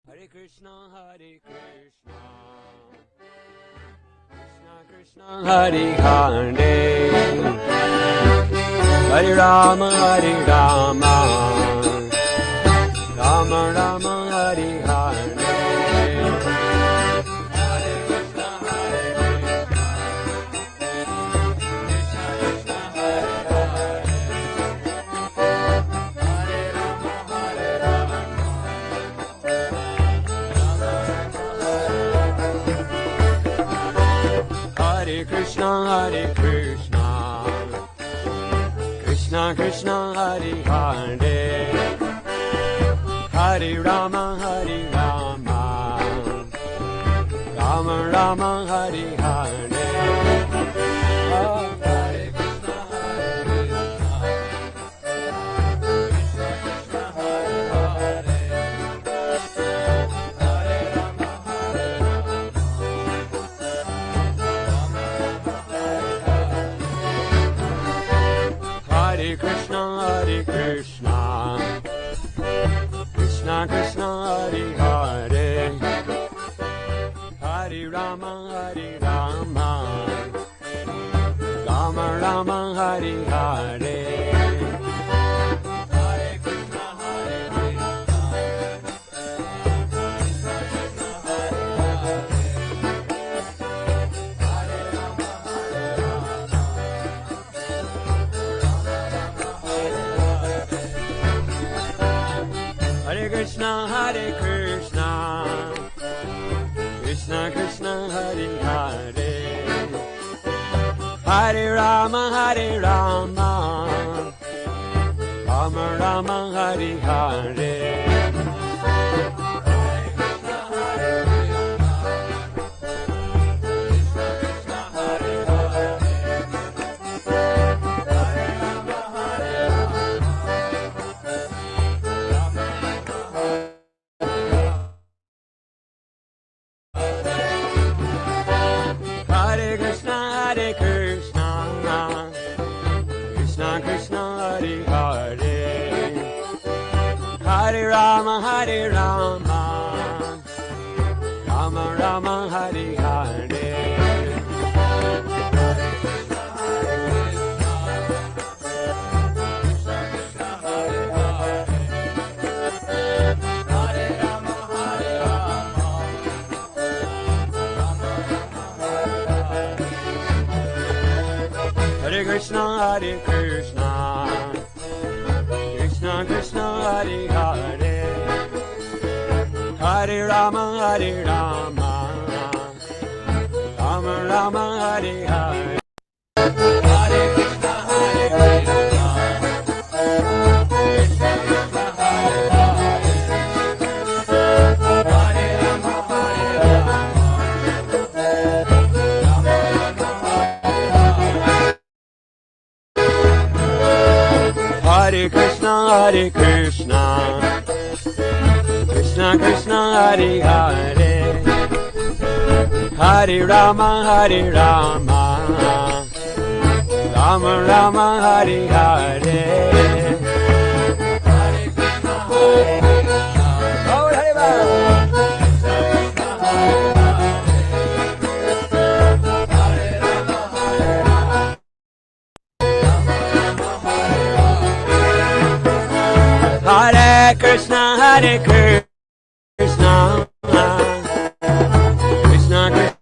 Hare Krishna, Krishna Krishna, Hare Hare, Hare Rama, Hare Rama, Rama Rama, Hare Hare. Hare Krishna, Krishna Krishna, Hare Hare, Hare Rama, Hare Rama, Rama Rama, Hare Hare. Hare Krishna, Krishna Krishna, Hare Hare, Hare Rama, Hare Rama, Rama Rama, Hare Hare. Krishna, Hare Krishna, Krishna Krishna, Hare Hare, Hare Rama, Hare Rama, Rama Rama, Hare Hare. Rama, Hare Hare. Hare Krishna, Hare Krishna, Krishna Krishna, Hare Hare, Hare Rama, Hare Rama, Rama Rama, Hare Hare. Hare Krishna, Hare Krishna, Krishna Krishna, Hare Hare, Hare Rama, Hare Rama, Rama Rama, Hare Krishna, Hare Krishna, Krishna Krishna, Hare Hare, Hare Rama, Hare Rama, Rama Rama, Hare Hare. Hare Krishna, Hare Krishna, Gaur Hare Bal. Krishna Krishna, Hare Hare, Hare Rama, Hare Rama, Rama Rama, Hare Hare. Hare Krishna, Hare Krishna, Krishna Krishna.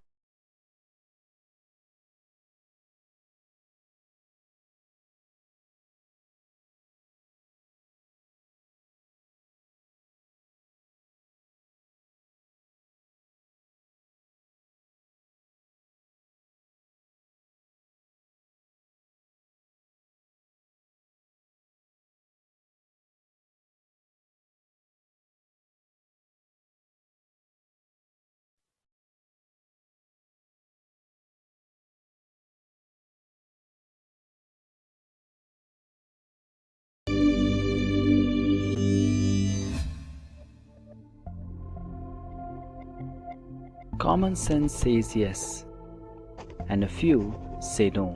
Common sense says yes, and a few say no.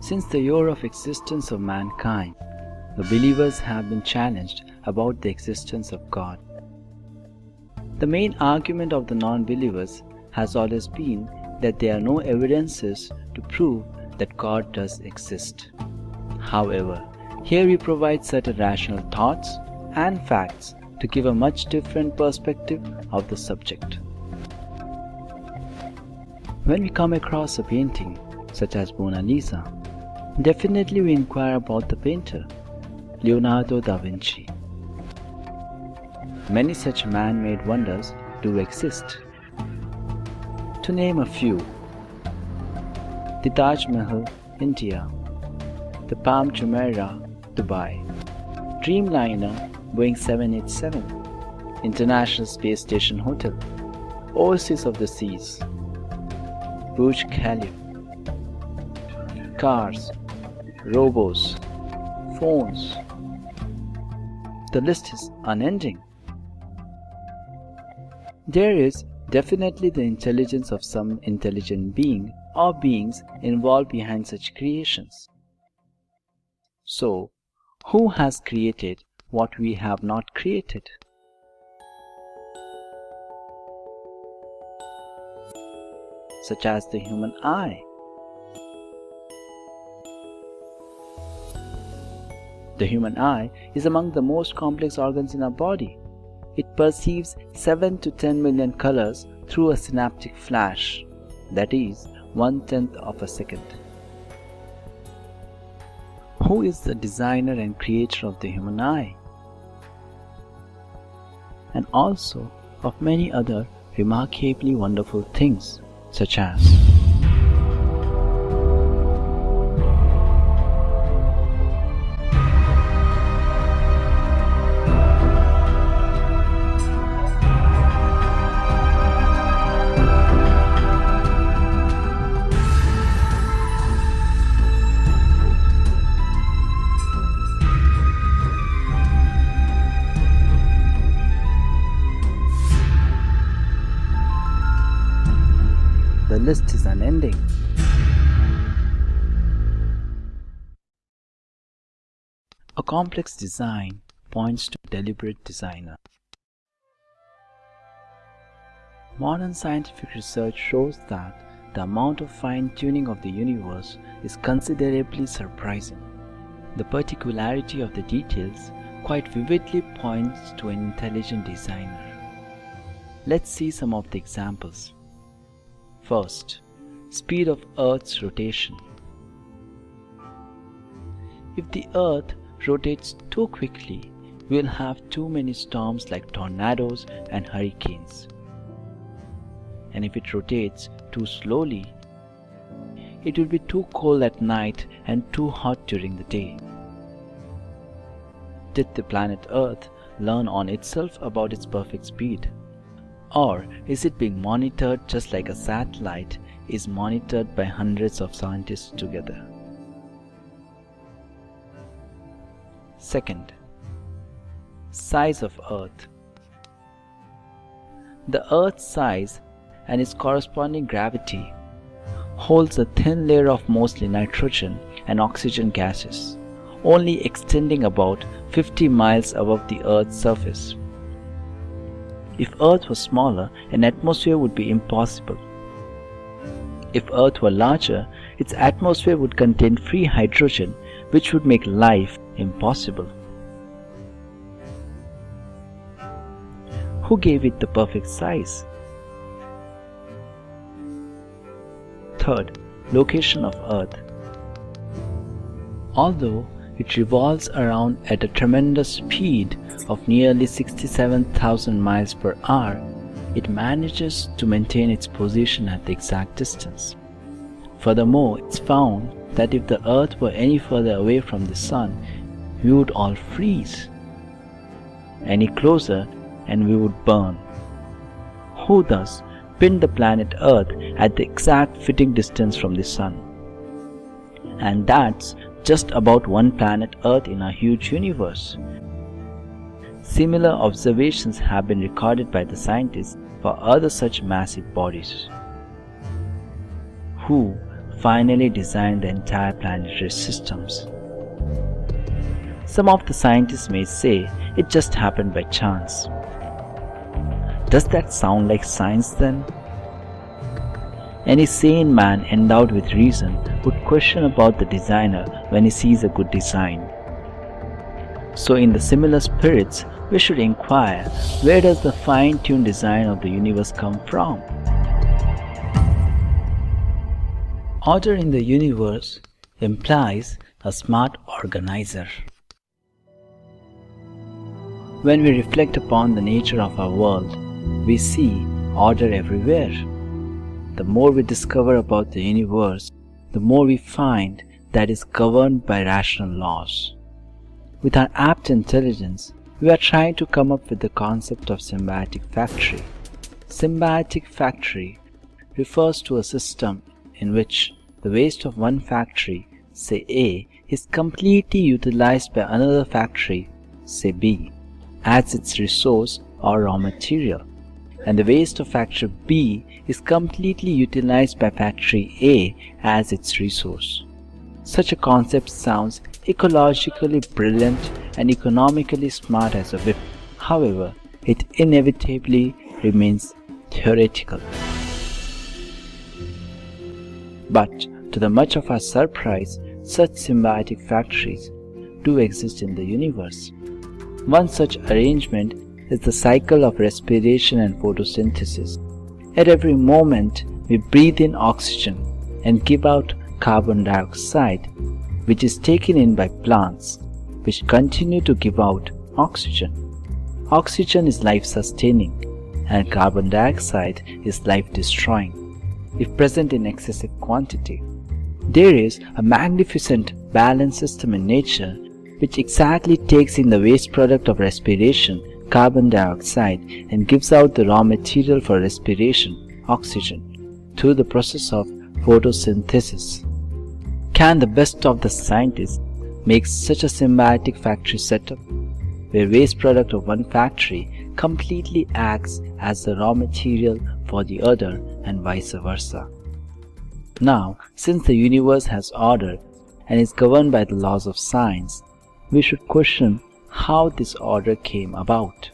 Since the year of existence of mankind, the believers have been challenged about the existence of God. The main argument of the non-believers has always been that there are no evidences to prove that God does exist. However, here we provide certain rational thoughts and facts to give a much different perspective of the subject. When we come across a painting such as Mona Lisa, definitely we inquire about the painter, Leonardo da Vinci. Many such man-made wonders do exist. To name a few: the Taj Mahal, India; the Palm Jumeirah, Dubai; Dreamliner, Boeing 787, International Space Station Hotel, Oasis of the Seas, Burj Khalifa, cars, robots, phones. The list is unending. There is definitely the intelligence of some intelligent being or beings involved behind such creations. So, who has created what we have not created? Such as the human eye. The human eye is among the most complex organs in our body. It perceives 7 to 10 million colors through a synaptic flash, that is, 1/10 of a second. Who is the designer and creator of the human eye? And also of many other remarkably wonderful things, such as the list is unending. A complex design points to a deliberate designer. Modern scientific research shows that the amount of fine-tuning of the universe is considerably surprising. The particularity of the details quite vividly points to an intelligent designer. Let's see some of the examples. First, speed of Earth's rotation. If the Earth rotates too quickly, we will have too many storms like tornadoes and hurricanes. And if it rotates too slowly, it will be too cold at night and too hot during the day. Did the planet Earth learn on itself about its perfect speed? Or is it being monitored just like a satellite is monitored by hundreds of scientists together? Second, size of Earth. The Earth's size and its corresponding gravity holds a thin layer of mostly nitrogen and oxygen gases, only extending about 50 miles above the Earth's surface. If Earth was smaller, an atmosphere would be impossible. If Earth were larger, its atmosphere would contain free hydrogen, which would make life impossible. Who gave it the perfect size? Third, location of Earth. Although it revolves around at a tremendous speed of nearly 67,000 miles per hour, it manages to maintain its position at the exact distance. Furthermore, it's found that if the Earth were any further away from the Sun, we would all freeze. Any closer and we would burn. Who thus pinned the planet Earth at the exact fitting distance from the Sun? And that's just about one planet Earth in our huge universe. Similar observations have been recorded by the scientists for other such massive bodies. Who finally designed the entire planetary systems? Some of the scientists may say it just happened by chance. Does that sound like science then? Any sane man endowed with reason would question about the designer when he sees a good design. So in the similar spirits, we should inquire, where does the fine-tuned design of the universe come from? Order in the universe implies a smart organizer. When we reflect upon the nature of our world, we see order everywhere. The more we discover about the universe, the more we find that it is governed by rational laws. With our apt intelligence, we are trying to come up with the concept of symbiotic factory. Symbiotic factory refers to a system in which the waste of one factory, say A, is completely utilized by another factory, say B, as its resource or raw material, and the waste of factory B is completely utilized by factory A as its resource. Such a concept sounds ecologically brilliant and economically smart as a whip. However, it inevitably remains theoretical. But to the much of our surprise, such symbiotic factories do exist in the universe. One such arrangement is the cycle of respiration and photosynthesis. At every moment, we breathe in oxygen and give out carbon dioxide, which is taken in by plants, which continue to give out oxygen. Oxygen is life-sustaining, and carbon dioxide is life-destroying, if present in excessive quantity. There is a magnificent balanced system in nature which exactly takes in the waste product of respiration, carbon dioxide, and gives out the raw material for respiration, oxygen, through the process of photosynthesis. Can the best of the scientists make such a symbiotic factory setup, where waste product of one factory completely acts as the raw material for the other and vice versa? Now, since the universe has order and is governed by the laws of science, we should question how this order came about.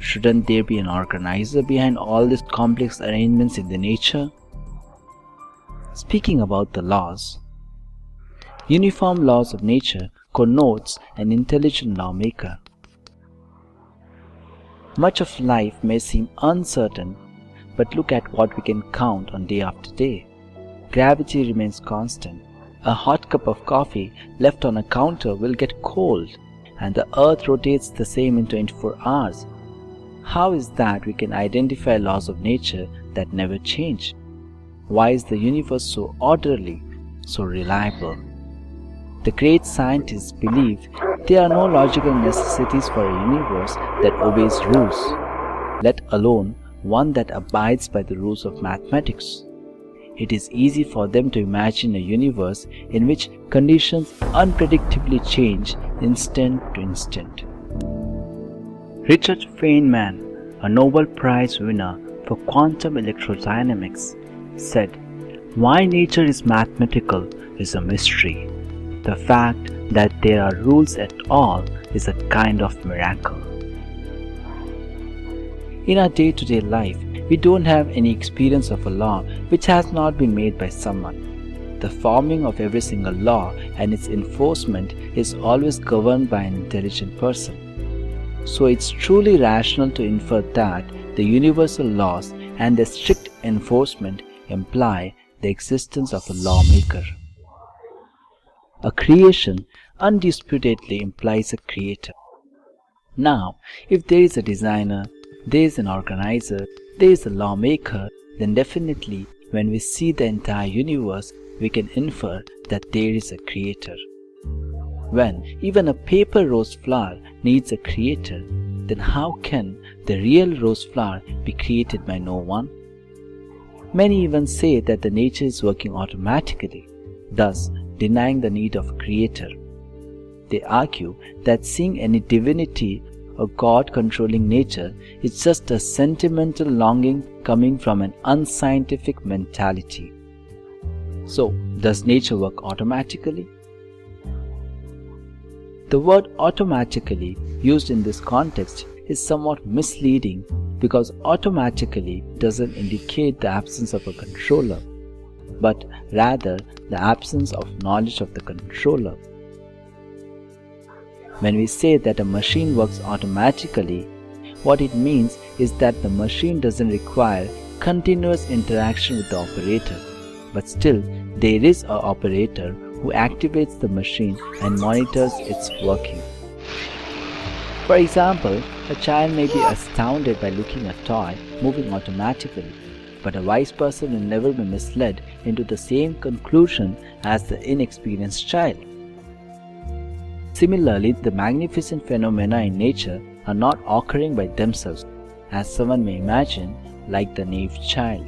Shouldn't there be an organizer behind all these complex arrangements in the nature? Speaking about the laws, uniform laws of nature connotes an intelligent lawmaker. Much of life may seem uncertain, but look at what we can count on day after day. Gravity remains constant. A hot cup of coffee left on a counter will get cold, and the earth rotates the same in 24 hours. How is that we can identify laws of nature that never change? Why is the universe so orderly, so reliable? The great scientists believe there are no logical necessities for a universe that obeys rules, let alone one that abides by the rules of mathematics. It is easy for them to imagine a universe in which conditions unpredictably change instant to instant. Richard Feynman, a Nobel Prize winner for quantum electrodynamics, said, "Why nature is mathematical is a mystery. The fact that there are rules at all is a kind of miracle." In our day-to-day life, we don't have any experience of a law which has not been made by someone. The forming of every single law and its enforcement is always governed by an intelligent person. So it's truly rational to infer that the universal laws and their strict enforcement imply the existence of a lawmaker. A creation undisputedly implies a creator. Now, if there is a designer, there is an organizer, there is a lawmaker, then definitely when we see the entire universe, we can infer that there is a creator. When even a paper rose flower needs a creator, then how can the real rose flower be created by no one? Many even say that the nature is working automatically, thus denying the need of a creator. They argue that seeing any divinity or God controlling nature is just a sentimental longing coming from an unscientific mentality. So, does nature work automatically? The word automatically used in this context is somewhat misleading because automatically doesn't indicate the absence of a controller, but rather the absence of knowledge of the controller. When we say that a machine works automatically, what it means is that the machine doesn't require continuous interaction with the operator, but still there is an operator who activates the machine and monitors its working. For example, a child may be astounded by looking at a toy moving automatically, but a wise person will never be misled into the same conclusion as the inexperienced child. Similarly, the magnificent phenomena in nature are not occurring by themselves, as someone may imagine, like the naive child.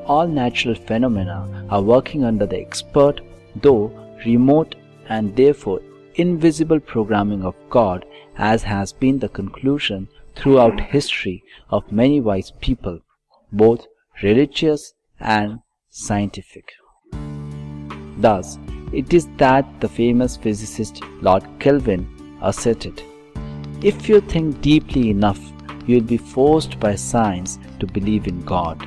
All natural phenomena are working under the expert, though remote and therefore invisible programming of God, as has been the conclusion throughout history of many wise people, both religious and scientific. Thus, it is that the famous physicist Lord Kelvin asserted, "If you think deeply enough, you will be forced by science to believe in God."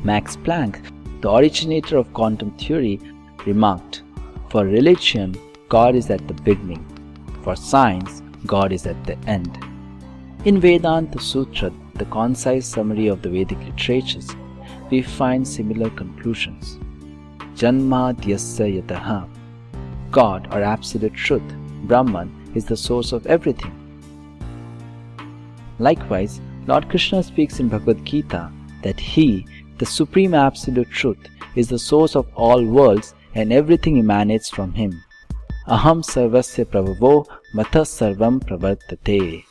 Max Planck, the originator of quantum theory, remarked, "For religion, God is at the beginning. For science, God is at the end." In Vedanta Sutra, the concise summary of the Vedic literatures, we find similar conclusions. Janmadhyasya yataha. God, or absolute truth, Brahman, is the source of everything. Likewise, Lord Krishna speaks in Bhagavad Gita that He, the Supreme Absolute Truth, is the source of all worlds and everything emanates from Him. Aham sarvasya prabhavo matha sarvam pravartate.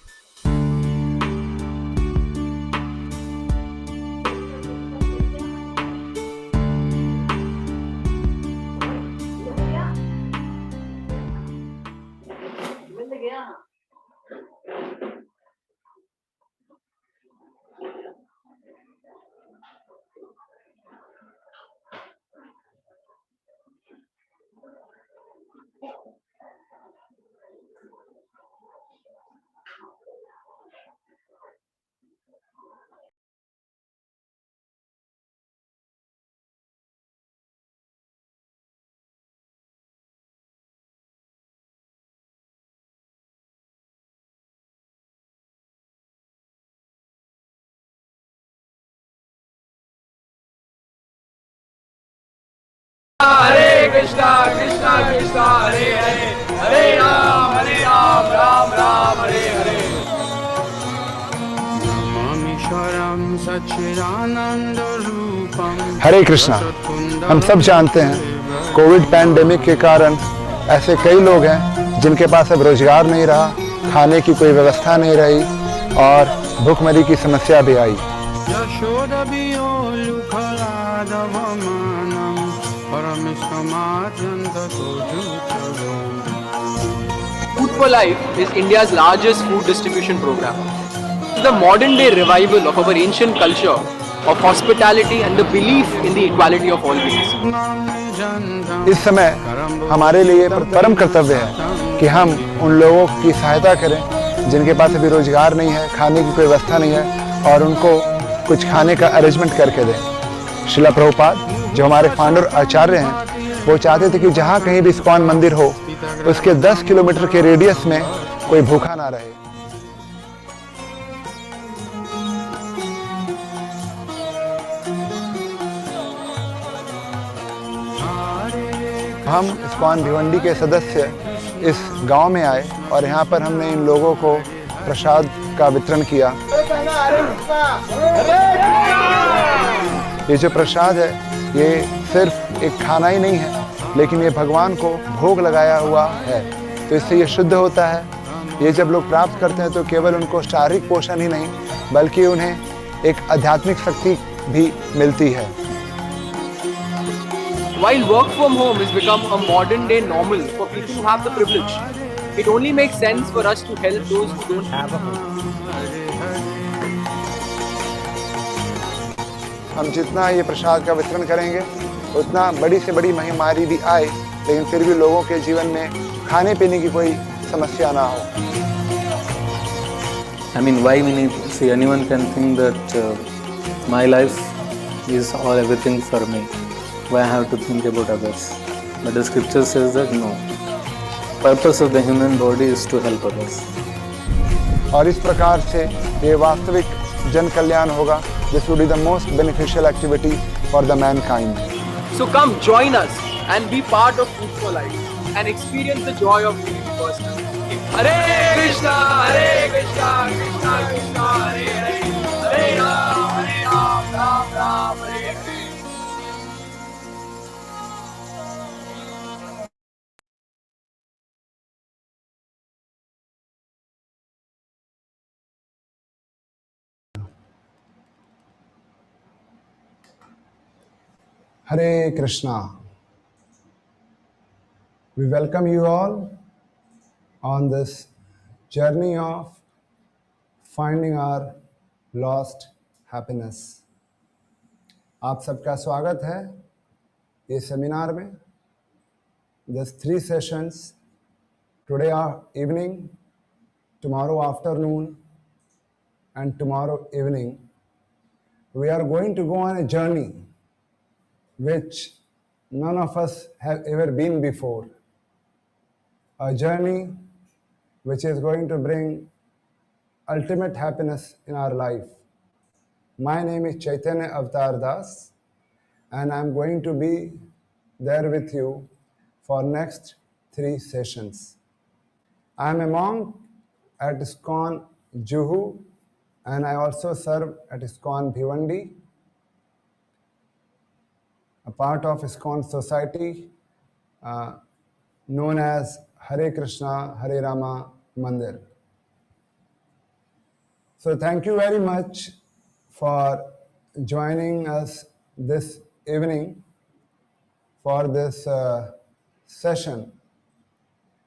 Hare Krishna, Krishna Krishna, Hare Hare, Hare Ram, Ram Ram, Hare Hare. हरे कृष्णा। हम सब जानते हैं Covid pandemic के कारण ऐसे कई लोग हैं जिनके पास अब रोजगार नहीं रहा, खाने की कोई व्यवस्था नहीं रही और भूखमरी की समस्या भी आई। Food for Life is India's largest food distribution program. It's the modern day revival of our ancient culture of hospitality and the belief in the equality of all beings. इस समय हमारे लिए परम कर्तव्य है कि हम उन लोगों की सहायता करें जिनके पास अभी रोजगार नहीं है, खाने की कोई व्यवस्था नहीं है और उनको कुछ खाने का अरेंजमेंट करके दें। श्रीला प्रभुपाद जो हमारे फाउंडर आचार्य हैं, वो चाहते थे कि जहाँ कहीं भी इस्कॉन मंदिर हो उसके 10 किलोमीटर के रेडियस में कोई भूखा ना रहे। हम इस्कॉन भिवंडी के सदस्य इस गांव में आए और यहाँ पर हमने इन लोगों को प्रसाद का वितरण किया। ये जो प्रसाद है ये सिर्फ एक खाना ही नहीं है, लेकिन ये भगवान को भोग लगाया हुआ है, तो इससे ये शुद्ध होता है। ये जब लोग प्राप्त करते हैं तो केवल उनको शारीरिक पोषण ही नहीं बल्कि उन्हें एक आध्यात्मिक शक्ति भी मिलती है। While work from home has become a modern day normal for people who have the privilege, it only makes sense for us to help those who don't have a home. हम जितना ये प्रसाद का वितरण करेंगे उतना बड़ी से बड़ी महामारी भी आए लेकिन फिर भी लोगों के जीवन में खाने पीने की कोई समस्या ना हो। I mean, why we need, see, anyone can think that my life is all everything for me. Why I have to think about others? But the scripture says that no. Purpose of the human body is to help others. और इस प्रकार से ये वास्तविक जन कल्याण होगा. This would be the most beneficial activity for the mankind. So come join us and be part of Food for Life and experience the joy of living personally. Hare Krishna, Krishna Krishna, Hare Hare, Hare Ram, Ram Ram, Hare Hare. Hare Krishna. We welcome you all on this journey of finding our lost happiness. आप सबका स्वागत है ये seminar में. There's 3 sessions, today evening, tomorrow afternoon and tomorrow evening. We are going to go on a journey which none of us have ever been before. A journey which is going to bring ultimate happiness in our life. My name is Chaitanya Avtar Das and I'm going to be there with you for next 3 sessions. I'm a monk at ISKCON Juhu and I also serve at ISKCON Bhivandi, a part of ISKCON society known as Hare Krishna, Hare Rama Mandir. So thank you very much for joining us this evening for this session,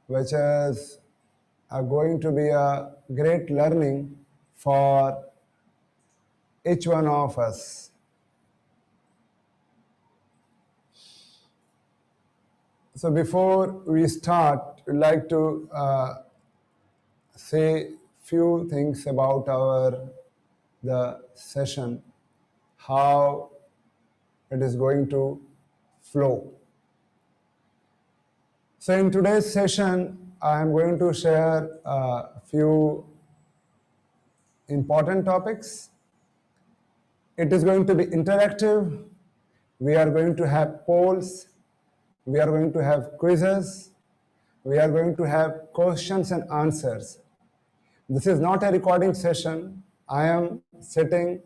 which is going to be a great learning for each one of us. So before we start, we'd like to say few things about the session, how it is going to flow. So in today's session, I am going to share a few important topics. It is going to be interactive. We are going to have polls We are going to have quizzes. We are going to have questions and answers. This is not a recording session. I am sitting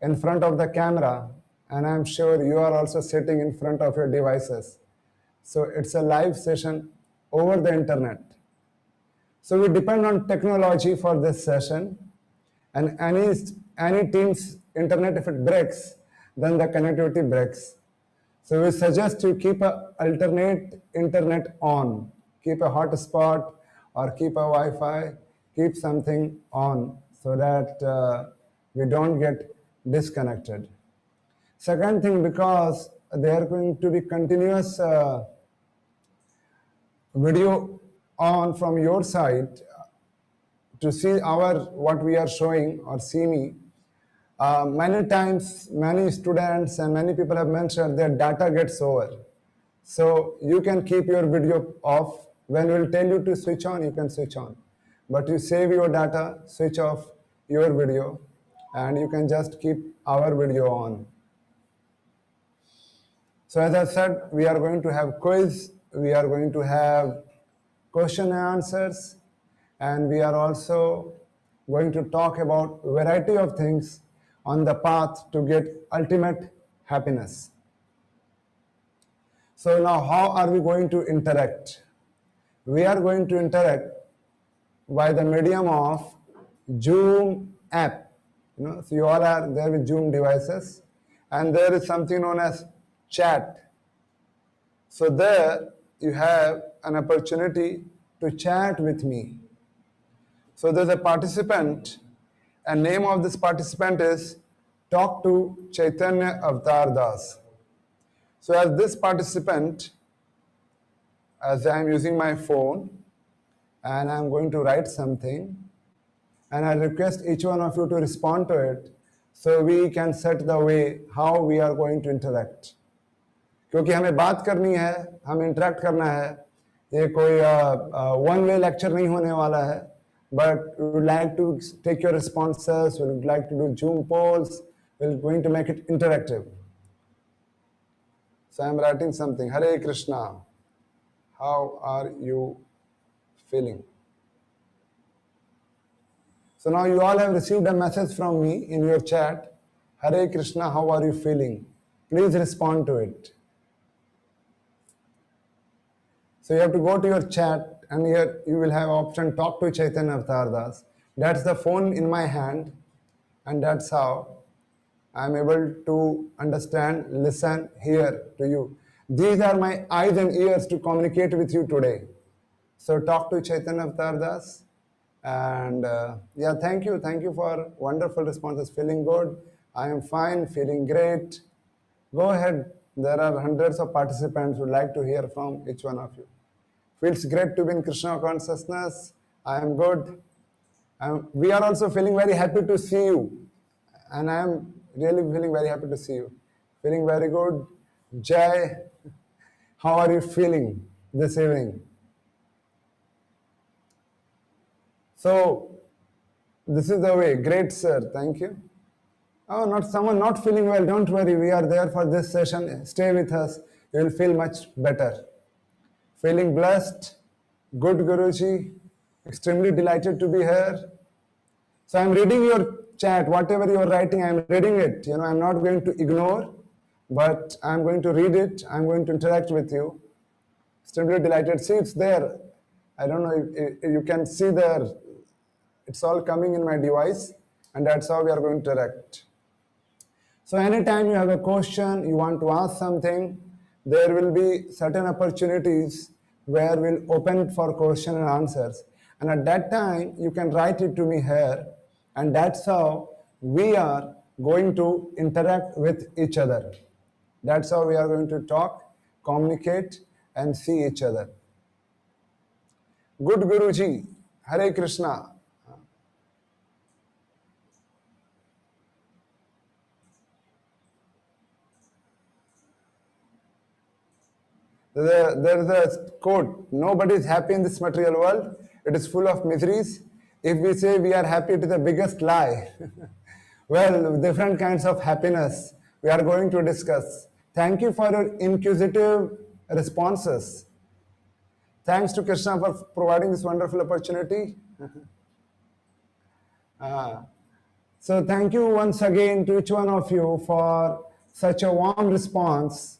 in front of the camera, and I'm sure you are also sitting in front of your devices. So it's a live session over the internet. So we depend on technology for this session, and any team's internet, if it breaks, then the connectivity breaks. So we suggest you keep a alternate internet on, keep a hotspot or keep a Wi-Fi, keep something on so that we don't get disconnected. Second thing, because there are going to be continuous video on from your side to see what we are showing or see me. Many times, many students and many people have mentioned their data gets over. So you can keep your video off. When we'll tell you to switch on, you can switch on. But you save your data, switch off your video, and you can just keep our video on. So as I said, we are going to have quiz, we are going to have question and answers, and we are also going to talk about variety of things on the path to get ultimate happiness. So now how are we going to interact? We are going to interact by the medium of Zoom app. So you all are there with Zoom devices, and there is something known as chat. So there you have an opportunity to chat with me. So there's a participant, and name of this participant is Talk to Chaitanya Avtar Das. So as this participant, as I am using my phone, and I'm going to write something, and I request each one of you to respond to it, so we can set the way how we are going to interact. क्योंकि हमें बात करनी है, हमें interact करना है, ये कोई वन वे लेक्चर नहीं होने वाला है, but we would like to take your responses, we would like to do Zoom polls, we're going to make it interactive. So I'm writing something. Hare Krishna, how are you feeling? So now you all have received a message from me in your chat. Hare Krishna, how are you feeling? Please respond to it. So you have to go to your chat, and here you will have option Talk to Chaitanya Avtar Das. That's the phone in my hand, and that's how I'm able to understand, listen, hear to you. These are my eyes and ears to communicate with you today. So talk to Chaitanya Avtar Das. And yeah, thank you for wonderful responses. Feeling good, I am fine, feeling great. Go ahead, there are hundreds of participants who would like to hear from each one of you. Feels great to be in Krishna consciousness. I am good. We are also feeling very happy to see you, and I am really feeling very happy to see you. Feeling very good. Jai, how are you feeling this evening? So this is the way. Great, sir. Thank you. Oh, not someone not feeling well. Don't worry. We are there for this session. Stay with us. You will feel much better. Feeling blessed. Good, Guruji. Extremely delighted to be here. So I'm reading your chat. Whatever you are writing, I'm reading it. I'm not going to ignore, but I'm going to read it. I'm going to interact with you. Extremely delighted. See, it's there. I don't know if you can see there. It's all coming in my device, and that's how we are going to interact. So anytime you have a question, you want to ask something, there will be certain opportunities where we'll open for question and answers. And at that time, you can write it to me here, and that's how we are going to interact with each other. That's how we are going to talk, communicate, and see each other. Good Guruji, Hare Krishna. There is a quote, nobody is happy in this material world. It is full of miseries. If we say we are happy, it is the biggest lie. Well, different kinds of happiness we are going to discuss. Thank you for your inquisitive responses. Thanks to Krishna for providing this wonderful opportunity. So thank you once again to each one of you for such a warm response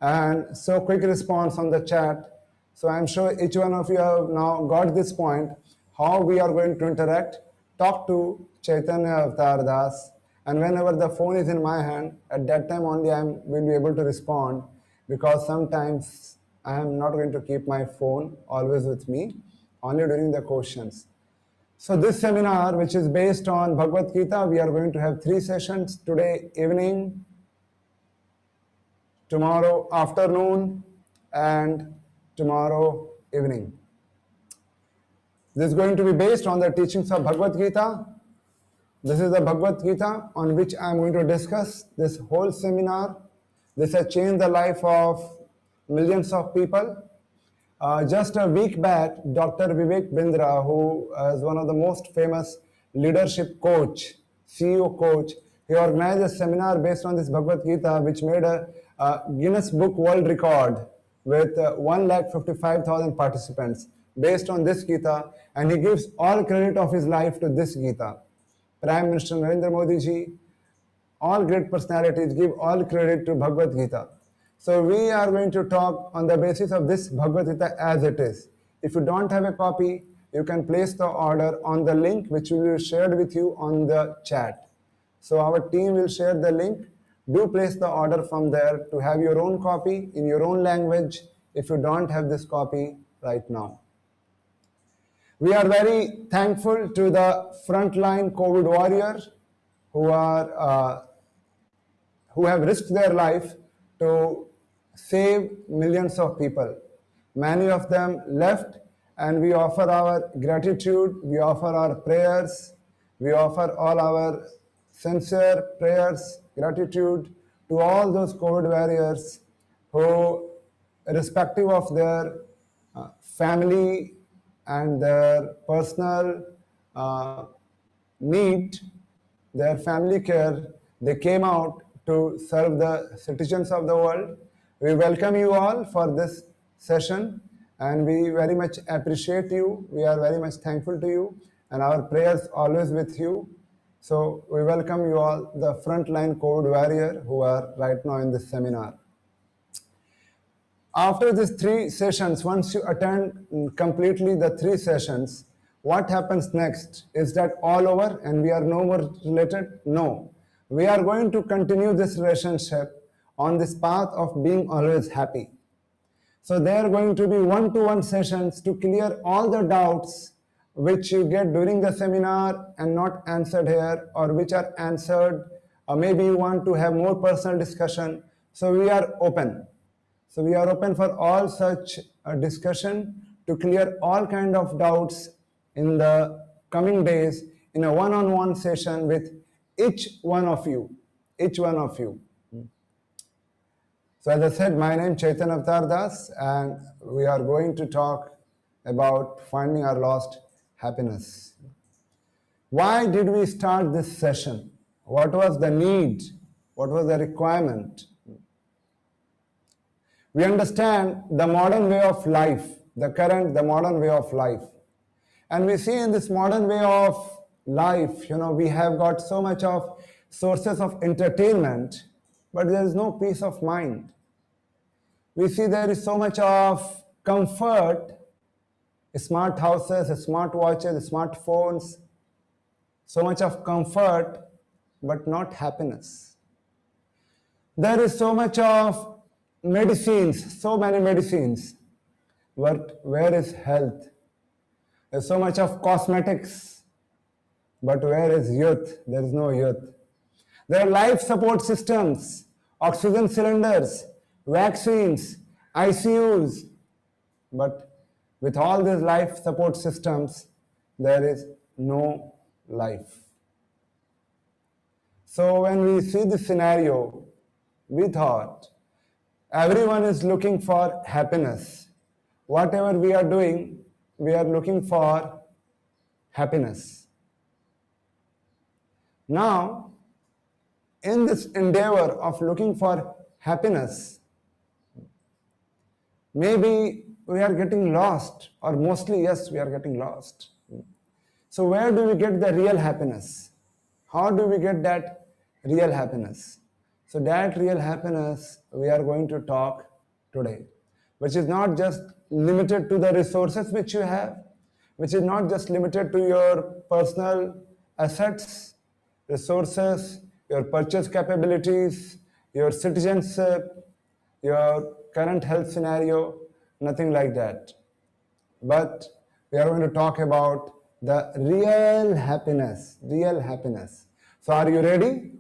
and so quick response on the chat. So I'm sure each one of you have now got this point, how we are going to interact, talk to Chaitanya Avtar Das, and whenever the phone is in my hand, at that time only I will be able to respond, because sometimes I am not going to keep my phone always with me, only during the questions. So this seminar, which is based on Bhagavad Gita, we are going to have 3 sessions, today evening, tomorrow afternoon, and tomorrow evening. This is going to be based on the teachings of Bhagavad Gita. This is the Bhagavad Gita on which I am going to discuss this whole seminar. This has changed the life of millions of people. Just a week back, Dr. Vivek Bindra, who is one of the most famous leadership coach, CEO coach, he organized a seminar based on this Bhagavad Gita, which made a Guinness Book World Record with 1,55,000 participants based on this Gita, and he gives all credit of his life to this Gita. Prime Minister Narendra Modi ji, all great personalities give all credit to Bhagavad Gita. So we are going to talk on the basis of this Bhagavad Gita as it is. If you don't have a copy, you can place the order on the link which will be shared with you on the chat. So our team will share the link. Do place the order from there to have your own copy in your own language if you don't have this copy right now. We are very thankful to the frontline COVID warriors who have risked their life to save millions of people. Many of them left, and we offer our gratitude, we offer our prayers, we offer all our sincere prayers, gratitude to all those COVID warriors who, irrespective of their family and their personal need, their family care, they came out to serve the citizens of the world. We welcome you all for this session, and we very much appreciate you. We are very much thankful to you, and our prayers always with you. So we welcome you all, the frontline COVID warrior who are right now in this seminar. After these 3 sessions, once you attend completely the 3 sessions, what happens next? Is that all over and we are no more related? No. We are going to continue this relationship on this path of being always happy. So there are going to be 1-to-1 sessions to clear all the doubts which you get during the seminar and not answered here, or which are answered, or maybe you want to have more personal discussion. So we are open. So we are open for all such discussion to clear all kind of doubts in the coming days in a one-on-one session with each one of you. So as I said, my name is Chaitanya Avtar Das, and we are going to talk about finding our lost happiness. Why did we start this session? What was the need? What was the requirement? We understand the modern way of life, the modern way of life. And we see in this modern way of life, we have got so much of sources of entertainment, but there is no peace of mind. We see there is so much of comfort, smart houses, smart watches, smartphones, so much of comfort, but not happiness. There is so much of medicines, so many medicines, but where is health? There's so much of cosmetics, but where is youth? There is no youth. There are life support systems, oxygen cylinders, vaccines, ICUs, but with all these life support systems, there is no life. So when we see this scenario, we thought everyone is looking for happiness. Whatever we are doing, we are looking for happiness. Now, in this endeavor of looking for happiness, Maybe we are getting lost, or mostly, yes, we are getting lost. So, where do we get the real happiness? How do we get that real happiness? So, that real happiness we are going to talk today, which is not just limited to the resources which you have, which is not just limited to your personal assets, resources, your purchase capabilities, your citizenship, your current health scenario, nothing like that. But we are going to talk about the real happiness, real happiness. So are you ready?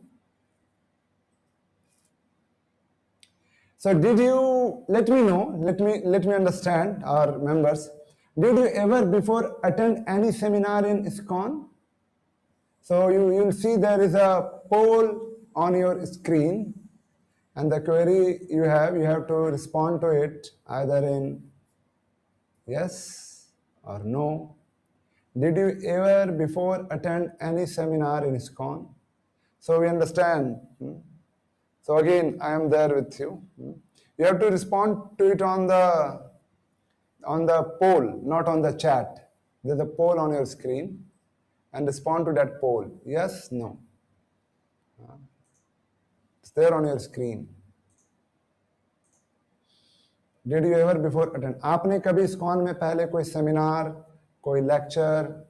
So did you, let me know, let me understand our members. Did you ever before attend any seminar in ISKCON? So you'll see there is a poll on your screen, and the query you have to respond to it either in yes or no. Did you ever before attend any seminar in ISKCON? So we understand. So again, I am there with you. You have to respond to it on the poll, not on the chat. There's a poll on your screen, and respond to that poll. Yes, no. It's there on your screen. Did you ever before attend? आपने कभी ISKCON में पहले कोई seminar, कोई lecture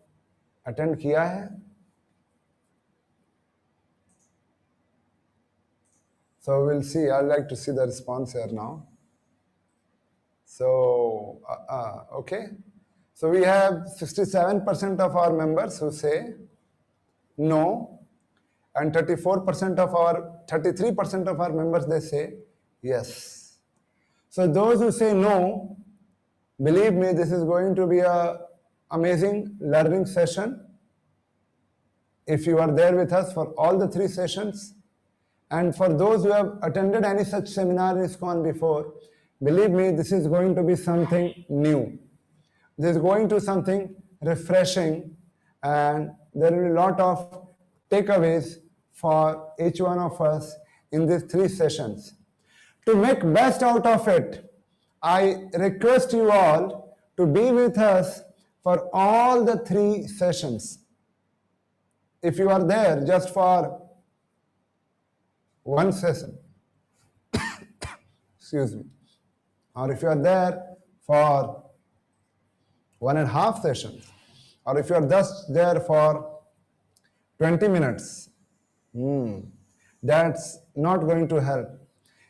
attend किया है? So we'll see. I'd like to see the response here now. So, okay. So we have 67% of our members who say no, and 33% of our members, they say yes. So those who say no, believe me, this is going to be an amazing learning session. If you are there with us for all the 3 sessions, and for those who have attended any such seminar in ISKCON before, believe me, this is going to be something new. This is going to be something refreshing, and there will be a lot of takeaways for each one of us in these 3 sessions. To make best out of it, I request you all to be with us for all the 3 sessions. If you are there just for one session, excuse me, or if you are there for 1.5 sessions, or if you are just there for 20 minutes, that's not going to help.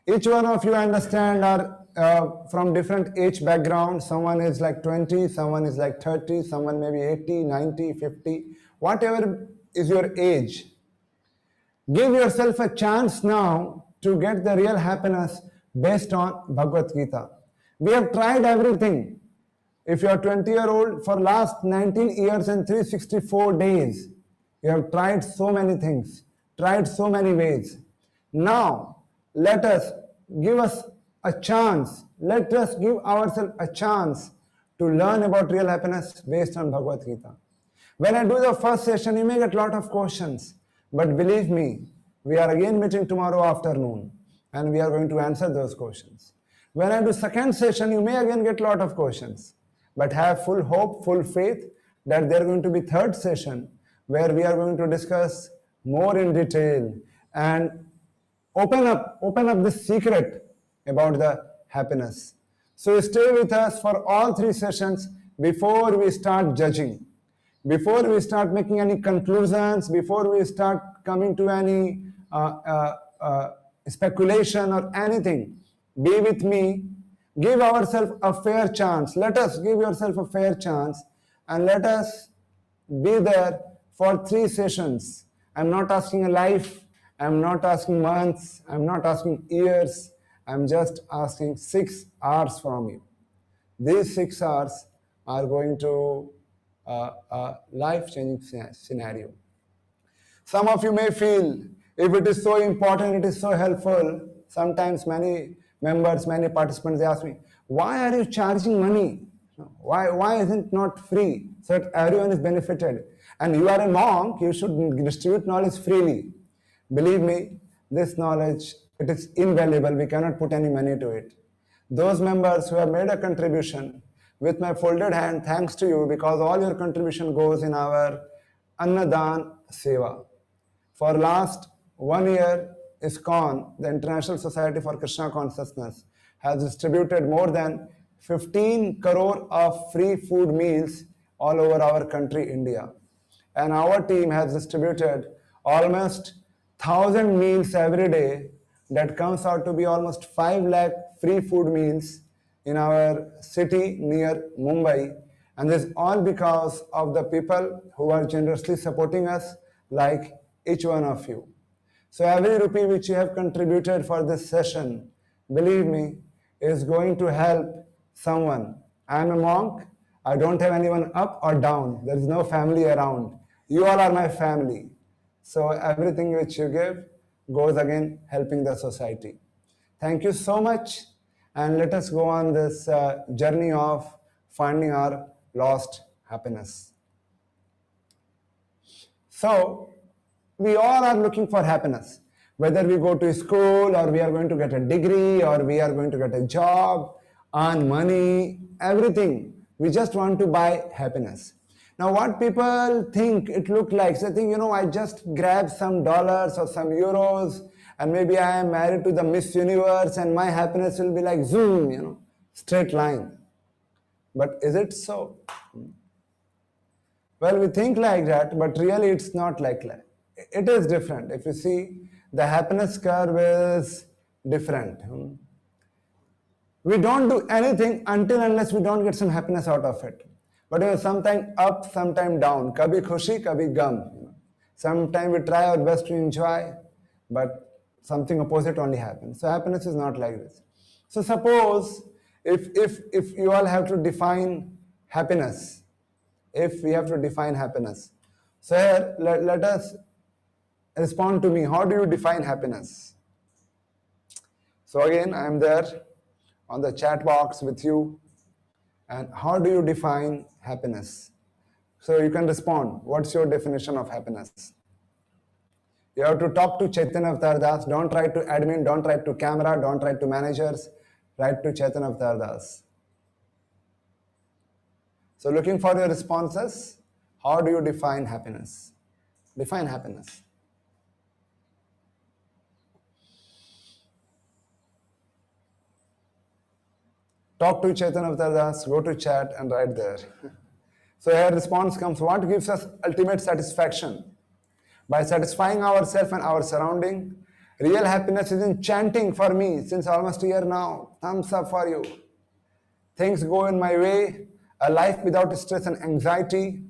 Each one of you, I understand, are from different age background. Someone is like 20, someone is like 30, someone maybe 80, 90, 50, whatever is your age. Give yourself a chance now to get the real happiness based on Bhagavad Gita. We have tried everything. If you are 20-year-old, for last 19 years and 364 days, you have tried so many things, tried so many ways. Now, let us give a chance. Let us give ourselves a chance to learn about real happiness based on Bhagavad Gita. When I do the first session, you may get a lot of questions. But believe me, we are again meeting tomorrow afternoon, and we are going to answer those questions. When I do second session, you may again get a lot of questions. But have full hope, full faith that there are going to be third session where we are going to discuss more in detail and open up the secret about the happiness. So stay with us for all 3 sessions before we start judging. Before we start making any conclusions, before we start coming to any speculation or anything, be with me. Give ourselves a fair chance. Let us give yourself a fair chance, and let us be there for 3 sessions. I'm not asking a life. I'm not asking months. I'm not asking years. I'm just asking 6 hours from you. These 6 hours are going to a life-changing scenario. Some of you may feel, if it is so important, it is so helpful. Sometimes many members, many participants, they ask me, why are you charging money? Why isn't it not free so that everyone is benefited? And you are a monk, you should distribute knowledge freely. Believe me, this knowledge, it is invaluable. We cannot put any money to it. Those members who have made a contribution, with my folded hand, thanks to you, because all your contribution goes in our Annadan Seva. For last 1 year, ISKCON, the International Society for Krishna Consciousness, has distributed more than 15 crore of free food meals all over our country, India. And our team has distributed almost 1,000 meals every day. That comes out to be almost 5 lakh free food meals in our city near Mumbai. And this is all because of the people who are generously supporting us, like each one of you. So every rupee which you have contributed for this session, believe me, is going to help someone. I am a monk. I don't have anyone up or down. There is no family around. You all are my family. So everything which you give goes again helping the society. Thank you so much. And let us go on this journey of finding our lost happiness. So, we all are looking for happiness. Whether we go to school or we are going to get a degree or we are going to get a job, earn money, everything. We just want to buy happiness. Now, what people think it look like, they think, I just grab some dollars or some euros and maybe I am married to the Miss Universe and my happiness will be like zoom, straight line. But is it so? Well, we think like that, but really it's not like that. It is different. If you see, the happiness curve is different. We don't do anything unless we don't get some happiness out of it. But sometime up, sometime down. Kabhi khushi, kabhi gum. Sometimes we try our best to enjoy, but something opposite only happens. So happiness is not like this. So suppose if you all have to define happiness, if we have to define happiness. So here, let us respond to me. How do you define happiness? So again, I am there on the chat box with you. And how do you define happiness? So you can respond. What's your definition of happiness? You have to talk to Chaitanya Avtar Das. Don't write to admin. Don't write to camera. Don't write to managers. Write to Chaitanya Avtar Das. So looking for your responses. How do you define happiness? Define happiness. Talk to Chaitanya Avtar Das, go to chat and write there. So here response comes, what gives us ultimate satisfaction? By satisfying ourselves and our surrounding. Real happiness is in chanting for me since almost a year now. Thumbs up for you. Things go in my way. A life without stress and anxiety.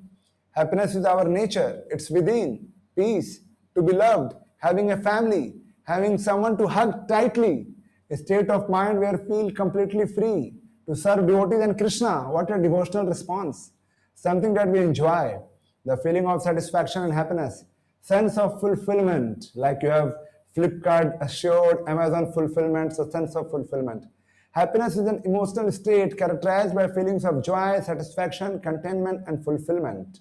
Happiness is our nature. It's within. Peace. To be loved. Having a family. Having someone to hug tightly. A state of mind where we feel completely free. To serve devotees and Krishna. What a devotional response. Something that we enjoy. The feeling of satisfaction and happiness. Sense of fulfillment. Like you have Flipkart assured, Amazon fulfillment, so sense of fulfillment. Happiness is an emotional state characterized by feelings of joy, satisfaction, contentment, and fulfillment.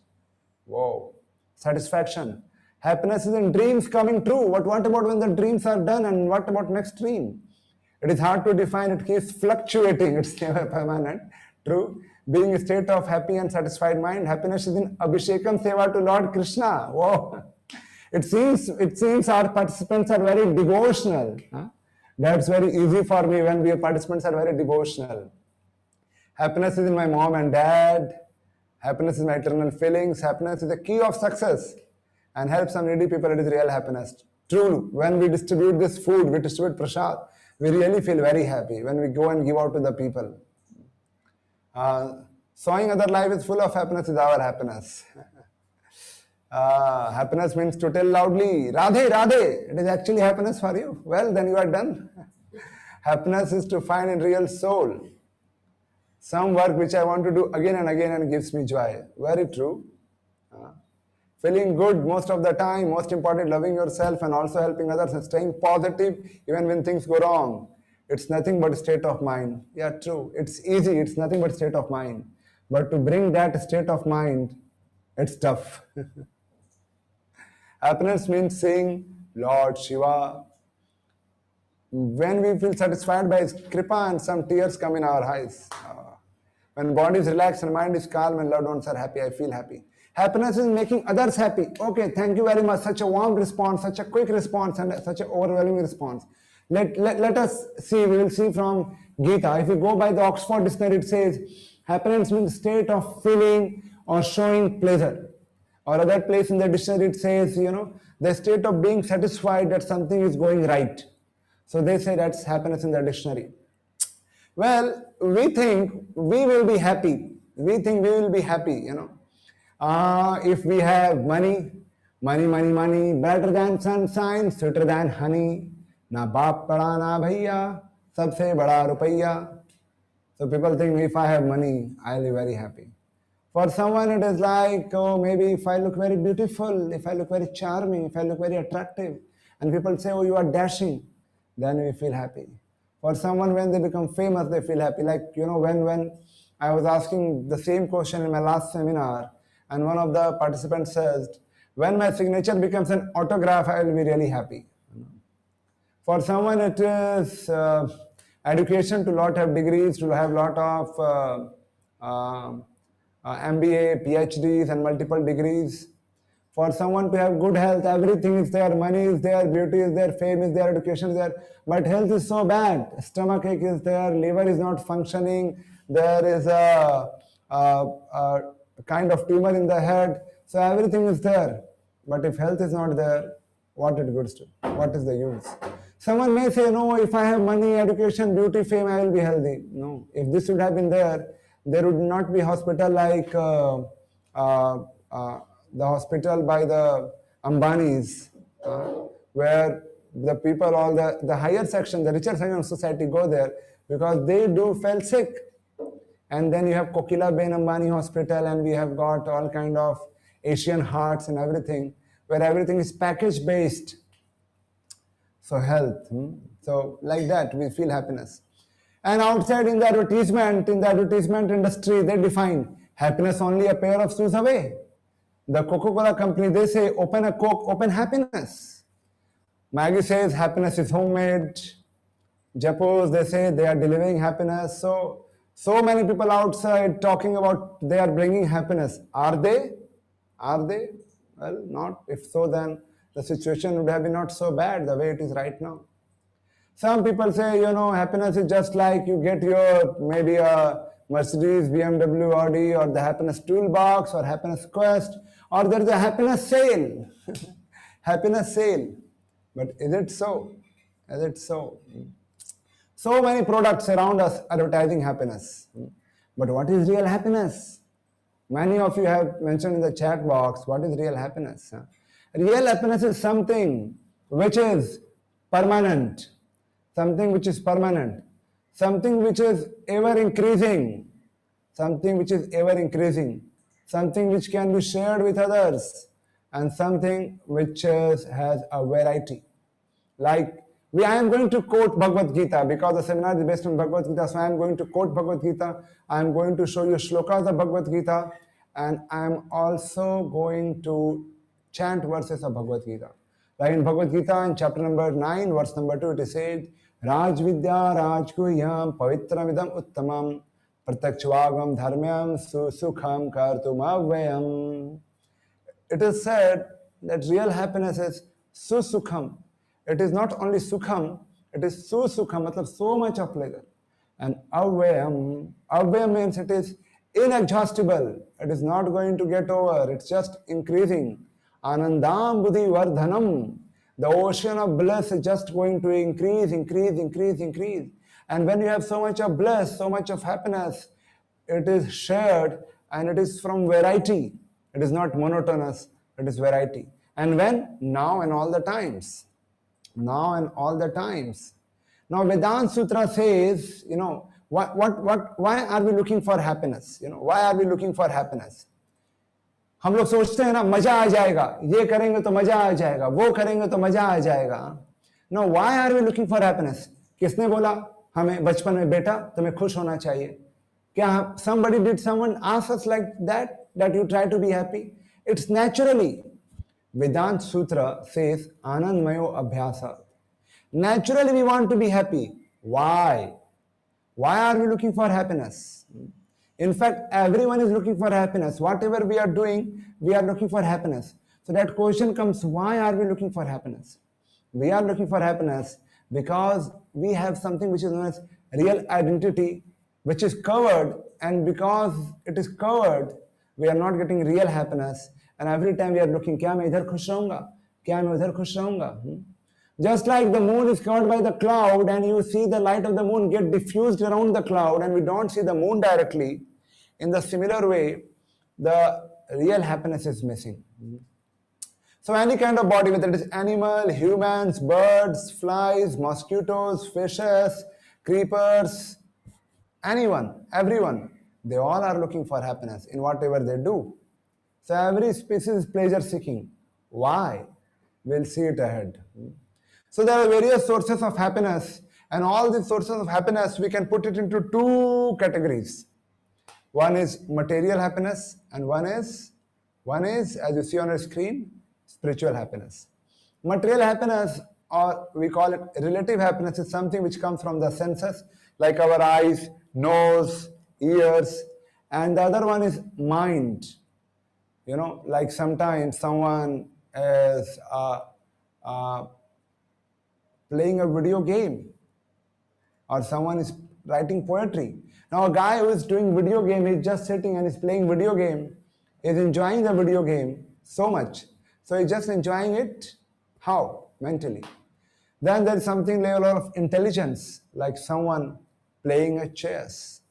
Whoa. Satisfaction. Happiness is in dreams coming true. What about when the dreams are done and what about next dream? It is hard to define. It keeps fluctuating. It's never permanent. True. Being a state of happy and satisfied mind. Happiness is in Abhishekam Seva to Lord Krishna. Whoa. It seems our participants are very devotional. Huh? That's very easy for me when we participants are very devotional. Happiness is in my mom and dad. Happiness is my eternal feelings. Happiness is the key of success. And help some needy people, it is real happiness. True, when we distribute this food, we distribute prasad, we really feel very happy when we go and give out to the people. Sowing other life is full of happiness is our happiness. Happiness means to tell loudly, Radhe, Radhe. It is actually happiness for you. Well, then you are done. Happiness is to find in real soul some work which I want to do again and again and gives me joy. Very true. Feeling good most of the time, most important, loving yourself and also helping others and staying positive even when things go wrong. It's nothing but a state of mind. Yeah, true. It's easy. It's nothing but state of mind. But to bring that state of mind, it's tough. Happiness means saying, Lord Shiva, when we feel satisfied by His kripa and some tears come in our eyes. When body is relaxed and mind is calm and loved ones are happy, I feel happy. Happiness is making others happy. Okay, thank you very much. Such a warm response, such a quick response, and such an overwhelming response. Let us see, we will see from Gita. If you go by the Oxford Dictionary, it says happiness means state of feeling or showing pleasure. Or other place in the dictionary, it says, the state of being satisfied that something is going right. So they say that's happiness in the dictionary. Well, we think we will be happy. We think we will be happy, if we have money, better than sunshine, sweeter than honey. Na baap pada na bhaiya, sabse bada rupaiya. So people think if I have money, I'll be very happy. For someone it is like, oh, maybe if I look very beautiful, if I look very charming, if I look very attractive, and people say, oh, you are dashing, then we feel happy. For someone, when they become famous, they feel happy. Like, when I was asking the same question in my last seminar, and one of the participants says, when my signature becomes an autograph, I will be really happy. For someone, it is education to lot of degrees, to have lot of MBA, PhDs, and multiple degrees. For someone to have good health, everything is there, money is there, beauty is there, fame is there, education is there, but health is so bad. Stomach ache is there, liver is not functioning, there is a kind of tumor in the head, so everything is there. But if health is not there, what it goods to? What is the use? Someone may say, no, if I have money, education, beauty, fame, I will be healthy. No, if this would have been there would not be hospital like the hospital by the Ambanis, where the people, all the higher section, the richer section of society go there because they do fell sick. And then you have Kokila Ben Ambani Hospital, and we have got all kind of Asian Hearts and everything, where everything is package based. So health. So like that, we feel happiness. And outside in the advertisement industry, they define happiness only a pair of shoes away. The Coca-Cola company, they say, open a Coke, open happiness. Maggie says happiness is homemade. Jappos, they say they are delivering happiness. So many people outside talking about they are bringing happiness. Are they? Are they? Well, not. If so, then the situation would have been not so bad the way it is right now. Some people say, happiness is just like you get your maybe a Mercedes, BMW, Audi, or the happiness toolbox, or happiness quest, or there is a happiness sale. Happiness sale. But is it so? Is it so? So many products around us advertising happiness. But what is real happiness? Many of you have mentioned in the chat box, what is real happiness? Real happiness is something which is permanent. Something which is permanent. Something which is ever increasing. Something which is ever increasing. Something which can be shared with others. And something which has a variety. Like, I am going to quote Bhagavad Gita because the seminar is based on Bhagavad Gita. So I am going to quote Bhagavad Gita. I am going to show you shlokas of Bhagavad Gita. And I am also going to chant verses of Bhagavad Gita. Like in Bhagavad Gita, in chapter number 9, verse number 2, it says, Raj Vidya Raj Guhyam Pavitramidam Uttamam Pratakshvagam Dharmyam Susukham Kartum Avyayam. It is said that real happiness is Susukham. It is not only Sukham, it is Susukham, matlab so much of pleasure. And Avyayam, Avyayam means it is inexhaustible. It is not going to get over. It's just increasing. Anandam Buddhi Vardhanam. The ocean of bliss is just going to increase. And when you have so much of bliss, so much of happiness, it is shared and it is from variety. It is not monotonous, it is variety. And when? Now and all the times. Now and all the times. Now Vedanta Sutra says, why are we looking for happiness? Why are we looking for happiness? हम लोग सोचते हैं ना मजा आ जाएगा, ये करेंगे तो मजा आ जाएगा, वो करेंगे तो मजा आ जाएगा. No why are we looking for happiness? किसने बोला हमें बचपन में बेटा तुम्हें खुश होना चाहिए? क्या somebody did someone ask us like that you try to be happy? It's naturally. Vedanta Sutra says anandmayo abhyasa. Naturally, we want to be happy. Why? Why are we looking for happiness? In fact, everyone is looking for happiness. Whatever we are doing, we are looking for happiness. So that question comes, why are we looking for happiness? We are looking for happiness because we have something which is known as real identity, which is covered, and because it is covered, we are not getting real happiness. And every time we are looking, क्या मैं इधर खुश रहूंगा? क्या मैं उधर खुश रहूंगा? Just like the moon is covered by the cloud and you see the light of the moon get diffused around the cloud and we don't see the moon directly, in the similar way, the real happiness is missing. So any kind of body, whether it is animal, humans, birds, flies, mosquitoes, fishes, creepers, anyone, everyone, they all are looking for happiness in whatever they do. So every species is pleasure seeking. Why? We'll see it ahead. So there are various sources of happiness, and all these sources of happiness we can put it into two categories. One is material happiness, and one is, as you see on your screen, spiritual happiness. Material happiness, or we call it relative happiness, is something which comes from the senses, like our eyes, nose, ears, and the other one is mind. You know, like sometimes someone is playing a video game, or someone is writing poetry. Now a guy who is doing video game, he's just sitting and is playing video game, is enjoying the video game so much. So he's just enjoying it, how? Mentally. Then there is something level of intelligence, like someone playing a chess,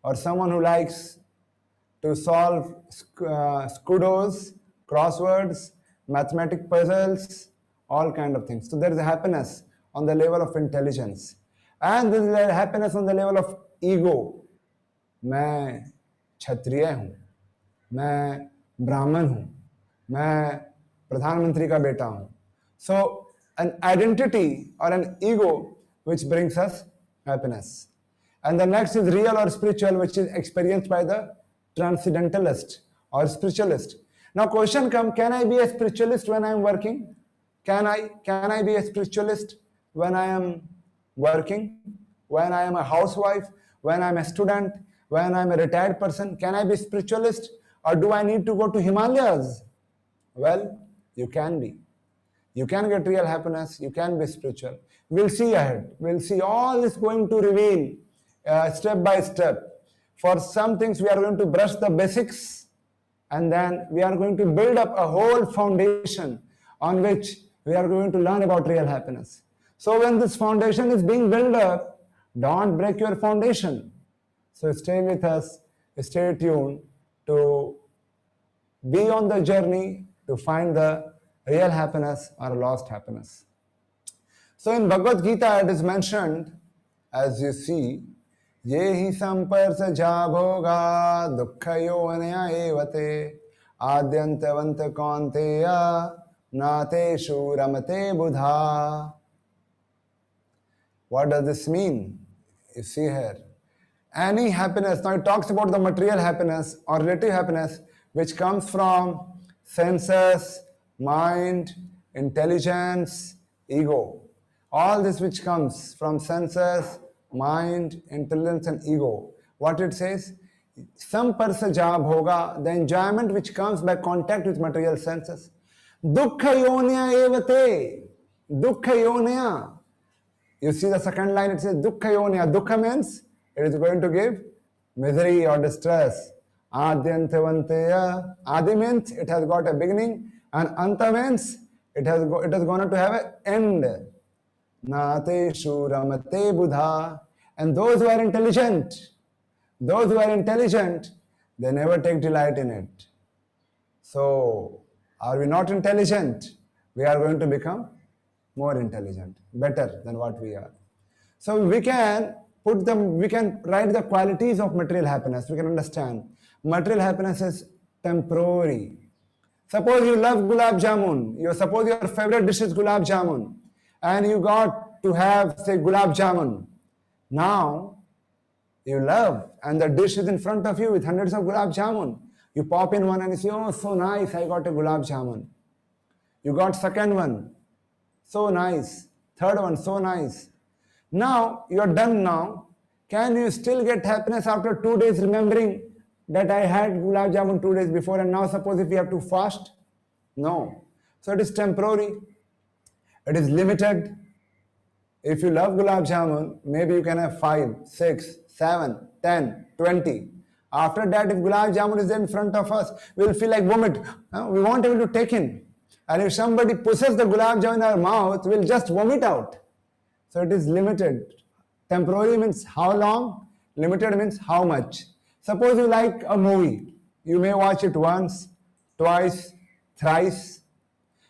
or someone who likes to solve scudos, crosswords, mathematic puzzles, all kind of things. So there is a happiness on the level of intelligence. And there is a happiness on the level of ego. मैं क्षत्रिय हूँ, मैं ब्राह्मण हूँ, मैं प्रधानमंत्री का बेटा हूँ. So an identity or an ego which brings us happiness. And the next is real or spiritual, which is experienced by the transcendentalist or spiritualist. Now question comes, can I be a spiritualist when I am working? Can I be a spiritualist when I am working? When I am a housewife? When I am a student? When I am a retired person? Can I be spiritualist? Or do I need to go to Himalayas? Well, you can be. You can get real happiness. You can be spiritual. We'll see ahead. We'll see all this going to reveal step by step. For some things we are going to brush the basics, and then we are going to build up a whole foundation on which we are going to learn about real happiness. So when this foundation is being built up, don't break your foundation. So stay with us, stay tuned to be on the journey to find the real happiness or lost happiness. So in Bhagavad Gita it is mentioned, as you see, ये ही संपर्श जा भोगा दुःखयो अनया एवते आद्यंतवंत कौन्तेय नातेषु रमते बुधा. What does this mean? You see here, any happiness, now it talks about the material happiness or relative happiness which comes from senses, mind, intelligence, ego. All this which comes from senses, mind, intelligence and ego. What it says? Samparsa ja bhoga, the enjoyment which comes by contact with material senses. Dukkha yonya evate. Dukkha yonya. You see the second line, it says dukkha yonya. Dukkha means it is going to give misery or distress. Adyantavanteya. Adi means it has got a beginning, and anta means it is going to have an end. Nateshu ramate buddha. And those who are intelligent, they never take delight in it. So, are we not intelligent? We are going to become more intelligent, better than what we are. So we can write the qualities of material happiness. We can understand material happiness is temporary. Suppose you love gulab jamun. Suppose your favorite dish is gulab jamun, and you got to have, say, gulab jamun. Now you love, and the dish is in front of you with hundreds of gulab jamun. You pop in one and you say, oh, so nice, I got a gulab jamun. You got second one, so nice. Third one, so nice. Now you're done now. Can you still get happiness after 2 days remembering that I had gulab jamun 2 days before, and now suppose if you have to fast? No. So it is temporary. It is limited. If you love gulab jamun, maybe you can have 5, 6, 7, 10, 20. After that, if gulab jamun is in front of us, we'll feel like vomit. We won't able to take in. And if somebody pushes the gulab jamun in our mouth, we'll just vomit out. So it is limited. Temporary means how long, limited means how much. Suppose you like a movie. You may watch it once, twice, thrice.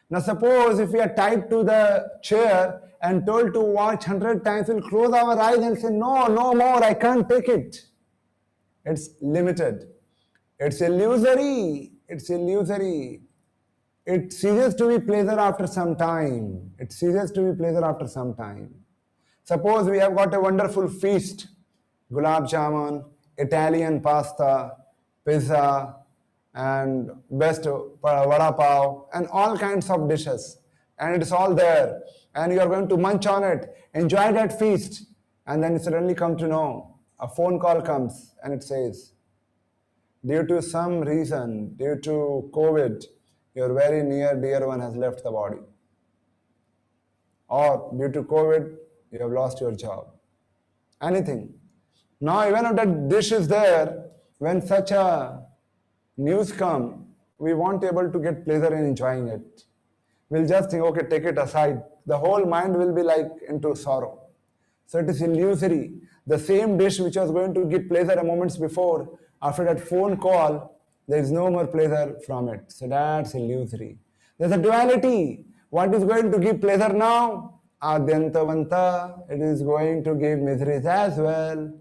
Now suppose if we are tied to the chair and told to watch 100 times, we'll close our eyes and say, no, no more, I can't take it. It's limited. It's illusory. It's illusory. It ceases to be pleasure after some time. It ceases to be pleasure after some time. Suppose we have got a wonderful feast, gulab jamun, Italian pasta, pizza, and best vada pav, and all kinds of dishes. And it's all there. And you are going to munch on it, enjoy that feast. And then you suddenly come to know, a phone call comes and it says, due to some reason, due to COVID, your very near dear one has left the body. Or due to COVID, you have lost your job. Anything. Now, even if that dish is there, when such a news come, we won't be able to get pleasure in enjoying it. We'll just think, okay, take it aside. The whole mind will be like into sorrow. So it is illusory. The same dish which was going to give pleasure a moments before, after that phone call, there is no more pleasure from it. So that's illusory. There's a duality. What is going to give pleasure now? Adyantavanta. It is going to give miseries as well.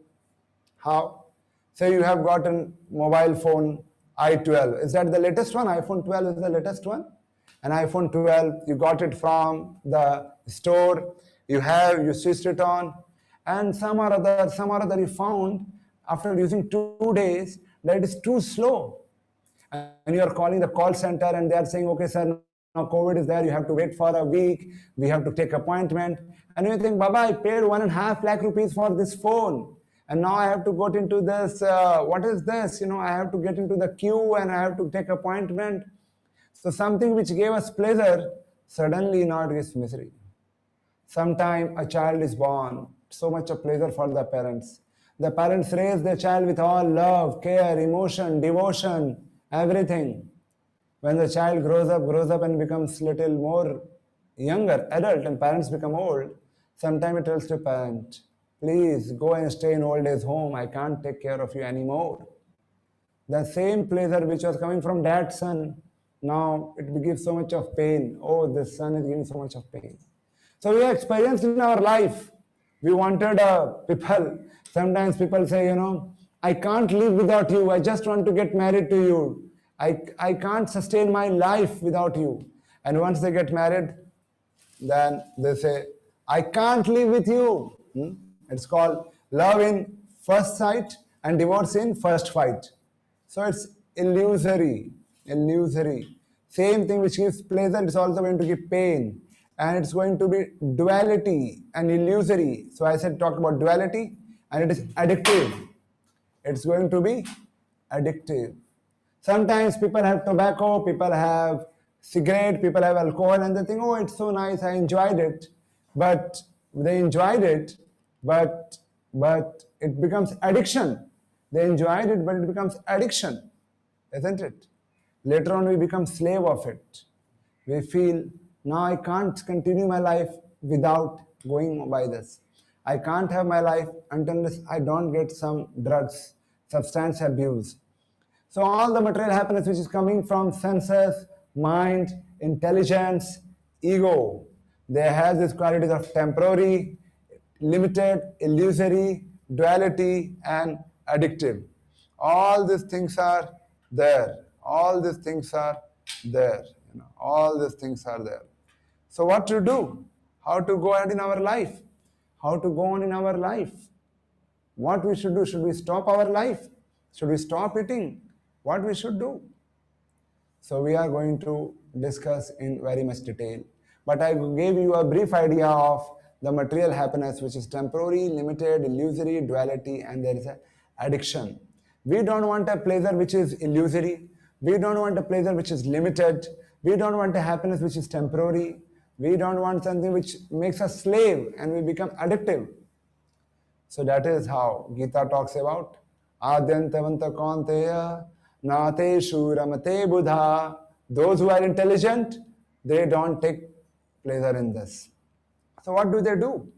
How? Say you have got a mobile phone i12. Is that the latest one? iPhone 12 is the latest one. An iPhone 12, you got it from the store. You switched it on, and some or other you found after using 2 days that it is too slow. And you are calling the call center and they are saying, okay, sir, now COVID is there, you have to wait for a week, we have to take appointment. And you think, Baba, I paid 1.5 lakh rupees for this phone. And now I have to go into this, what is this? I have to get into the queue and I have to take appointment. So something which gave us pleasure, suddenly now it gives misery. Sometime a child is born, so much of pleasure for the parents. The parents raise their child with all love, care, emotion, devotion, everything. When the child grows up and becomes little more younger, adult, and parents become old, sometimes it tells to parent, please go and stay in old age home, I can't take care of you anymore. The same pleasure which was coming from that son, now it gives so much of pain. Oh, this son is giving so much of pain. So we have experienced in our life. We wanted people. Sometimes people say, I can't live without you. I just want to get married to you. I can't sustain my life without you. And once they get married, then they say, I can't live with you. It's called love in first sight and divorce in first fight. So it's illusory. Same thing which gives pleasure is also going to give pain. And it's going to be duality and illusory. So I said talk about duality, and it is addictive. It's going to be addictive. Sometimes people have tobacco, people have cigarette, people have alcohol, and they think, oh, it's so nice, I enjoyed it. But they enjoyed it, but it becomes addiction. They enjoyed it, but it becomes addiction, isn't it? Later on, we become slave of it. We feel, now I can't continue my life without going by this. I can't have my life until I don't get some drugs, substance abuse. So all the material happiness which is coming from senses, mind, intelligence, ego, they have these qualities of temporary, limited, illusory, duality, and addictive. All these things are there. All these things are there. All these things are there. So what to do? How to go ahead in our life? How to go on in our life? What we should do? Should we stop our life? Should we stop eating? What we should do? So we are going to discuss in very much detail. but I gave you a brief idea of the material happiness, which is temporary, limited, illusory, duality, and there is an addiction. We don't want a pleasure which is illusory. We don't want a pleasure which is limited. We don't want a happiness which is temporary. We don't want something which makes us slave and we become addictive. So that is how Gita talks about Adyantavanta Kaunteya Nate Shuramate Buddha. Those who are intelligent, they don't take pleasure in this. So what do?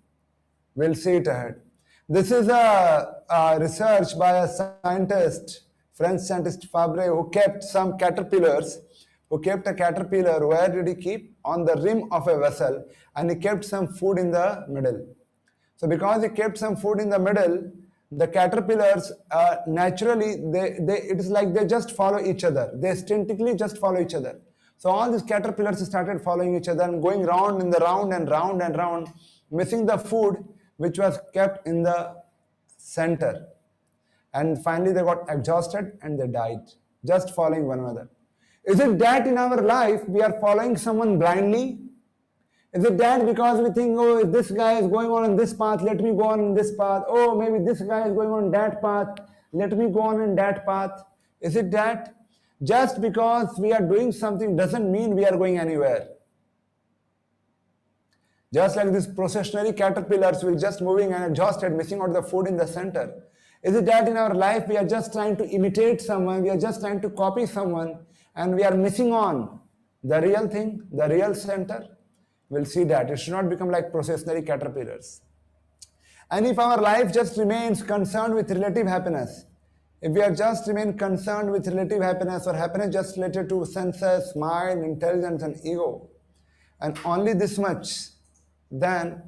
We'll see it ahead. This is a research by a scientist, French scientist Fabre, who kept some caterpillars. Who kept a caterpillar, where did he keep? On the rim of a vessel, and he kept some food in the middle. So because he kept some food in the middle, the caterpillars naturally, it is like they just follow each other. They instinctively just follow each other. So all these caterpillars started following each other and going round in the round and round and round, missing the food which was kept in the center. And finally they got exhausted and they died, just following one another. Is it that in our life we are following someone blindly? Is it that because we think, oh, if this guy is going on this path, let me go on this path. Oh, maybe this guy is going on that path, let me go on in that path. Is it that? Just because we are doing something doesn't mean we are going anywhere. Just like these processionary caterpillars will just moving and exhausted, missing out the food in the center. Is it that in our life we are just trying to imitate someone, we are just trying to copy someone, and we are missing on the real thing, the real center? We'll see that. It should not become like processionary caterpillars. And if our life just remains concerned with relative happiness, if we are just remain concerned with relative happiness or happiness just related to senses, mind, intelligence and ego, and only this much, then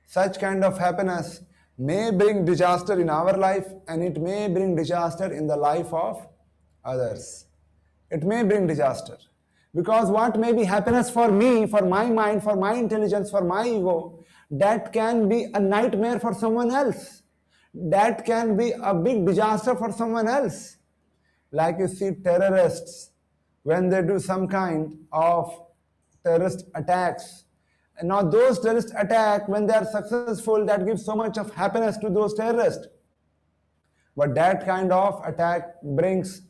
such kind of happiness may bring disaster in our life and it may bring disaster in the life of others. It may bring disaster. Because what may be happiness for me, for my mind, for my intelligence, for my ego, that can be a nightmare for someone else. That can be a big disaster for someone else. Like you see terrorists, when they do some kind of terrorist attacks. And now those terrorist attacks, when they are successful, that gives so much of happiness to those terrorists. But that kind of attack brings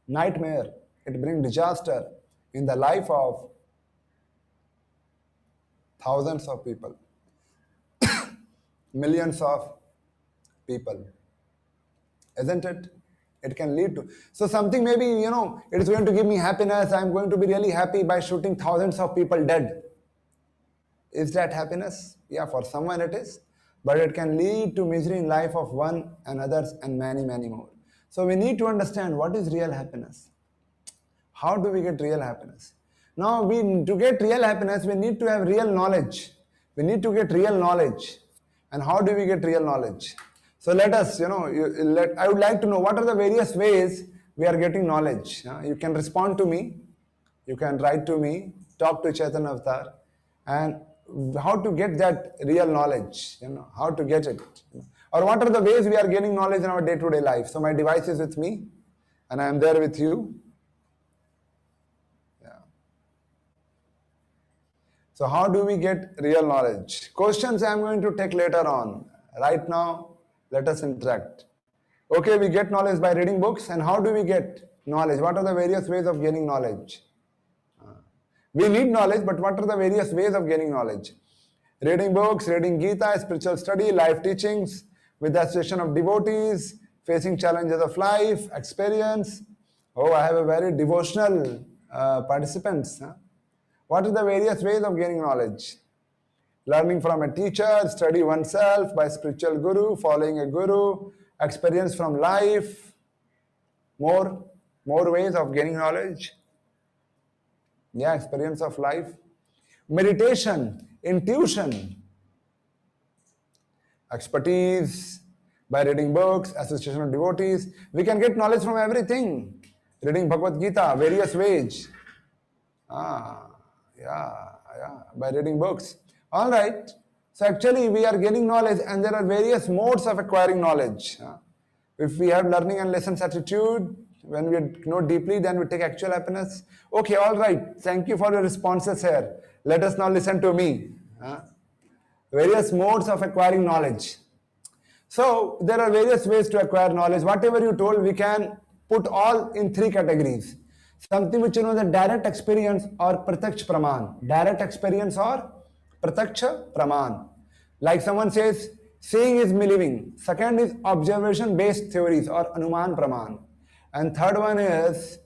nightmare. It brings disaster in the life of thousands of people, millions of people, isn't it? It can lead to. So something maybe, it is going to give me happiness. I'm going to be really happy by shooting thousands of people dead. Is that happiness? Yeah, for someone it is. But it can lead to misery in life of one and others and many, many more. So we need to understand what is real happiness. How do we get real happiness? Now, to get real happiness, we need to have real knowledge. We need to get real knowledge. And how do we get real knowledge? So let us, I would like to know what are the various ways we are getting knowledge. You can respond to me. You can write to me, talk to Chaitanya Avtar, and how to get that real knowledge, how to get it. Or what are the ways we are gaining knowledge in our day-to-day life. So my device is with me, and I am there with you. So how do we get real knowledge? Questions I am going to take later on. Right now, let us interact. Okay, we get knowledge by reading books. And how do we get knowledge? What are the various ways of gaining knowledge? We need knowledge, but what are the various ways of gaining knowledge? Reading books, reading Gita, spiritual study, life teachings, with the association of devotees, facing challenges of life, experience. Oh, I have a very devotional participants. What are the various ways of gaining knowledge? Learning from a teacher, study oneself by spiritual guru, following a guru, experience from life. More ways of gaining knowledge. Yeah, experience of life. Meditation, intuition, expertise by reading books, association of devotees. We can get knowledge from everything. Reading Bhagavad Gita, various ways. By reading books. All right. So actually we are gaining knowledge and there are various modes of acquiring knowledge. If we have learning and lessons attitude, When we know deeply, then we take actual happiness. Okay, all right. Thank you for your responses here. Let us now listen to me. Various modes of acquiring knowledge. So there are various ways to acquire knowledge. Whatever you told, we can put all in three categories. Something which you know the direct experience or pratyaksh praman. Direct experience or pratyaksh praman. Like someone says, seeing is believing. Second is observation-based theories or anuman praman. And third one is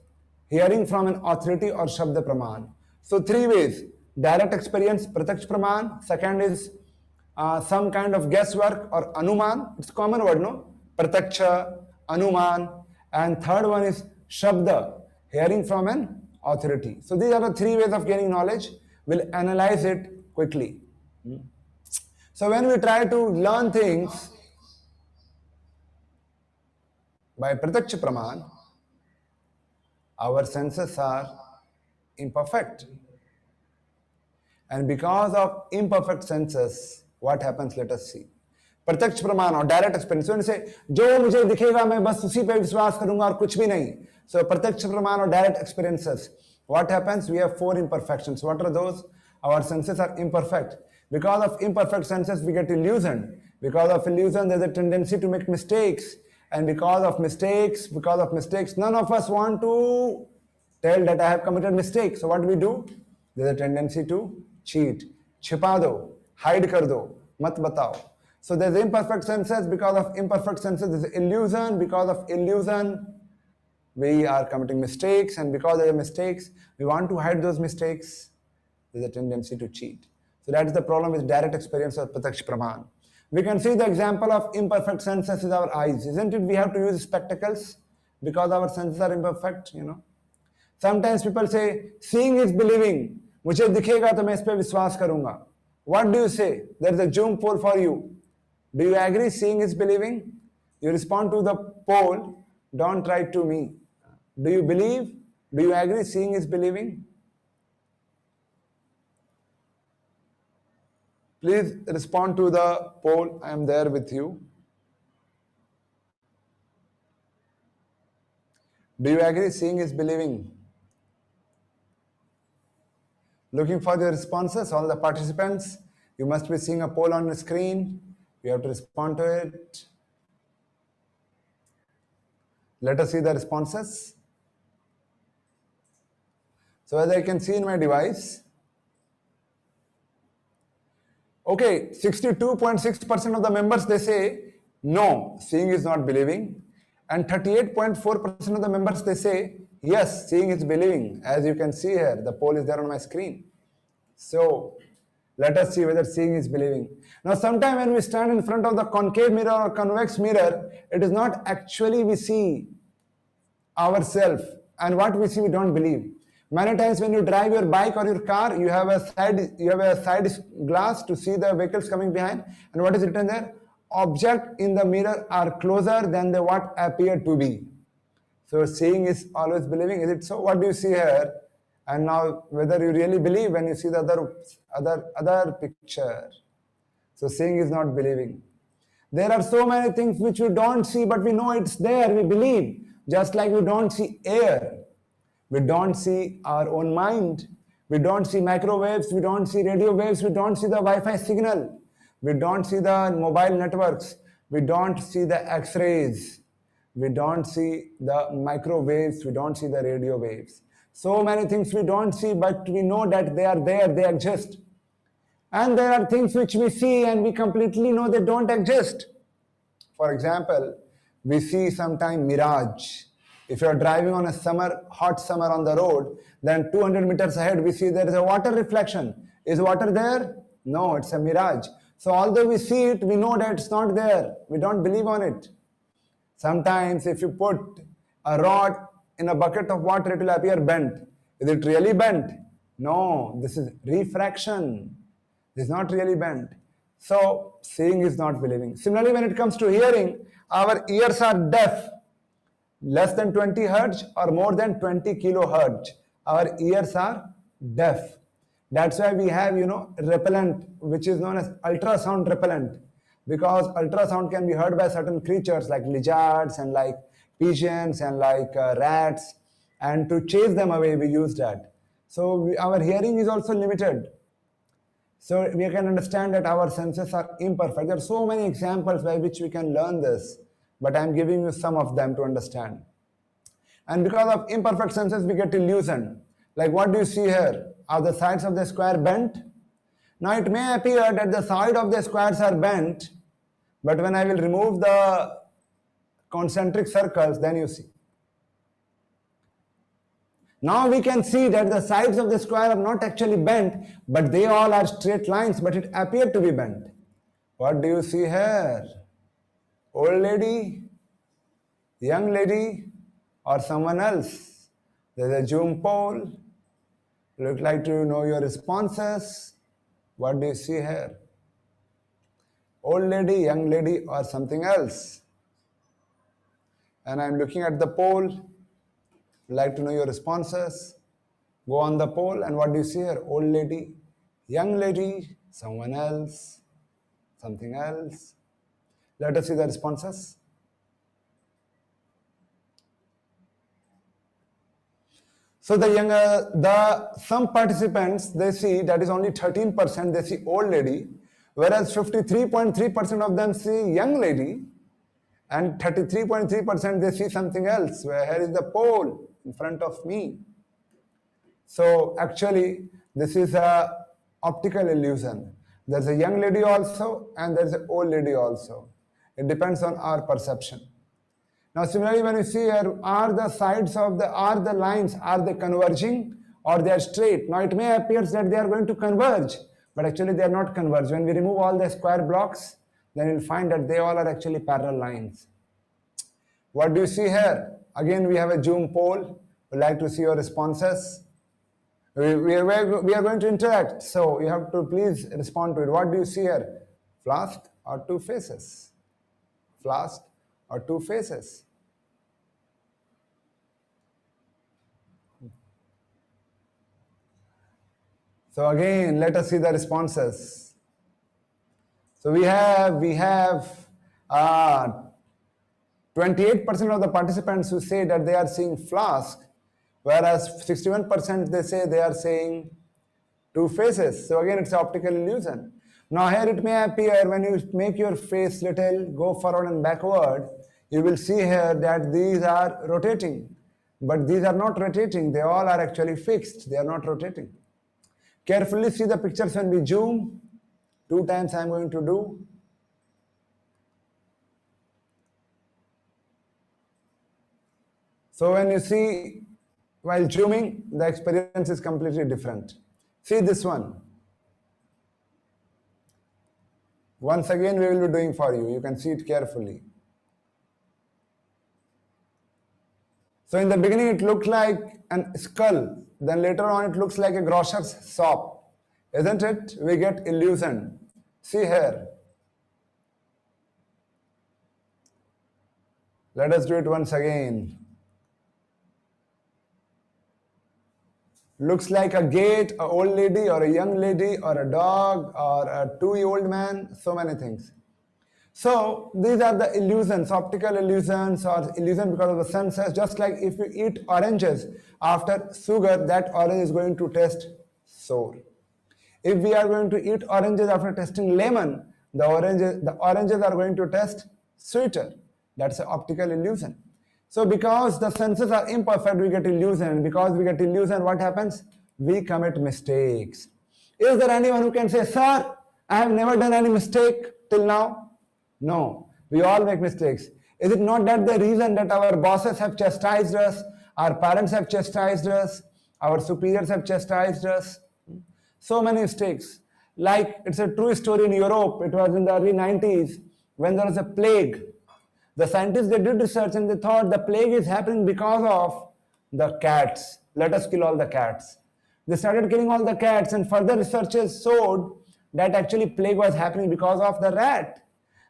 hearing from an authority or shabda praman. So three ways: direct experience, pratyaksh praman. Second is some kind of guesswork or anuman. It's a common word, no? Pratyaksha, anuman. And third one is shabda, hearing from an authority. So these are the three ways of gaining knowledge. We'll analyze it quickly. So when we try to learn things by pratyaksha praman, our senses are imperfect. And because of imperfect senses, what happens? Let us see. प्रत्यक्ष प्रमाण और direct experience से जो मुझे दिखेगा मैं बस उसी पे विश्वास करूंगा और कुछ भी नहीं. So प्रत्यक्ष प्रमाण और direct experiences. What happens? We have four imperfections. What are those? Our senses are imperfect. Because of imperfect senses, we get illusion. Because of illusion, there's a tendency to make mistakes. And because of mistakes, none of us want to tell that I have committed mistakes. So what do we do? There's a tendency to cheat. छिपा दो, hide कर दो, मत बताओ. So there's imperfect senses. Because of imperfect senses, there's illusion. Because of illusion, we are committing mistakes. And because there are mistakes, we want to hide those mistakes. There's a tendency to cheat. So that is the problem with direct experience of pratyaksh praman. We can see the example of imperfect senses is our eyes. Isn't it? We have to use spectacles because our senses are imperfect, you know. Sometimes people say, seeing is believing. मुझे दिखेगा तो मैं इस पे विश्वास करूंगा. What do you say? There is a Zoom poll for you. Do you agree seeing is believing? You respond to the poll. Don't write to me. Do you believe? Do you agree seeing is believing? Please respond to the poll. I am there with you. Do you agree seeing is believing? Looking for the responses, all the participants. You must be seeing a poll on the screen. You have to respond to it. Let us see the responses. So as I can see in my device, okay, 62.6% of the members, they say, no, seeing is not believing. And 38.4% of the members, they say, yes, seeing is believing. As you can see here, the poll is there on my screen. So let us see whether seeing is believing. Now, sometime when we stand in front of the concave mirror or convex mirror, it is not actually we see ourselves, and what we see we don't believe. Many times when you drive your bike or your car, you have a side glass to see the vehicles coming behind, and what is written there? Object in the mirror are closer than they what appear to be. So seeing is always believing. Is it so? What do you see here? And now whether you really believe when you see the other picture. So seeing is not believing. There are so many things which we don't see, but we know it's there. We believe. Just like we don't see air. We don't see our own mind. We don't see microwaves. We don't see radio waves. We don't see the Wi-Fi signal. We don't see the mobile networks. We don't see the X-rays. We don't see the microwaves. We don't see the radio waves. So many things we don't see, but we know that they are there, they exist. And there are things which we see and we completely know they don't exist. For example, we see sometimes mirage. If you are driving on a hot summer on the road, then 200 meters ahead we see there is a water reflection. Is water there? No, it's a mirage. So although we see it, we know that it's not there. We don't believe on it. Sometimes if you put a rod in a bucket of water, it will appear bent. Is it really bent? No, this is refraction. This is not really bent. So seeing is not believing. Similarly, when it comes to hearing, our ears are deaf. Less than 20 hertz or more than 20 kilohertz. Our ears are deaf. That's why we have, repellent, which is known as ultrasound repellent. Because ultrasound can be heard by certain creatures like lizards and like pigeons and like rats, and to chase them away we use that. So our hearing is also limited. So we can understand that our senses are imperfect. There are so many examples by which we can learn this, but I am giving you some of them to understand. And because of imperfect senses, we get illusion. Like what do you see here? Are the sides of the square bent? Now it may appear that the side of the squares are bent, but when I will remove the concentric circles, then you see. Now we can see that the sides of the square are not actually bent, but they all are straight lines, but it appeared to be bent. What do you see here? Old lady, young lady, or someone else? There's a Zoom poll. Would like to know your responses. What do you see here? Old lady, young lady, or something else? And I'm looking at the poll. Would like to know your responses. Go on the poll, and what do you see here? Old lady, young lady, someone else, something else. Let us see the responses. So some participants, they see that is only 13%, they see old lady, whereas 53.3% of them see young lady, and 33.3% they see something else. Where here is the poll in front of me. So actually, this is a optical illusion. There's a young lady also, and there's an old lady also. It depends on our perception. Now, similarly, when you see here, are the lines, are they converging or they are straight? Now, it may appear that they are going to converge, but actually they are not converged. When we remove all the square blocks, then you'll find that they all are actually parallel lines. What do you see here? Again, we have a Zoom poll. We'd like to see your responses. We are going to interact, so you have to please respond to it. What do you see here? Flask or two faces? Flask or two faces? So again, let us see the responses. So we have 28% of the participants who say that they are seeing flask, whereas 61% they say they are seeing two faces. So again, it's an optical illusion. Now here it may appear when you make your face little go forward and backward, you will see here that these are rotating. But these are not rotating. They all are actually fixed. They are not rotating. Carefully see the pictures when we zoom. 2 times I am going to do. So when you see while zooming, the experience is completely different. See this one. Once again, we will be doing for you. You can see it carefully. So in the beginning, it looked like a skull. Then later on, it looks like a grocer's shop. Isn't it? We get illusion. See here. Let us do it once again. Looks like a gate, an old lady or a young lady or a dog or a 2-year-old man, so many things. So these are the illusions, optical illusions or illusion because of the senses. Just like if you eat oranges after sugar, that orange is going to taste sour. If we are going to eat oranges after tasting lemon, the oranges are going to taste sweeter. That's an optical illusion. So because the senses are imperfect, we get illusion. And because we get illusion, what happens? We commit mistakes. Is there anyone who can say, sir, I have never done any mistake till now? No, we all make mistakes. Is it not that the reason that our bosses have chastised us, our parents have chastised us, our superiors have chastised us? So many mistakes. Like it's a true story in Europe. It was in the early 90s when there was a plague. The scientists, they did research and they thought the plague is happening because of the cats. Let us kill all the cats. They started killing all the cats, and further researches showed that actually plague was happening because of the rat.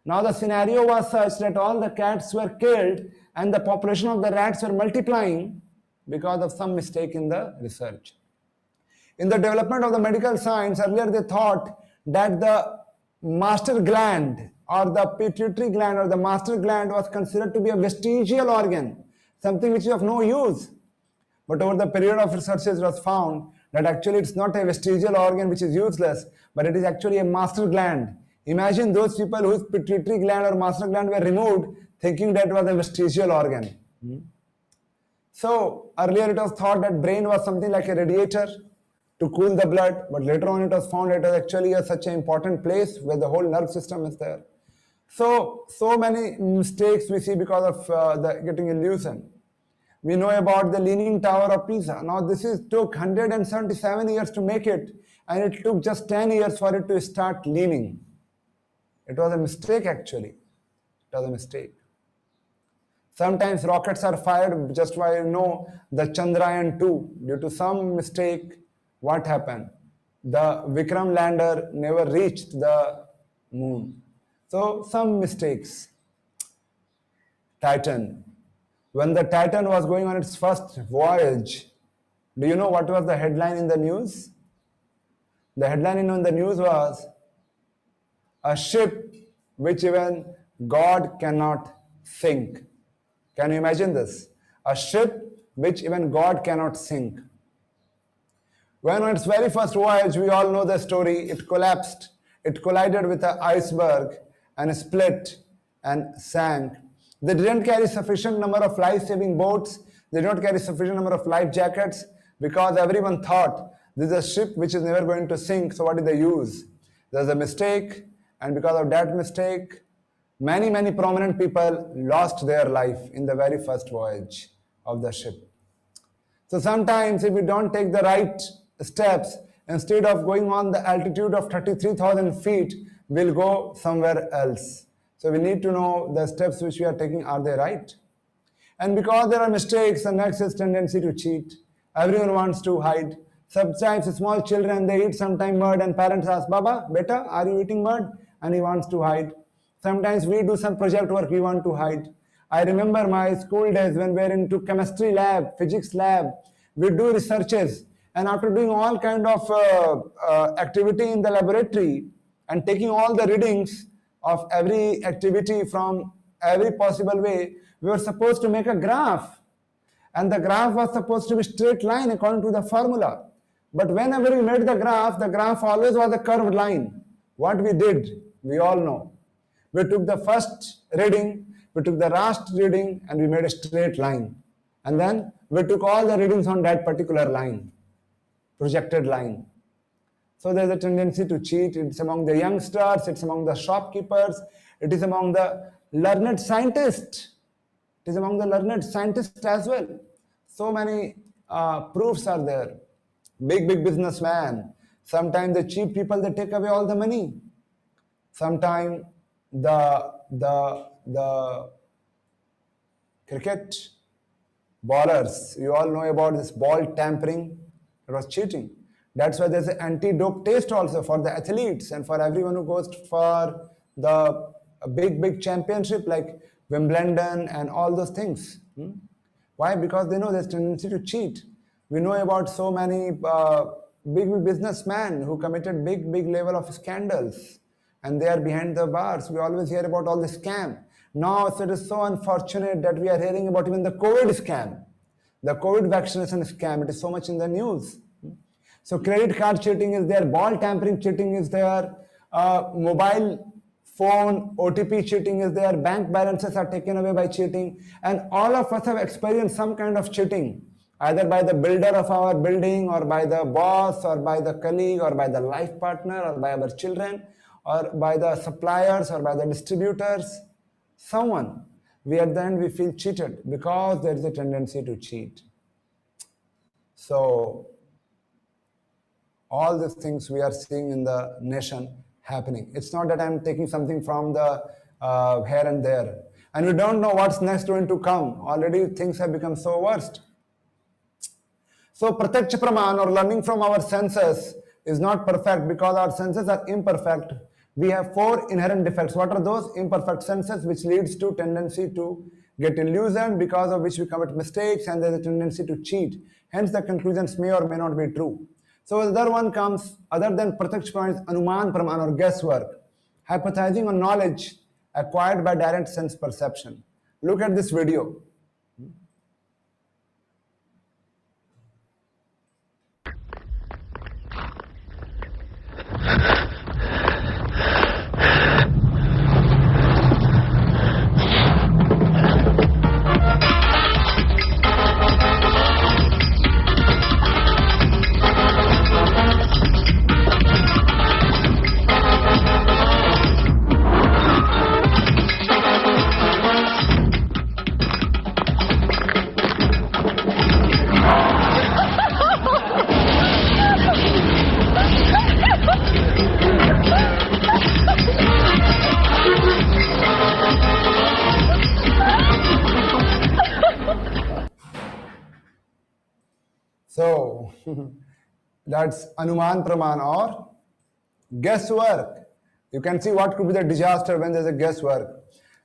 Now the scenario was such that all the cats were killed and the population of the rats were multiplying because of some mistake in the research. In the development of the medical science, earlier they thought that the master gland or the pituitary gland or the master gland was considered to be a vestigial organ, something which is of no use. But over the period of researches, it was found that actually it's not a vestigial organ which is useless, but it is actually a master gland. Imagine those people whose pituitary gland or master gland were removed, thinking that it was a vestigial organ. So earlier it was thought that brain was something like a radiator to cool the blood, but later on it was found it was actually such an important place where the whole nerve system is there. So many mistakes we see because of the getting illusion. We know about the Leaning Tower of Pisa. Now this took 177 years to make it, and it took just 10 years for it to start leaning. It was a mistake actually. It was a mistake. Sometimes rockets are fired just by the Chandrayaan-2. Due to some mistake, what happened? The Vikram lander never reached the moon. So some mistakes. Titan. When the Titan was going on its first voyage, do you know what was the headline in the news? The headline in the news was, "A ship which even God cannot sink." Can you imagine this? A ship which even God cannot sink. When on its very first voyage, we all know the story, it collapsed. It collided with an iceberg and split and sank. They didn't carry sufficient number of life-saving boats. They did not carry sufficient number of life jackets because everyone thought this is a ship which is never going to sink, so what did they use? There's a mistake, and because of that mistake, many prominent people lost their life in the very first voyage of the ship. So sometimes if we don't take the right steps, instead of going on the altitude of 33,000 feet, we'll go somewhere else. So we need to know the steps which we are taking, are they right? And because there are mistakes, the next is tendency to cheat. Everyone wants to hide. Sometimes small children, they eat sometime mud and parents ask, "Baba, beta, are you eating mud?" And he wants to hide. Sometimes we do some project work, we want to hide. I remember my school days when we were into chemistry lab, physics lab, we do researches, and after doing all kind of activity in the laboratory and taking all the readings of every activity from every possible way, we were supposed to make a graph. And the graph was supposed to be straight line according to the formula. But whenever we made the graph always was a curved line. What we did, we all know. We took the first reading, we took the last reading, and we made a straight line. And then we took all the readings on that particular line, projected line. So there's a tendency to cheat. It's among the youngsters, it's among the shopkeepers, it is among the learned scientists. It is among the learned scientists as well. So many proofs are there. Big businessmen. Sometimes the cheap people, they take away all the money. Sometimes the cricket ballers, you all know about this ball tampering. It was cheating. That's why there's an anti-dope test also for the athletes and for everyone who goes for the big championship like Wimbledon and all those things. Why? Because they know there's tendency to cheat. We know about so many big businessmen who committed big level of scandals, and they are behind the bars. We always hear about all the scam. Now it is so unfortunate that we are hearing about even the COVID scam, the COVID vaccination scam. It is so much in the news. So credit card cheating is there, ball tampering cheating is there, mobile phone OTP cheating is there, bank balances are taken away by cheating, and all of us have experienced some kind of cheating, either by the builder of our building, or by the boss, or by the colleague, or by the life partner, or by our children, or by the suppliers, or by the distributors. Someone, at the end we feel cheated because there is a tendency to cheat. So all these things we are seeing in the nation happening. It's not that I'm taking something from the here and there. And we don't know what's next going to come. Already things have become so worst. So Pratyaksha Praman, or learning from our senses, is not perfect because our senses are imperfect. We have 4 inherent defects. What are those? Imperfect senses, which leads to tendency to get illusioned, because of which we commit mistakes, and there's a tendency to cheat. Hence the conclusions may or may not be true. So the other one comes, other than Pratyaksha Praman, is Anuman Praman, or guesswork. hypothesizing on knowledge acquired by direct sense perception. Look at this video. So that's Anuman Praman or guesswork. You can see what could be the disaster when there's a guesswork.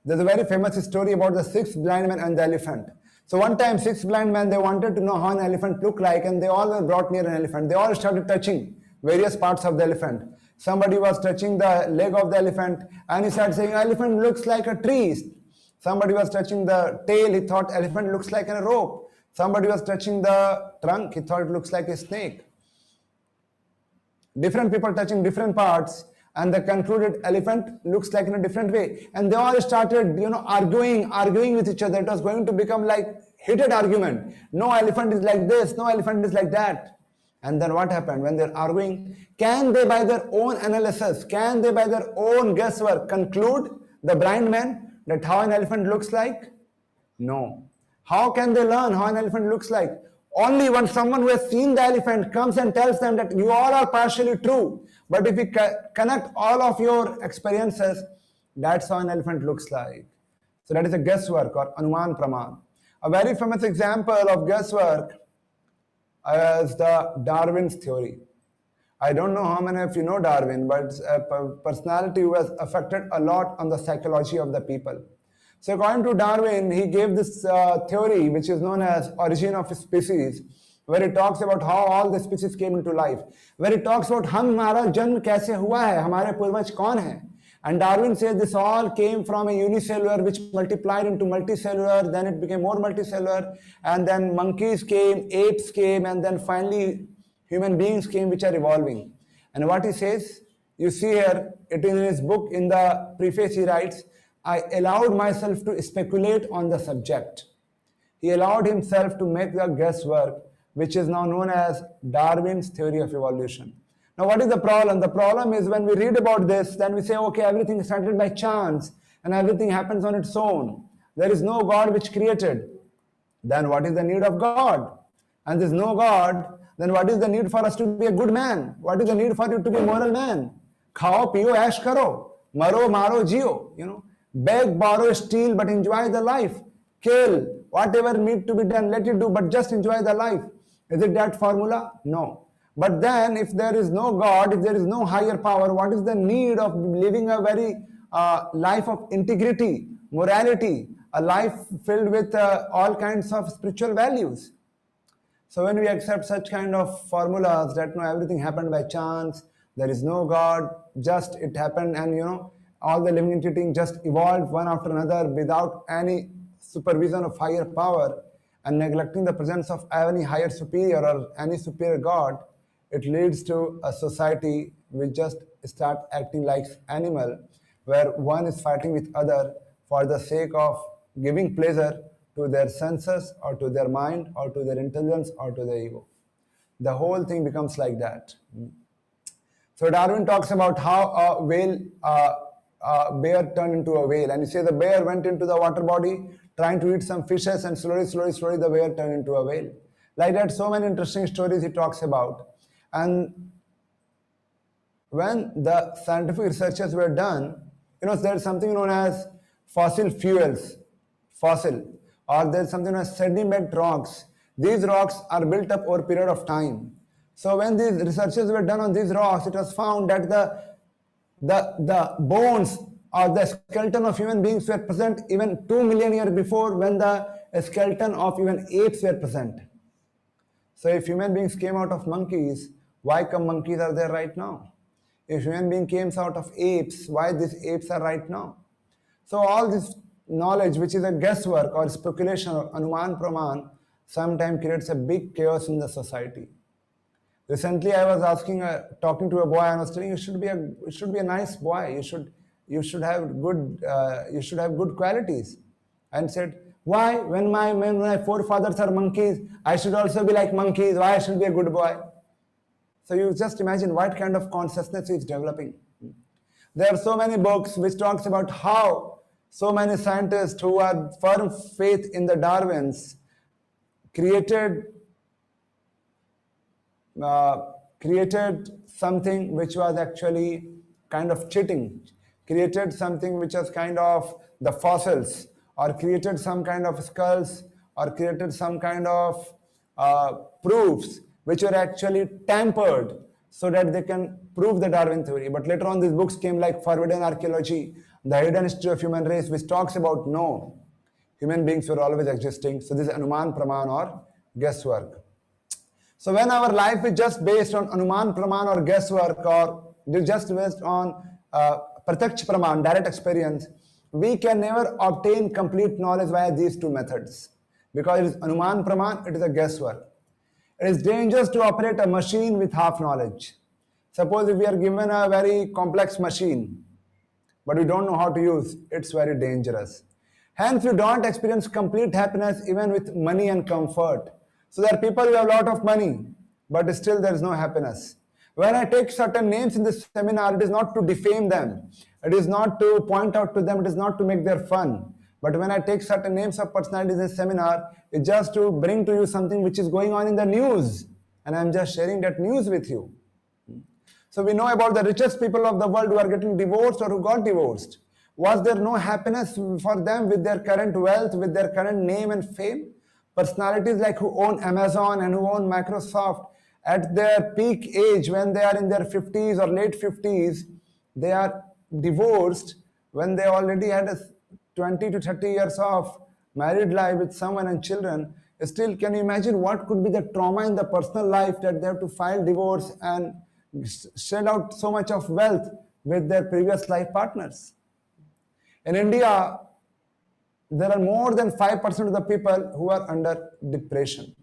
There's a very famous story about the six blind men and the elephant. So one time, six blind men, they wanted to know how an elephant looked like, and they all were brought near an elephant. They all started touching various parts of the elephant. Somebody was touching the leg of the elephant, and he started saying, elephant looks like a tree. Somebody was touching the tail, he thought elephant looks like a rope. Somebody was touching the trunk, he thought it looks like a snake. Different people touching different parts, and they concluded elephant looks like in a different way. And they all started, arguing with each other. It was going to become like heated argument. No elephant is like this, no elephant is like that. And then what happened? When they're arguing, can they by their own analysis, can they by their own guesswork conclude, the blind men, that how an elephant looks like? No. How can they learn how an elephant looks like? Only when someone who has seen the elephant comes and tells them that you all are partially true. But if you connect all of your experiences, that's how an elephant looks like. So that is a guesswork or Anuman Praman. A very famous example of guesswork is the Darwin's theory. I don't know how many of you know Darwin, but it's a personality who has affected a lot on the psychology of the people. So according to Darwin, he gave this theory which is known as origin of species, where it talks about how all the species came into life, where it talks about हमारा जन्म कैसे हुआ है, हमारे पूर्वज कौन हैं. And Darwin says this all came from a unicellular which multiplied into multicellular, then it became more multicellular, and then monkeys came, apes came, and then finally human beings came which are evolving. And what he says, you see here, it in his book, in the preface he writes, I allowed myself to speculate on the subject. He allowed himself to make the guesswork, which is now known as Darwin's theory of evolution. Now, what is the problem? The problem is when we read about this, then we say, okay, everything started by chance and everything happens on its own. There is no God which created. Then what is the need of God? And there is no God, then what is the need for us to be a good man? What is the need for you to be a moral man? Khao, piyo, ash karo. Maro, maro, jio. Beg, borrow, steal, but enjoy the life. Kill, whatever need to be done, let it do, but just enjoy the life. Is it that formula? No. But then if there is no God, if there is no higher power, what is the need of living a very life of integrity, morality, a life filled with all kinds of spiritual values? So when we accept such kind of formulas that everything happened by chance, there is no God, just it happened, and all the living entities just evolved one after another without any supervision of higher power, and neglecting the presence of any higher superior or any superior God, it leads to a society which just start acting like animal, where one is fighting with other for the sake of giving pleasure to their senses or to their mind or to their intelligence or to their ego. The whole thing becomes like that. So Darwin talks about how a bear turned into a whale, and he says the bear went into the water body trying to eat some fishes, and slowly the bear turned into a whale. Like that, so many interesting stories he talks about. And when the scientific researches were done, there's something known as fossil fuels, or there's something known as sediment rocks. These rocks are built up over a period of time. So when these researches were done on these rocks, it was found that the bones or the skeleton of human beings were present even 2 million years before, when the skeleton of even apes were present. So if human beings came out of monkeys, why come monkeys are there right now? If human being came out of apes, why these apes are right now? So all this knowledge, which is a guesswork or speculation or anuman praman, sometimes creates a big chaos in the society. Recently, I was talking to a boy, and I was telling you should be a nice boy. You should have good qualities. And said, why when my forefathers are monkeys, I should also be like monkeys. Why I should be a good boy? So you just imagine what kind of consciousness is developing. There are so many books which talks about how so many scientists who are firm faith in the Darwins created something which was actually kind of cheating, created something which was kind of the fossils, or created some kind of skulls, or created some kind of proofs which were actually tampered so that they can prove the Darwin theory. But later on these books came like Forbidden Archaeology, The Hidden History of Human Race, which talks about no, human beings were always existing. So this is Anuman Praman or guesswork. So when our life is just based on Anuman Praman or guesswork, or just based on Pratyaksh Praman, direct experience, we can never obtain complete knowledge via these two methods. Because it is Anuman Praman, it is a guesswork. It is dangerous to operate a machine with half knowledge. Suppose if we are given a very complex machine, but we don't know how to use, it's very dangerous. Hence, we don't experience complete happiness even with money and comfort. So there are people who have a lot of money, but still there is no happiness. When I take certain names in this seminar, it is not to defame them. It is not to point out to them. It is not to make their fun. But when I take certain names of personalities in this seminar, it's just to bring to you something which is going on in the news. And I'm just sharing that news with you. So we know about the richest people of the world who are getting divorced or who got divorced. Was there no happiness for them with their current wealth, with their current name and fame? Personalities like who own Amazon and who own Microsoft, at their peak age, when they are in their 50s or late 50s, they are divorced when they already had a 20 to 30 years of married life with someone and children. Still, can you imagine what could be the trauma in the personal life that they have to file divorce and shell out so much of wealth with their previous life partners? In India, there are more than 5% of the people who are under depression.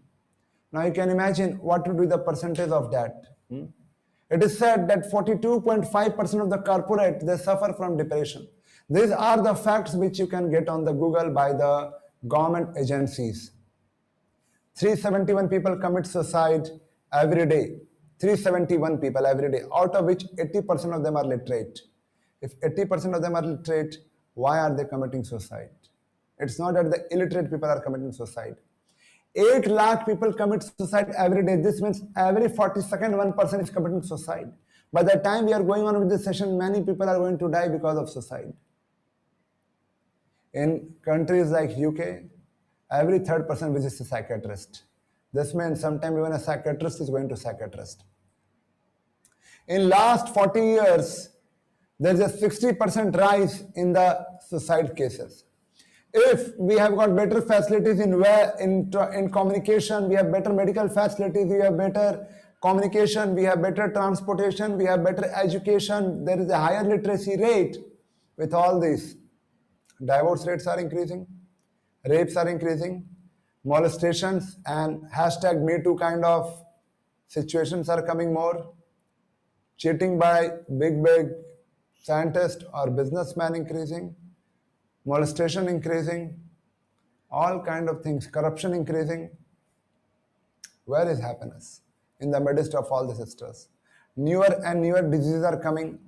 Now you can imagine what would be the percentage of that. It is said that 42.5% of the corporate, they suffer from depression. These are the facts which you can get on the Google by the government agencies. 371 people commit suicide every day. 371 people every day, out of which 80% of them are literate. If 80% of them are literate, why are they committing suicide? It's not that the illiterate people are committing suicide. 8 lakh people commit suicide every day. This means every 40-second, one person is committing suicide. By the time we are going on with this session, many people are going to die because of suicide. In countries like UK, every third person visits a psychiatrist. This means sometimes even a psychiatrist is going to psychiatrist. In last 40 years, there is a 60% rise in the suicide cases. If we have got better facilities in communication, we have better medical facilities, we have better communication, we have better transportation, we have better education, there is a higher literacy rate. With all this, divorce rates are increasing, rapes are increasing, molestations and hashtag Me Too kind of situations are coming more, cheating by big scientists or businessmen increasing, molestation increasing, all kind of things, corruption increasing. Where is happiness in the midst of all this stress? Newer and newer diseases are coming.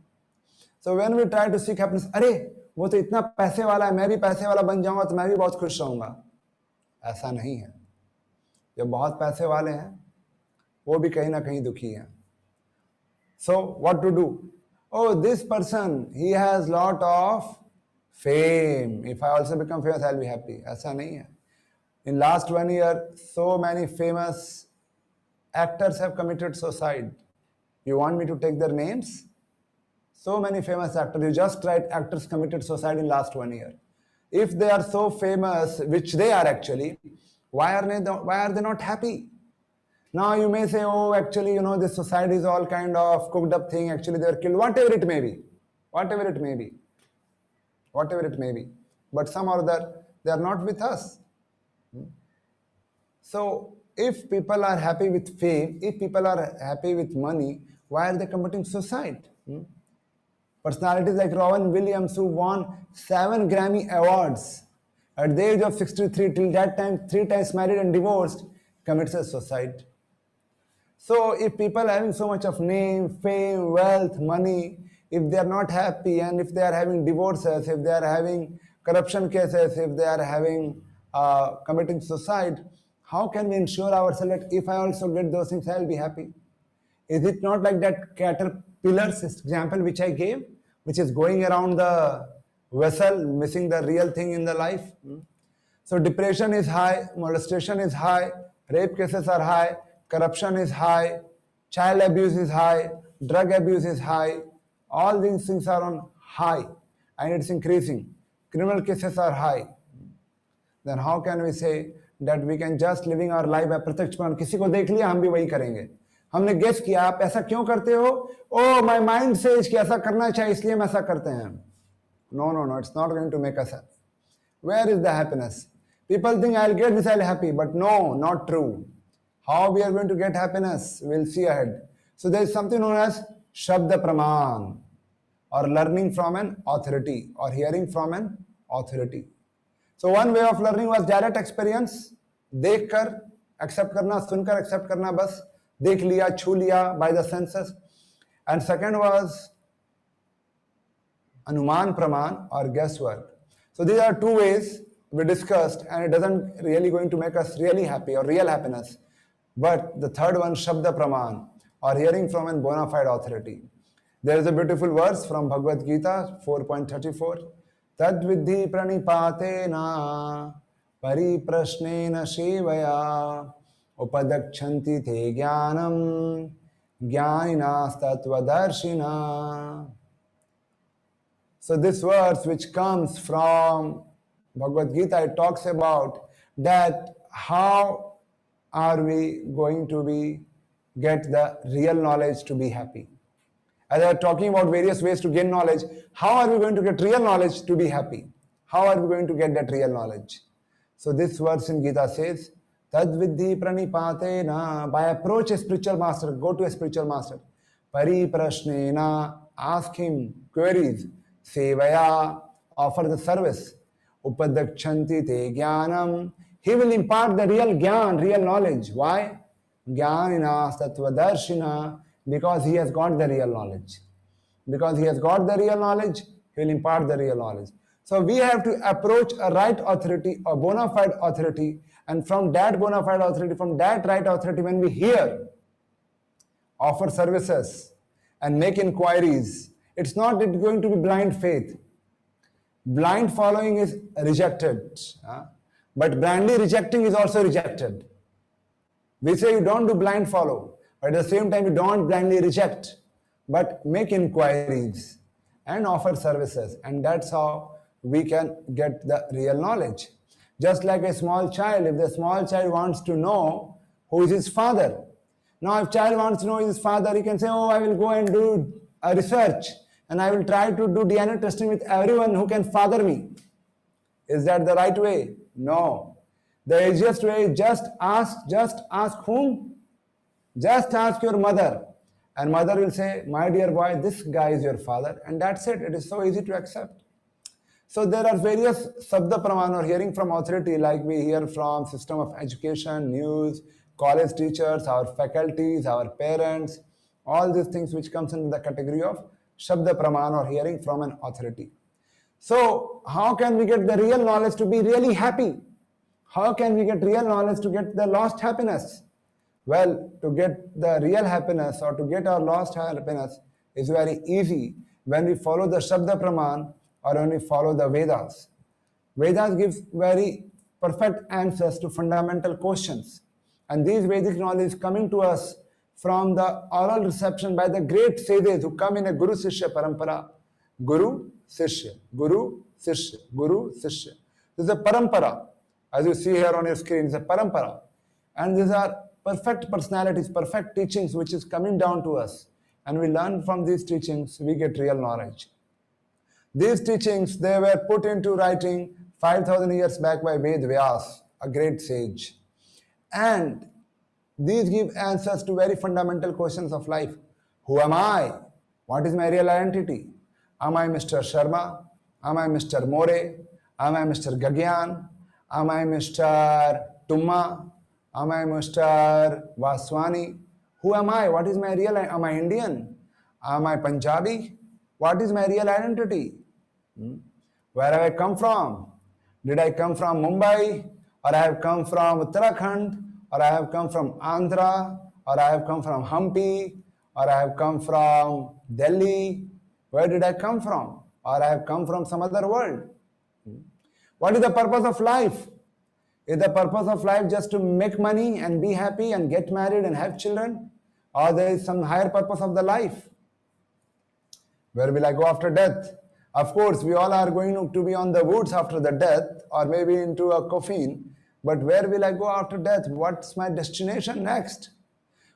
So when we try to seek happiness, अरे वो तो इतना पैसे वाला है, मैं भी पैसे वाला बन जाऊंगा तो मैं भी बहुत खुश रहूंगा. ऐसा नहीं है. जो बहुत पैसे वाले हैं वो भी कहीं ना कहीं दुखी हैं. So what to do? Oh, this person, he has lot of fame. If I also become famous, I'll be happy. ऐसा नहीं है. In last 1 year, so many famous actors have committed suicide. You want me to take their names? So many famous actors. You just write actors committed suicide in last 1 year. If they are so famous, which they are actually, why are they not happy? Now you may say, oh, actually, this society is all kind of cooked up thing. Actually, they are killed. Whatever it may be. Whatever it may be. Whatever it may be. But somehow or other, they are not with us. So, if people are happy with fame, if people are happy with money, why are they committing suicide? Personalities like Robin Williams, who won 7 Grammy Awards at the age of 63, till that time 3 times married and divorced, commits a suicide. So if people are having so much of name, fame, wealth, money, if they are not happy, and if they are having divorces, if they are having corruption cases, if they are having committing suicide, how can we ensure ourselves that if I also get those things, I will be happy? Is it not like that caterpillar's example which I gave, which is going around the vessel, missing the real thing in the life? So depression is high, molestation is high, rape cases are high, corruption is high, child abuse is high, drug abuse is high. All these things are on high and it's increasing. Criminal cases are high. Then how can we say that we can just living our life by प्रत्यक्ष प्रमाण? किसी को देख लिया हम भी वही करेंगे. हमने गेस किया आप ऐसा क्यों करते हो? Oh, my mind says कि ऐसा करना चाहिए इसलिए हम ऐसा करते हैं. No, it's not going to make us happy. Where is the happiness? People think I'll get this, I'll happy, but no, not true. How we are going to get happiness, we'll see ahead. So there is something known as Shabda Praman, or learning from an authority, or hearing from an authority. So one way of learning was direct experience, देख कर accept करना, सुनकर accept करना बस, देख लिया, छू लिया by the senses. And second was Anuman Praman, or guesswork. So these are two ways we discussed, and it doesn't really going to make us really happy or real happiness. But the third one, Shabda Praman, or hearing from a bona fide authority. There is a beautiful verse from Bhagavad Gita 4.34. Tad vidhi pranipatena pariprashnena shivaya upadakshanti te jnanam jnaninas tattvadarshina. So this verse which comes from Bhagavad Gita, it talks about that how are we going to get the real knowledge to be happy. As I am talking about various ways to gain knowledge, how are we going to get real knowledge to be happy? How are we going to get that real knowledge? So this verse in Gita says, Tad vidhi pranipatena, by approach a spiritual master, go to a spiritual master. Pariprashnena, ask him queries. Sevaya, offer the service. Upadakshanti te jnanam, he will impart the real jnana, real knowledge. Why? Jnaninas tattvadarshina, because he has got the real knowledge. Because he has got the real knowledge, he will impart the real knowledge. So we have to approach a right authority, a bona fide authority, and from that bona fide authority, from that right authority, when we hear, offer services and make inquiries, it's not going to be blind faith. Blind following is rejected, but blindly rejecting is also rejected. We say you don't do blind follow, but at the same time you don't blindly reject, but make inquiries and offer services, and that's how we can get the real knowledge. Just like a small child, if the small child wants to know who is his father. Now if child wants to know his father, he can say, oh, I will go and do a research and I will try to do DNA testing with everyone who can father me. Is that the right way? No. The easiest way is just ask whom? Just ask your mother. And mother will say, my dear boy, this guy is your father. And that's it. It is so easy to accept. So there are various Sabda Praman, or hearing from authority, like we hear from system of education, news, college teachers, our faculties, our parents, all these things which comes into the category of Shabda Praman, or hearing from an authority. So how can we get the real knowledge to be really happy? How can we get real knowledge to get the lost happiness? Well, to get the real happiness, or to get our lost happiness, is very easy when we follow the Shabda Praman, or when we follow the Vedas. Vedas gives very perfect answers to fundamental questions. And these Vedic knowledge is coming to us from the oral reception by the great sages who come in a Guru Sishya Parampara. Guru Sishya, Guru Sishya, Guru Sishya. This is a Parampara. As you see here on your screen, it's a Parampara. And these are perfect personalities, perfect teachings which is coming down to us. And we learn from these teachings, we get real knowledge. These teachings, they were put into writing 5,000 years back by Ved Vyas, a great sage. And these give answers to very fundamental questions of life. Who am I? What is my real identity? Am I Mr. Sharma? Am I Mr. More? Am I Mr. Gagyan? Am I Mr. Tumma? Am I Mr. Vaswani? Who am I? What is my real identity? Am I Indian? Am I Punjabi? What is my real identity? Where have I come from? Did I come from Mumbai? Or I have come from Uttarakhand? Or I have come from Andhra? Or I have come from Hampi? Or I have come from Delhi? Where did I come from? Or I have come from some other world? What is the purpose of life? Is the purpose of life just to make money and be happy and get married and have children? Or there is some higher purpose of the life? Where will I go after death? Of course, we all are going to be on the woods after the death, or maybe into a coffin. But where will I go after death? What's my destination next?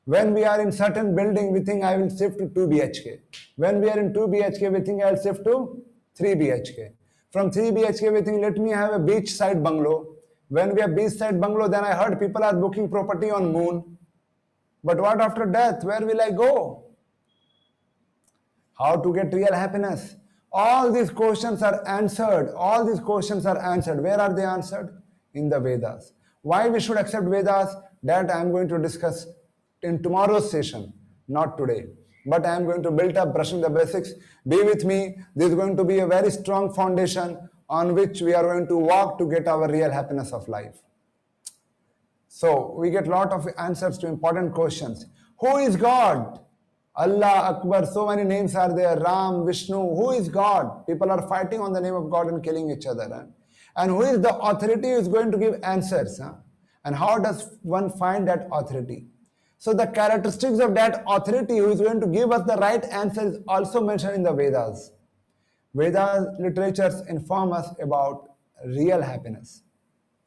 When we are in certain building, we think I will shift to 2 BHK. When we are in 2 BHK, we think I will shift to 3 BHK. From 3 BHK, we think let me have a beachside bungalow. When we have beachside bungalow, then I heard people are booking property on moon. But what after death? Where will I go? How to get real happiness? All these questions are answered. All these questions are answered. Where are they answered? In the Vedas. Why we should accept Vedas? That I am going to discuss in tomorrow's session, not today. But I am going to build up brushing the basics. Be with me. This is going to be a very strong foundation on which we are going to walk to get our real happiness of life. So we get a lot of answers to important questions. Who is God? Allah, Akbar, so many names are there. Ram, Vishnu. Who is God? People are fighting on the name of God and killing each other. And who is the authority who is going to give answers? And how does one find that authority? So the characteristics of that authority who is going to give us the right answer is also mentioned in the Vedas. Veda literatures inform us about real happiness.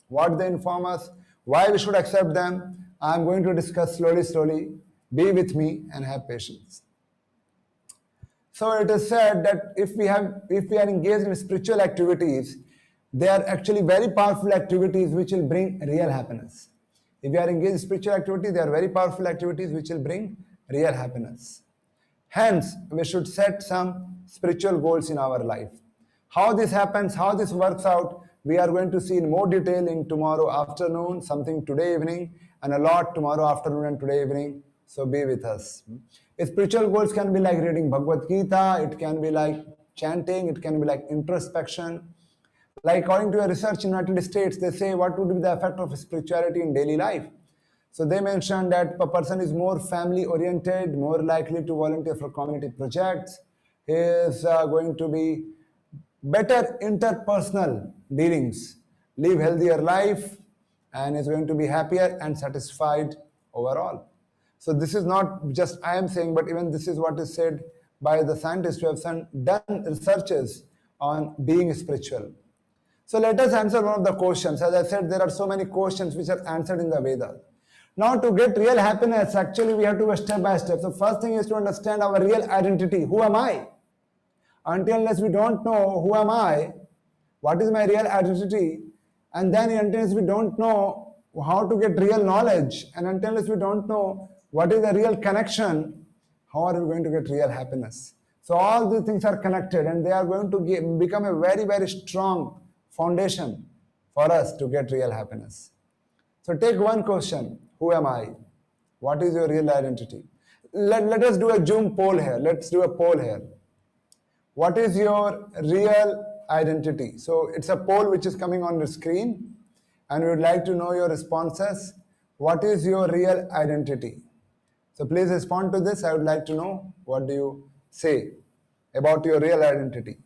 What they inform us, why we should accept them, I am going to discuss slowly. Be with me and have patience. So it is said that if we are engaged in spiritual activities, they are actually very powerful activities which will bring real happiness. If we are engaged in spiritual activities, they are very powerful activities which will bring real happiness. Hence, we should set some spiritual goals in our life. How this happens, how this works out, we are going to see in more detail in tomorrow afternoon, something today evening, and a lot tomorrow afternoon and today evening. So be with us. Spiritual goals can be like reading Bhagavad Gita, it can be like chanting, it can be like introspection. Like according to a research in the United States, they say what would be the effect of spirituality in daily life. So they mentioned that a person is more family oriented, more likely to volunteer for community projects. He is going to be better interpersonal dealings, live healthier life, and is going to be happier and satisfied overall. So this is not just I am saying, but even this is what is said by the scientists who have done researches on being spiritual. So let us answer one of the questions. As I said, there are so many questions which are answered in the Vedas. Now to get real happiness, actually we have to go step by step. So first thing is to understand our real identity. Who am I? Until unless we don't know who am I, what is my real identity, and then until we don't know how to get real knowledge, and until we don't know what is the real connection, how are we going to get real happiness? So all these things are connected and they are going to become a very strong foundation for us to get real happiness. So take one question, who am I? What is your real identity? Let us do a Zoom poll here. Let's do a poll here. What is your real identity? So it's a poll which is coming on the screen and we would like to know your responses. What is your real identity? So please respond to this. I would like to know what do you say about your real identity.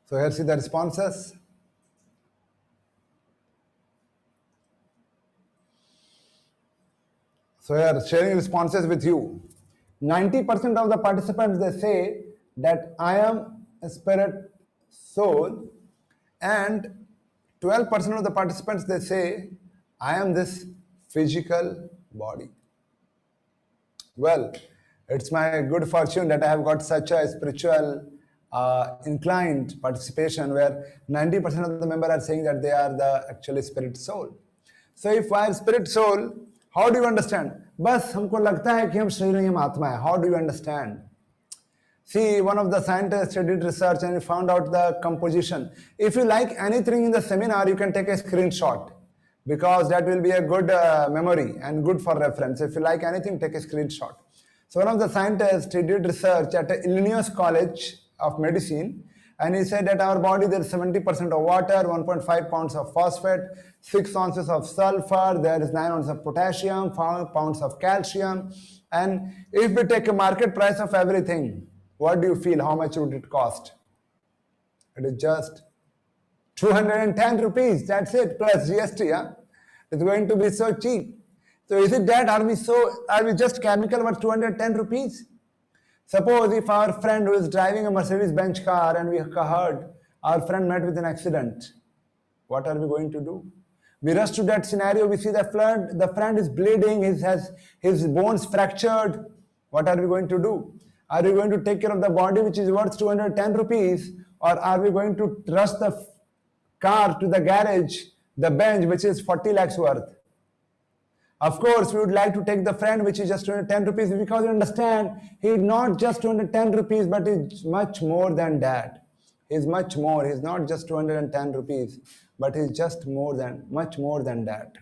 So here see the responses. So we are sharing responses with you. 90% of the participants, they say that I am a spirit soul, and 12% of the participants, they say I am this physical body. Well, it's my good fortune that I have got such a spiritual inclined participation where 90% of the members are saying that they are the actually spirit soul. So if I am spirit soul, how do you understand? बस हमको लगता है कि हम शरीर नहीं, हम आत्मा है. How do you understand? See, one of the scientists did research and he found out the composition. If you like anything in the seminar, you can take a screenshot because that will be a good memory and good for reference. If you like anything, take a screenshot. So one of the scientists, he did research at Illinois College of Medicine, and he said that our body, there is 70% of water, 1.5 pounds of phosphate, 6 ounces of sulfur, there is 9 ounces of potassium, 5 pounds of calcium. And if we take a market price of everything, what do you feel? How much would it cost? It is just 210 rupees. That's it, plus GST. Yeah? It's going to be so cheap. So is it that? Are we just chemical worth 210 rupees? Suppose if our friend who is driving a Mercedes-Benz car and we heard our friend met with an accident, what are we going to do? We rush to that scenario, we see the friend is bleeding, his bones fractured. What are we going to do? Are we going to take care of the body which is worth 210 rupees, or are we going to rush the car to the garage, the Benz which is 40 lakhs worth? Of course, we would like to take the friend which is just 210 rupees because we understand he is not just 210 rupees, but is much more than that. He is much more. He is not just 210 rupees, but he is just much more than that.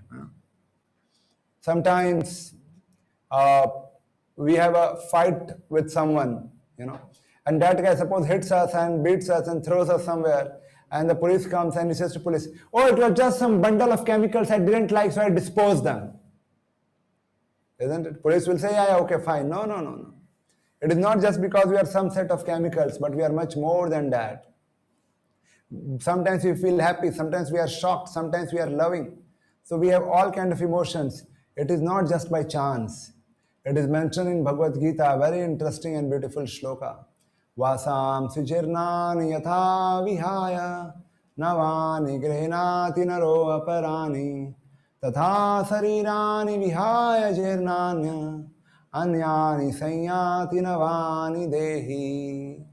Sometimes we have a fight with someone, and that guy suppose hits us and beats us and throws us somewhere, and the police comes and he says to police, "Oh, it was just some bundle of chemicals I didn't like, so I disposed them." Isn't it? Police will say, yeah, okay, fine. No. It is not just because we are some set of chemicals, but we are much more than that. Sometimes we feel happy, sometimes we are shocked, sometimes we are loving. So we have all kind of emotions. It is not just by chance. It is mentioned in Bhagavad Gita, a very interesting and beautiful shloka. Vasam sujirnani yatha vihaya navani grihnati naro aparani तथा शरीरानि विहाय जीर्णान्य अन्यानि संयाति नवानि देहि.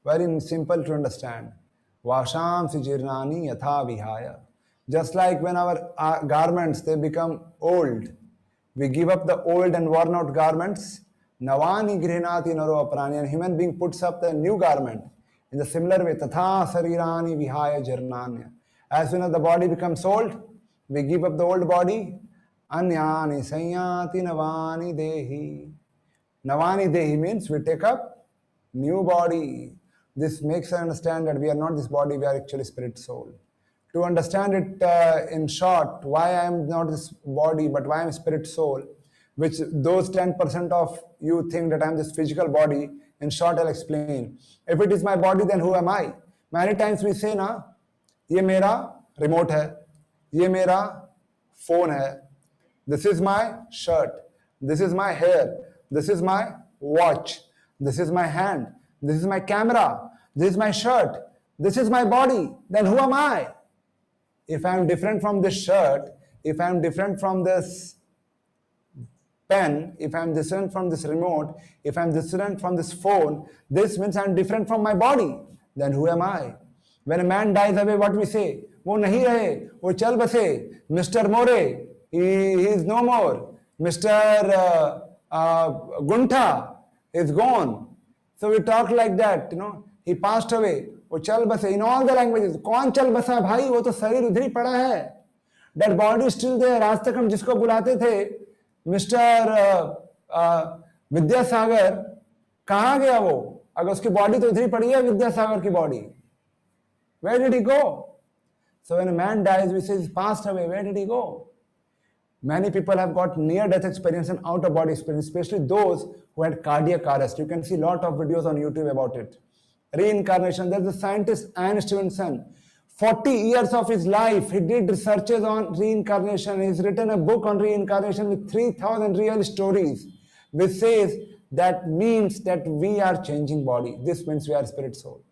Very simple to understand. Vashamsi jirnani yatha vihaya. Just like when our garments, they become old, we give up the old and worn out garments. Navani grihnati naro aprani. And human being puts up the new garment. In the similar way, tatha sarirani vihaya jirnanya. As soon as the body becomes old, we give up the old body. Anyani sanyati navani dehi. Navani dehi means we take up new body. This makes us understand that we are not this body, we are actually spirit soul. To understand it in short, why I am not this body, but why I am spirit soul, which those 10% of you think that I am this physical body, in short I'll explain. If it is my body, then who am I? Many times we say, na, ye mera remote hai. ये मेरा phone है, this is my shirt, this is my hair, this is my watch, this is my hand, this is my camera, this is my shirt, this is my body. Then who am I? If I am different from this shirt, if I am different from this pen, if I am different from this remote, if I am different from this phone, this means I am different from my body. Then who am I? When a man dies away, what we say? वो नहीं रहे, वो चल बसे. Mr. More, he is no more. Mr. Gunta is gone. So we talk like that, he passed away. वो चल बसे. In all the languages, कौन चल बसा भाई? वो तो शरीर उधर ही पड़ा है. That body is still there. आज तक हम जिसको बुलाते थे, Mr. विद्यासागर, कहाँ गया वो? अगर उसकी बॉडी तो उधर ही पड़ी है, विद्यासागर की body. Where did he go? So when a man dies, we say he's passed away. Where did he go? Many people have got near-death experience and out-of-body experience, especially those who had cardiac arrest. You can see a lot of videos on YouTube about it. Reincarnation. There's a scientist, Ian Stevenson. 40 years of his life, he did researches on reincarnation. He's written a book on reincarnation with 3,000 real stories, which says that means that we are changing body. This means we are spirit soul.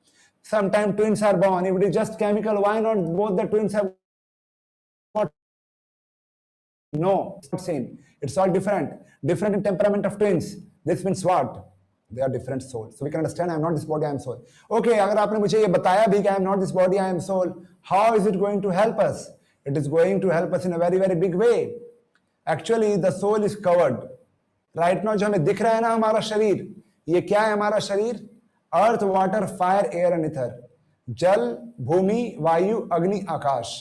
Sometimes twins are born. If it is just chemical, why not both the twins have got? No, it's not same. It's all different. Different in temperament of twins. This means what? They are different souls. So we can understand I am not this body, I am soul. Okay, अगर आपने मुझे ये बताया भी कि I am not this body, I am soul, how is it going to help us? It is going to help us in a very, very big way. Actually, the soul is covered. Right now जो हमें दिख रहा है ना हमारा शरीर, ये क्या है हमारा शरीर? Earth, water, fire, air and ether. Jal, Bhumi, Vayu, Agni, Akash,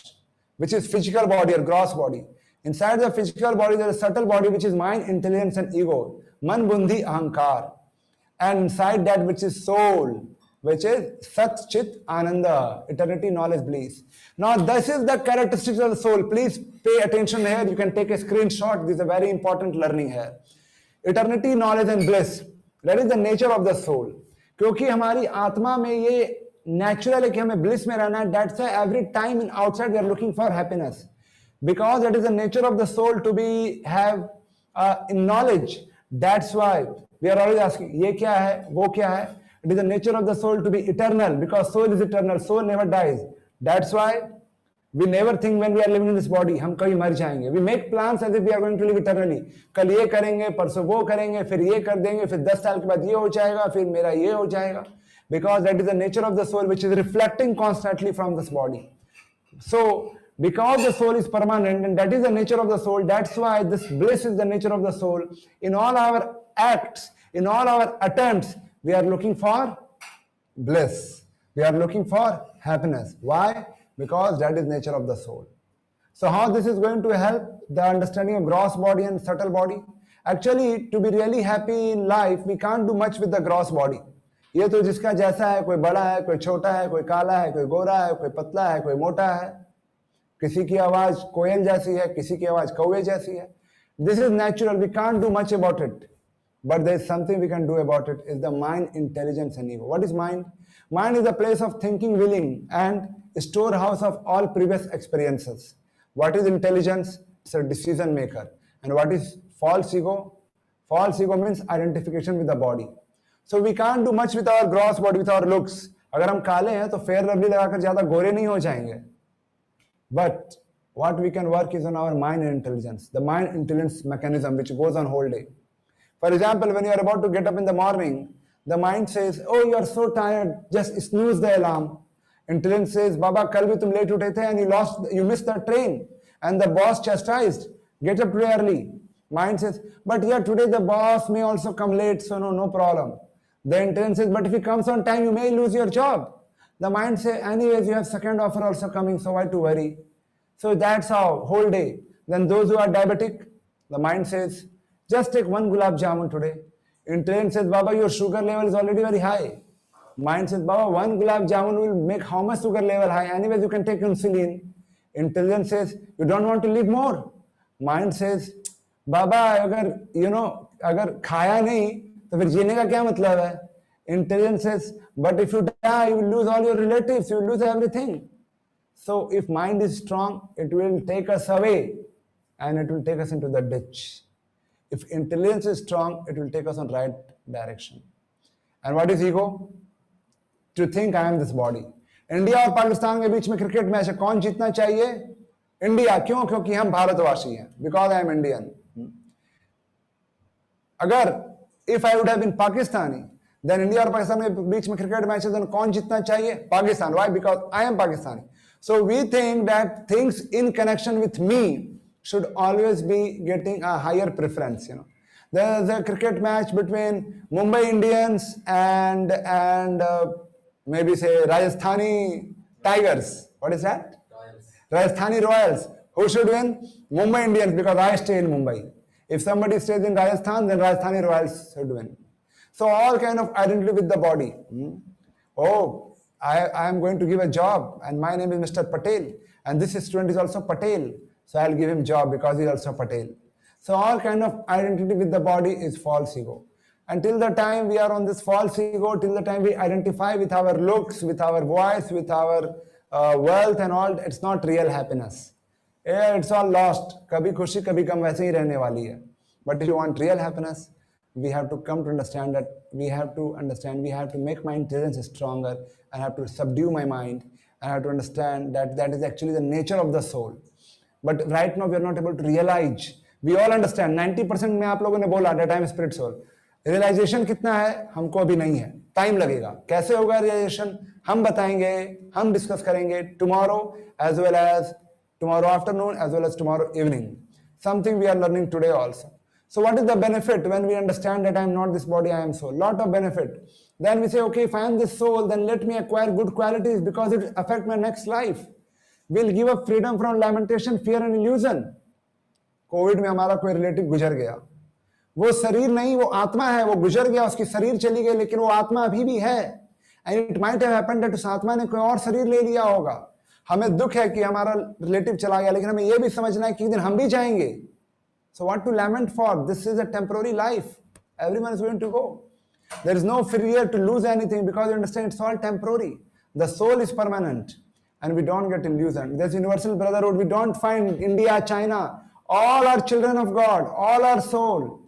which is physical body or gross body. Inside the physical body, there is a subtle body which is mind, intelligence and ego. Man, Buddhi, Ahankar. And inside that which is soul, which is Sat, Chit, Ananda, eternity, knowledge, bliss. Now this is the characteristics of the soul. Please pay attention here. You can take a screenshot. This is a very important learning here. Eternity, knowledge and bliss. That is the nature of the soul. क्योंकि हमारी आत्मा में ये natural है कि हमें bliss में रहना है. That's why every time in outside we are looking for happiness. Because that is the nature of the soul to be have in knowledge. That's why we are always asking, ये क्या है, वो क्या है? It is the nature of the soul to be eternal because soul is eternal. Soul never dies. That's why we never think when we are living in this body, हम कभी मर जाएंगे. We make plans as if we are going to live eternally. कल ये करेंगे, परसों वो करेंगे, फिर ये कर देंगे, फिर 10 साल के बाद ये हो जाएगा, फिर मेरा ये हो जाएगा. Because that is the nature of the soul which is reflecting constantly from this body. So, because the soul is permanent and that is the nature of the soul, that's why this bliss is the nature of the soul. In all our acts, in all our attempts, we are looking for bliss. We are looking for happiness. Why? Because that is nature of the soul. So how this is going to help the understanding of gross body and subtle body? Actually, to be really happy in life, we can't do much with the gross body. ये तो जिसका जैसा है, कोई बड़ा है, कोई छोटा है, कोई काला है, कोई गोरा है, कोई पतला है, कोई मोटा है. किसी की आवाज कोयल जैसी है, किसी की आवाज कौवे जैसी है. This is natural. We can't do much about it. But there is something we can do about it. Is the mind, intelligence and ego. What is mind? Mind is a place of thinking, willing and storehouse of all previous experiences. What is intelligence? It's a decision maker. And what is false ego? False ego means identification with the body. So we can't do much with our gross body, with our looks. अगर हम काले हैं तो fair lovely लगाकर ज्यादा गोरे नहीं हो जाएंगे. But what we can work is on our mind and intelligence. The mind intelligence mechanism which goes on whole day. For example, when you are about to get up in the morning, the mind says, oh, you are so tired, just snooze the alarm. Intelligence says, Baba, kal bhi tum late uthe the and you missed the train. And the boss chastised, get up too early. Mind says, but yeah, today the boss may also come late, so no problem. The intelligence says, but if he comes on time, you may lose your job. The mind says, anyways, you have second offer also coming, so why to worry? So that's how, whole day. Then those who are diabetic, the mind says, just take one gulab jamun today. Intelligence says, Baba, your sugar level is already very high. Mind says, Baba, one gulab jamun will make how much sugar level high? Anyways, you can take insulin. Intelligence says, you don't want to live more. Mind says, Baba, अगर खाया नहीं तो फिर जीने का क्या मतलब है? Intelligence says, but if you die, you will lose all your relatives, you will lose everything. So if mind is strong, it will take us away and it will take us into the ditch. If intelligence is strong, it will take us on right direction. And what is ego? To think I am this body. India और पाकिस्तान के बीच में cricket match है, कौन जीतना चाहिए? India. क्यों? क्योंकि हम भारतवासी हैं. Because I am Indian. अगर if I would have been Pakistani, then India और पाकिस्तान के बीच में क्रिकेट मैच है, then कौन जीतना चाहिए? Pakistan. Why? Because I am Pakistani. So we think that things in connection with me should always be getting a higher preference. There is a cricket match between Mumbai Indians and maybe say Rajasthani Tigers. What is that? Rajasthani Royals. Who should win? Mumbai Indians, because I stay in Mumbai. If somebody stays in Rajasthan, then Rajasthani Royals should win. So all kind of identity with the body. Oh, I am going to give a job and my name is Mr. Patel and this student is also Patel. So I'll give him job because he's also Patel. So all kind of identity with the body is false ego. Until the time we are on this false ego, till the time we identify with our looks, with our voice, with our wealth and all, it's not real happiness. Yeah, it's all lost. कभी खुशी कभी गम वैसे ही रहने वाली है. But if you want real happiness, we have to come to understand that we have to make my intelligence stronger and have to subdue my mind and have to understand that that is actually the nature of the soul. But right now we are not able to realize. We all understand 90% में आप लोगों ने बोला that I am spirit soul. Realization कितना है हमको अभी नहीं है, टाइम लगेगा. कैसे होगा रियलाइजेशन हम बताएंगे, हम डिस्कस करेंगे tomorrow as well as tomorrow afternoon as well as tomorrow evening. Something we are learning today also. So what is the benefit when we understand that I am not this body, I am soul? Lot of benefit. Then we say, okay, if I am this soul, then let me acquire good qualities because it affect my next life. We'll give up freedom from lamentation, fear and illusion. Covid में हमारा कोई relative गुजर गया, वो शरीर नहीं, वो आत्मा है, वो गुजर गया, उसकी शरीर चली गई, लेकिन वो आत्मा अभी भी है. And it might have happened that उस आत्मा ने कोई और शरीर ले लिया होगा. हमें दुख है कि हमारा रिलेटिव चला गया, लेकिन हमें यह भी समझना है कि एक दिन हम भी जाएंगे. So what to lament for? This is a temporary life. Everyone is going to go. There is no fear to lose anything because you understand it's all temporary. The soul is permanent and we don't get illusioned. There's universal brotherhood. We don't find India, China. All are children of God. All are soul.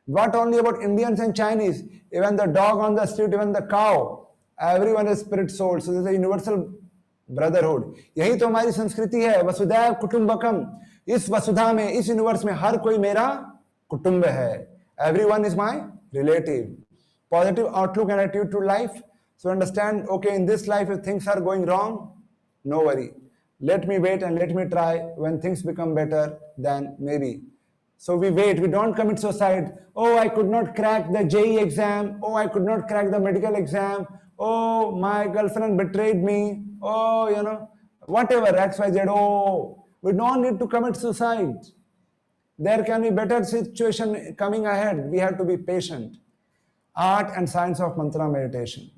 Not only about Indians and Chinese. Even the dog on the street, even the cow. Everyone is spirit soul. So there's a universal brotherhood. यही तो हमारी संस्कृति है. वसुधैव कुटुंबकम. इस वसुधा में, इस universe में हर कोई मेरा कुटुंब है. Everyone is my relative. Positive outlook and attitude to life. So understand, okay, in this life if things are going wrong, no worry. Let me wait and let me try. When things become better, then maybe. So we wait, we don't commit suicide. Oh, I could not crack the JEE exam. Oh, I could not crack the medical exam. Oh, my girlfriend betrayed me. Oh, you know, whatever, XYZ. Oh, we don't need to commit suicide. There can be better situation coming ahead. We have to be patient. Art and science of mantra meditation.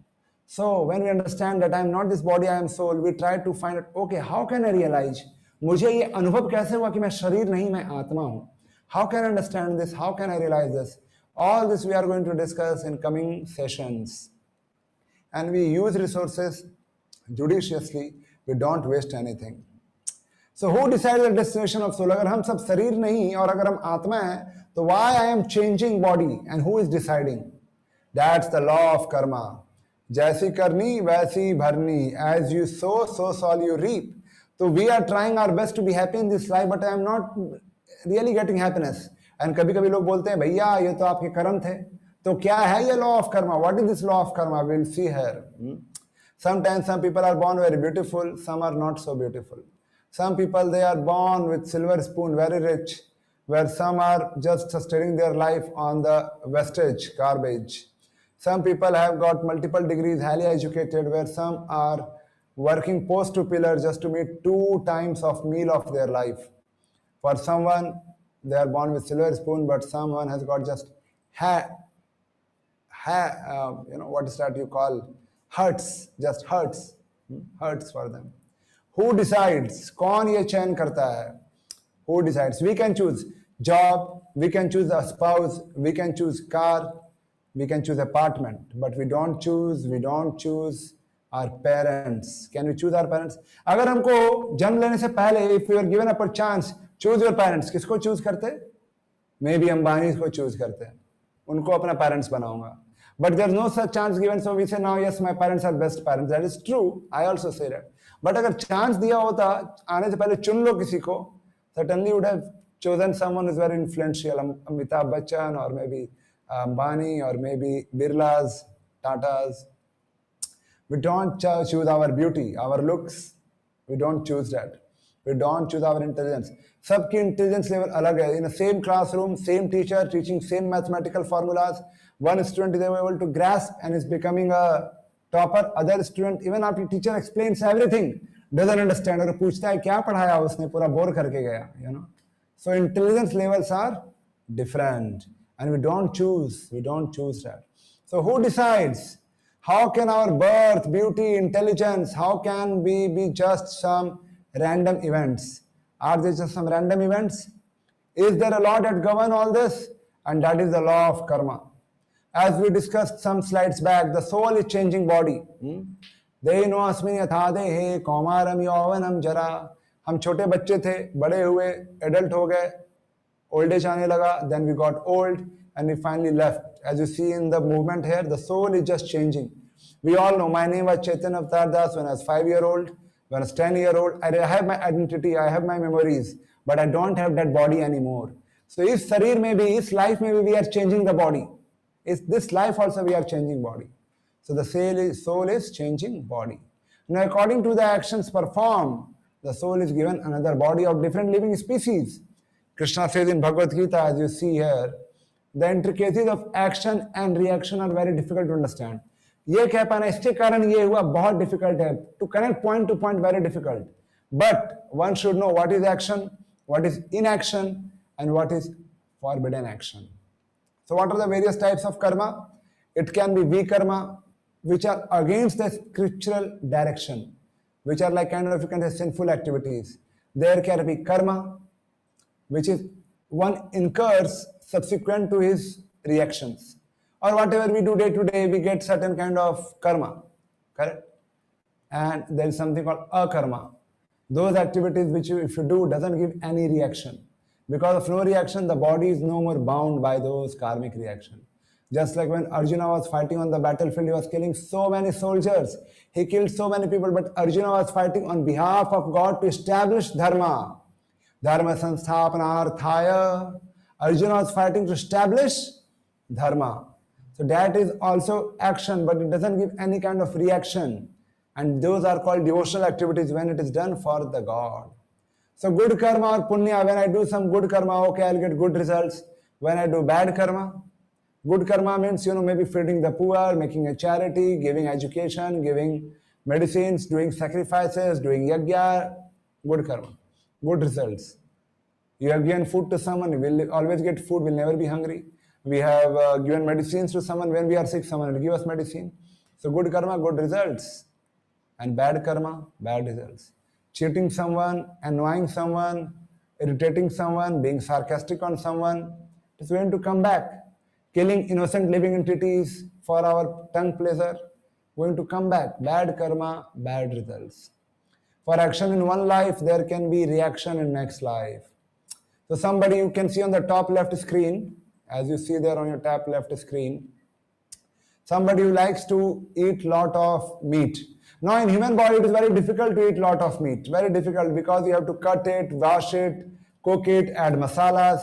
So when we understand that I am not this body, I am soul, we try to find out, okay, how can I realize? मुझे ये अनुभव कैसे हुआ कि मैं शरीर नहीं, मैं आत्मा हूँ? How can I understand this? How can I realize this? All this we are going to discuss in coming sessions. And we use resources judiciously. We don't waste anything. So who decides the destination of soul? अगर हम सब शरीर नहीं और अगर हम आत्मा हैं, तो why I am changing body and who is deciding? That's the law of karma. जैसी करनी वैसी भरनी. As you sow, so shall you reap. So we are trying our best to be happy in this life, but I am not really getting happiness. And कभी कभी लोग बोलते हैं भैया ये तो आपके कर्म थे. तो क्या है ये law of karma? What is this law of karma? We'll see here. Sometimes some people are born very beautiful, some are not so beautiful. Some people, they are born with silver spoon, very rich, where some are just sustaining their life on the wastage, garbage. Some people have got multiple degrees, highly educated, where some are working post to pillar just to meet 2 times of meal of their life. For someone, they are born with silver spoon, but someone has got just what is that you call? Hurts, just hurts. Hurts for them. Who decides? कौन ये चयन करता है? Who decides? We can choose job, we can choose a spouse, we can choose car, we can choose apartment, but we don't choose our parents. Can we choose our parents? अगर हमको जन्म लेने से पहले, if we were given a chance, choose your parents, किसको choose करते? Maybe Ambani को choose करते हैं. उनको अपना parents बनाऊंगा. But there's no such chance given, so we say now, yes, my parents are best parents. That is true. I also say that. But अगर chance दिया होता, आने से पहले चुन लो किसी को, certainly would have chosen someone who's very influential, Amitabh Bachchan or maybe Ambani or maybe Birlas, Tatas. We don't choose our beauty, our looks. We don't choose that. We don't choose our intelligence. सबकी intelligence level अलग है. In the same classroom, same teacher teaching same mathematical formulas. One student is able to grasp and is becoming a topper. Other student, even after teacher explains everything, doesn't understand. और पूछता है क्या पढ़ाया उसने, पूरा bore करके गया. You know. So intelligence levels are different, and we don't choose. We don't choose that. So who decides? How can our birth, beauty, intelligence, how can we be just some random events? Are they just some random events? Is there a law that governs all this? And that is the law of karma. As we discussed some slides back, the soul is changing body. देहिनो अस्मिन् यथा देहे कौमारम यौवनम जरा. हम छोटे बच्चे थे, बड़े हुए, एडल्ट हो गए, old age आने लगा, then we got old and we finally left. As you see in the movement here, the soul is just changing. We all know my name was Chaitanya Avtar Das when I was 5-year-old, when I was 10-year-old. I have my identity, I have my memories, but I don't have that body anymore. So if Sarir may be, if life may be, we are changing the body. If this life also we are changing body. So the soul is changing body. Now according to the actions performed, the soul is given another body of different living species. Krishna says in Bhagavad Gita, as you see here, the intricacies of action and reaction are very difficult to understand. ये कह पाना इसके कारण ये हुआ बहुत difficult है. To connect point to point very difficult. But one should know what is action, what is inaction, and what is forbidden action. So what are the various types of karma? It can be vikarma, which are against the scriptural direction, which are like kind of, you can say, sinful activities. There can be karma, which is one incurs subsequent to his reactions. Or whatever we do day to day, we get certain kind of karma, correct? And there is something called akarma. Those activities which if you do doesn't give any reaction. Because of no reaction, the body is no more bound by those karmic reactions. Just like when Arjuna was fighting on the battlefield, he was killing so many soldiers. He killed so many people, but Arjuna was fighting on behalf of God to establish dharma. Dharma samsthapanarthaya. Arjuna was fighting to establish dharma. So that is also action, but it doesn't give any kind of reaction. And those are called devotional activities when it is done for the God. So good karma or punya, when I do some good karma, okay, I'll get good results. When I do bad karma, good karma means, maybe feeding the poor, making a charity, giving education, giving medicines, doing sacrifices, doing yajna, good karma, good results. You have given food to someone, you will always get food, will never be hungry. We have given medicines to someone, when we are sick, someone will give us medicine. So good karma, good results. And bad karma, bad results. Cheating someone, annoying someone, irritating someone, being sarcastic on someone, it is going to come back. Killing innocent living entities for our tongue pleasure, going to come back. Bad karma, bad results. For action in one life, there can be reaction in next life. So somebody you can see on the top left screen, as you see there on your top left screen, somebody who likes to eat lot of meat. Now in human body it is very difficult to eat lot of meat, very difficult, because you have to cut it, wash it, cook it, add masalas.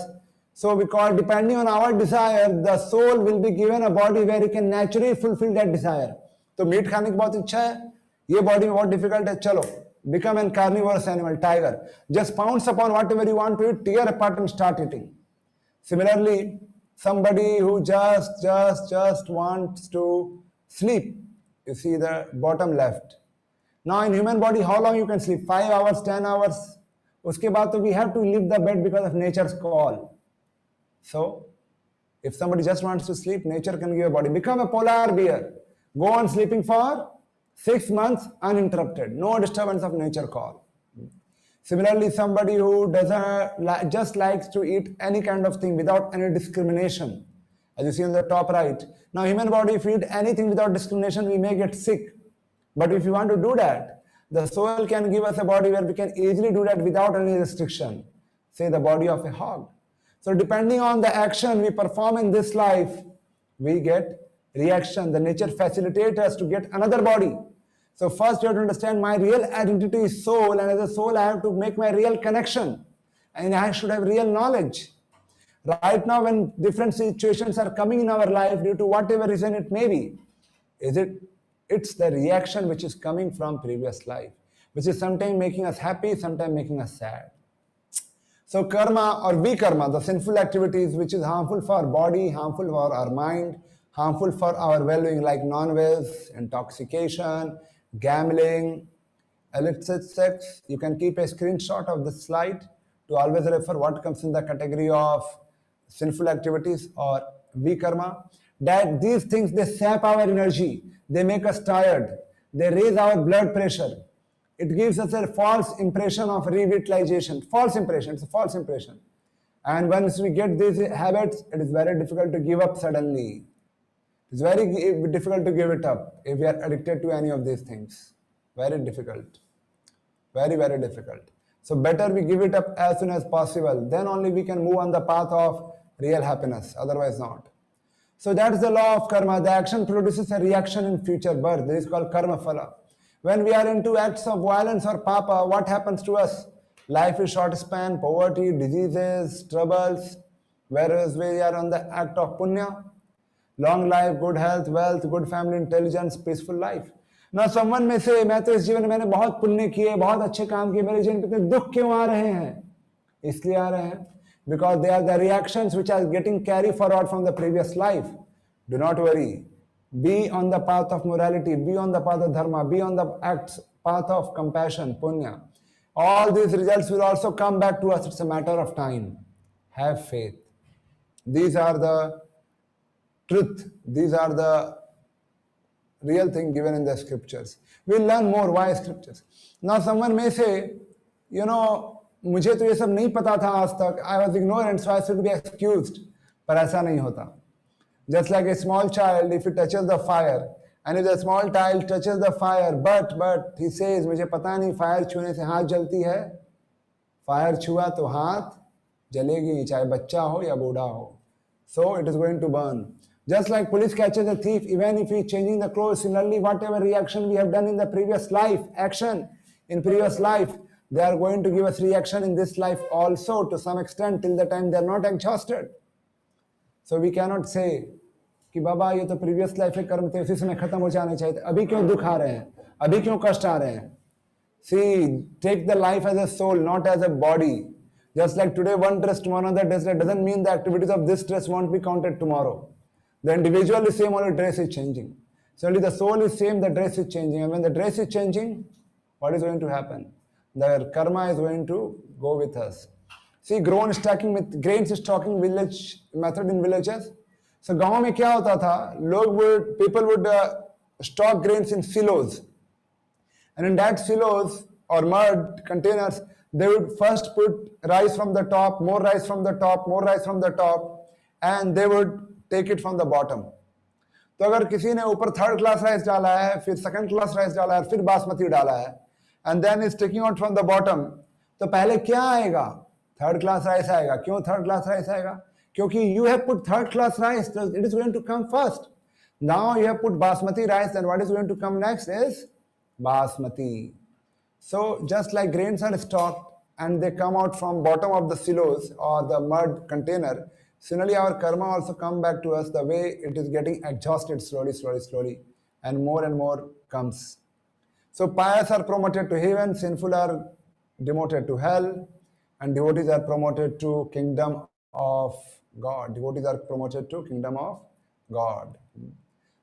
So because depending on our desire, the soul will be given a body where it can naturally fulfill that desire. तो meet खाने की बहुत इच्छा है, ये body में बहुत difficult है, चलो become a carnivorous animal, tiger. Just pounce upon whatever you want to eat, tear apart and start eating. Similarly, somebody who just wants to sleep, you see the bottom left. Now in human body, how long you can sleep? 5 hours, 10 hours. उसके बाद तो we have to leave the bed because of nature's call. So, if somebody just wants to sleep, nature can give a body. Become a polar bear. Go on sleeping for 6 months uninterrupted. No disturbance of nature call. Similarly, somebody who doesn't just likes to eat any kind of thing without any discrimination. As you see on the top right. Now, human body, if we eat anything without discrimination, we may get sick. But if you want to do that, the soul can give us a body where we can easily do that without any restriction. Say the body of a hog. So depending on the action we perform in this life, we get reaction. The nature facilitates us to get another body. So first you have to understand my real identity is soul, and as a soul I have to make my real connection. And I should have real knowledge. Right now when different situations are coming in our life due to whatever reason it may be, it's the reaction which is coming from previous life, which is sometimes making us happy, sometimes making us sad. So karma or vikarma, the sinful activities which is harmful for our body, harmful for our mind, harmful for our well-being, like non-veg, intoxication, gambling, illicit sex. You can keep a screenshot of this slide to always refer what comes in the category of sinful activities or vikarma. That these things, they sap our energy, they make us tired, they raise our blood pressure. It gives us a false impression of revitalization. False impression, it's a false impression. And once we get these habits, it is very difficult to give up suddenly. It's very difficult to give it up if we are addicted to any of these things. Very difficult. Very, very difficult. So better we give it up as soon as possible. Then only we can move on the path of real happiness. Otherwise not. So that's the law of karma. The action produces a reaction in future birth. This is called karma phala. When we are into acts of violence or papa, what happens to us? Life is short span, poverty, diseases, troubles. Whereas we are on the act of punya, long life, good health, wealth, good family, intelligence, peaceful life. Now someone may say, मैं तो इस जीवन में मैंने बहुत पुण्य किए, बहुत अच्छे काम किए, मेरे जीवन पे इतने दुख क्यों आ रहे हैं? इसलिए आ रहे हैं because they are the reactions which are getting carried forward from the previous life. Do not worry. Be on the path of morality, be on the path of dharma, be on the path of compassion, punya. All these results will also come back to us. It's a matter of time. Have faith. These are the truth. These are the real thing given in the scriptures. We'll learn more why scriptures. Now someone may say, you know, मुझे तो ये सब नहीं पता था आज तक. I was ignorant, so I should be excused. पर ऐसा नहीं होता. Just like a small child, if he touches the fire, and if the small child touches the fire, but he says, मुझे पता नहीं fire छूने से हाथ जलती है. Fire छुआ तो हाथ जलेगी, चाहे बच्चा हो या बूढ़ा हो. So it is going to burn. Just like police catches a thief, even if he is changing the clothes, similarly, whatever reaction we have done in the previous life, action in previous life, they are going to give us reaction in this life also to some extent till the time they are not exhausted. So we cannot say कि बाबा ये तो previous life के कर्म थे, उसी समय खत्म हो जाने चाहिए थे. अभी क्यों दुख आ रहे हैं? अभी क्यों कष्ट आ रहे हैं? See, take the life as a soul, not as a body. Just like today one dress, tomorrow another dress, that doesn't mean the activities of this dress won't be counted tomorrow. The individual is same, only dress is changing. So only the soul is same, the dress is changing. And when the dress is changing, what is going to happen? The karma is going to go with us. See, grain stocking village method in villages. So गांव में क्या होता था? People would stock grains in silos. And in that silos or mud containers, they would first put rice from the top, more rice from the top, more rice from the top, and they would take it from the bottom. तो अगर किसी ने ऊपर third class rice डाला है, फिर second class rice डाला है, फिर बासमती डाला है, and then is taking out from the bottom, तो पहले क्या आएगा? थर्ड क्लास राइस आएगा. क्यों थर्ड क्लास राइस आएगा? क्योंकि you have put third class rice, it is going to come first. Now you have put basmati rice, and what is going to come next is basmati. So just like grains are stocked and they come out from bottom of the silos or the mud container, similarly our karma also come back to us the way it is getting exhausted slowly, and more comes. So pious are promoted to heaven, sinful are demoted to hell, and devotees are promoted to kingdom of God. Devotees are promoted to kingdom of God.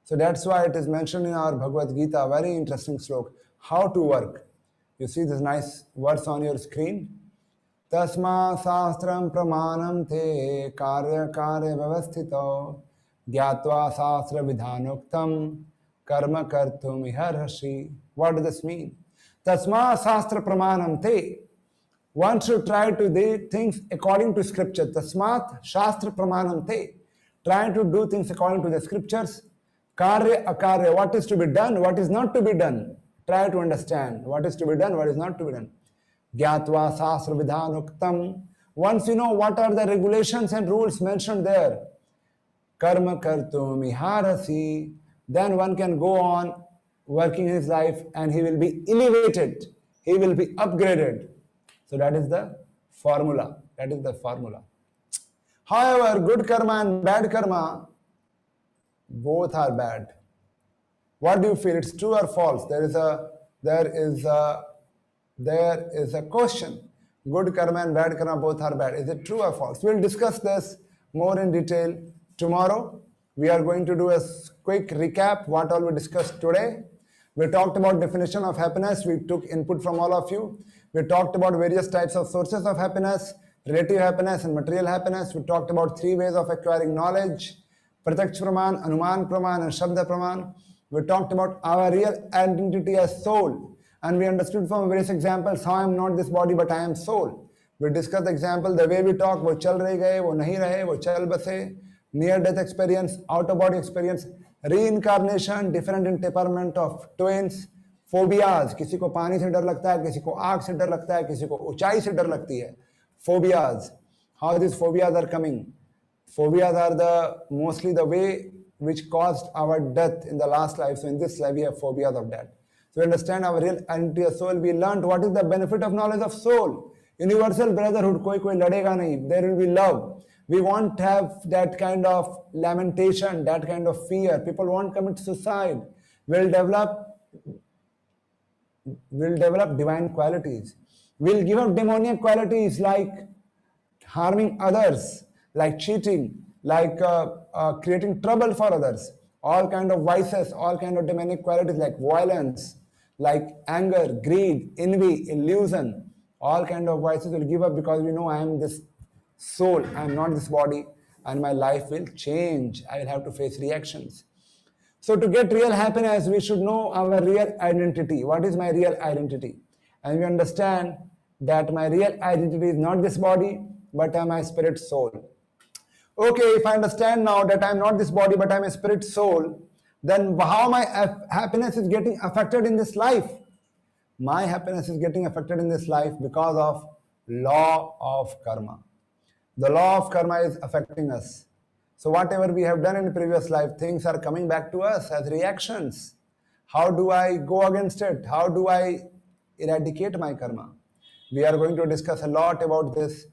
So that's why it is mentioned in our Bhagavad Gita, very interesting slok, how to work. You see this nice verse on your screen. Tasma sastram pramanam te karya vyavasthito gyatva sastra vidhanuktam karma kartum iharhashi. What does this mean? Tasma sastra pramanam te. One should try to do things according to scripture. Tasmat shastra pramanam te. Trying to do things according to the scriptures. Karya akarya. What is to be done, what is not to be done. Try to understand what is to be done, what is not to be done. Gyatva sastra vidhanuktam. Once you know what are the regulations and rules mentioned there, karma kartum iharasi, then one can go on working his life and he will be elevated, he will be upgraded. So that is the formula. That is the formula. However, good karma and bad karma, both are bad. What do you feel? It's true or false? There is a question. Good karma and bad karma both are bad. Is it true or false? We'll discuss this more in detail tomorrow. We are going to do a quick recap what all we discussed today. We talked about definition of happiness. We took input from all of you. We talked about various types of sources of happiness, relative happiness and material happiness. We talked about 3 ways of acquiring knowledge, Pratyaksh Praman, Anuman Praman and Shabda Praman. We talked about our real identity as soul. And we understood from various examples how I am not this body but I am soul. We discussed the example, the way we talk, वो चल रहे गए, वो नहीं रहे, वो चल बसे, near death experience, out of body experience, reincarnation, different in temperament of twins, phobias, किसी को पानी से डर लगता है, किसी को आग से डर लगता है, किसी को ऊंचाई से डर लगती है. Phobias, how these phobias are coming. Phobias are the mostly the way which caused our death in the last life. So in this life we have phobias of death. So we understand our real identity of soul. We learned what is the benefit of knowledge of soul. Universal brotherhood, कोई लड़ेगा नहीं. There will be love. We won't have that kind of lamentation, that kind of fear. People won't commit suicide. We'll develop divine qualities. We'll give up demoniac qualities like harming others, like cheating, like creating trouble for others. All kind of vices, all kind of demonic qualities like violence, like anger, greed, envy, illusion. All kind of vices will give up because we know I am this soul, I am not this body, and my life will change. I will have to face reactions. So to get real happiness, we should know our real identity. What is my real identity? And we understand that my real identity is not this body, but I am my spirit soul. Okay, if I understand now that I am not this body, but I am a spirit soul, then how my happiness is getting affected in this life? My happiness is getting affected in this life because of law of karma. The law of karma is affecting us. So whatever we have done in the previous life, things are coming back to us as reactions. How do I go against it? How do I eradicate my karma? We are going to discuss a lot about this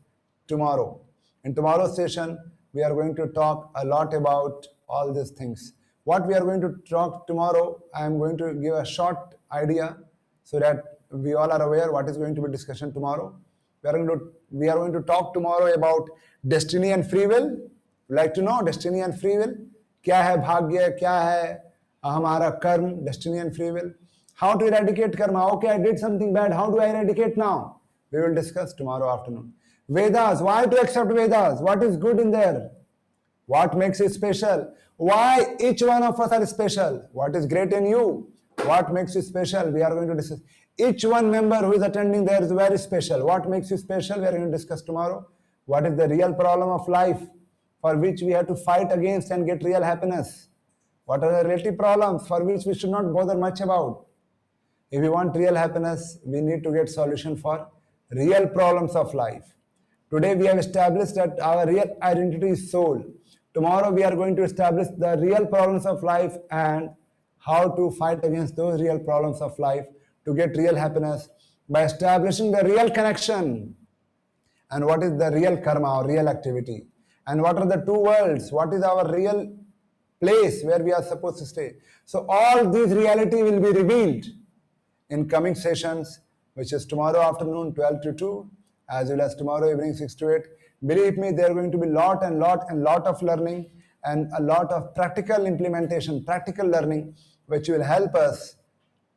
tomorrow. In tomorrow's session, we are going to talk a lot about all these things. What we are going to talk tomorrow, I am going to give a short idea so that we all are aware what is going to be discussion tomorrow. We are going to talk tomorrow about destiny and free will. Like to know destiny and free will. क्या है भाग्य, क्या है हमारा कर्म, destiny and free will. How to eradicate karma. Okay, I did something bad. How do I eradicate now? We will discuss tomorrow afternoon. Vedas. Why to accept Vedas? What is good in there? What makes it special? Why each one of us are special? What is great in you? What makes you special? We are going to discuss. Each one member who is attending there is very special. What makes you special? We are going to discuss tomorrow. What is the real problem of life for which we have to fight against and get real happiness? What are the relative problems for which we should not bother much about? If we want real happiness, we need to get solution for real problems of life. Today we have established that our real identity is soul. Tomorrow we are going to establish the real problems of life and how to fight against those real problems of life to get real happiness by establishing the real connection. And what is the real karma or real activity? And what are the two worlds? What is our real place where we are supposed to stay? So all these reality will be revealed in coming sessions, which is tomorrow afternoon 12 to 2, as well as tomorrow evening 6 to 8. Believe me, there are going to be lot of learning and a lot of practical implementation, practical learning, which will help us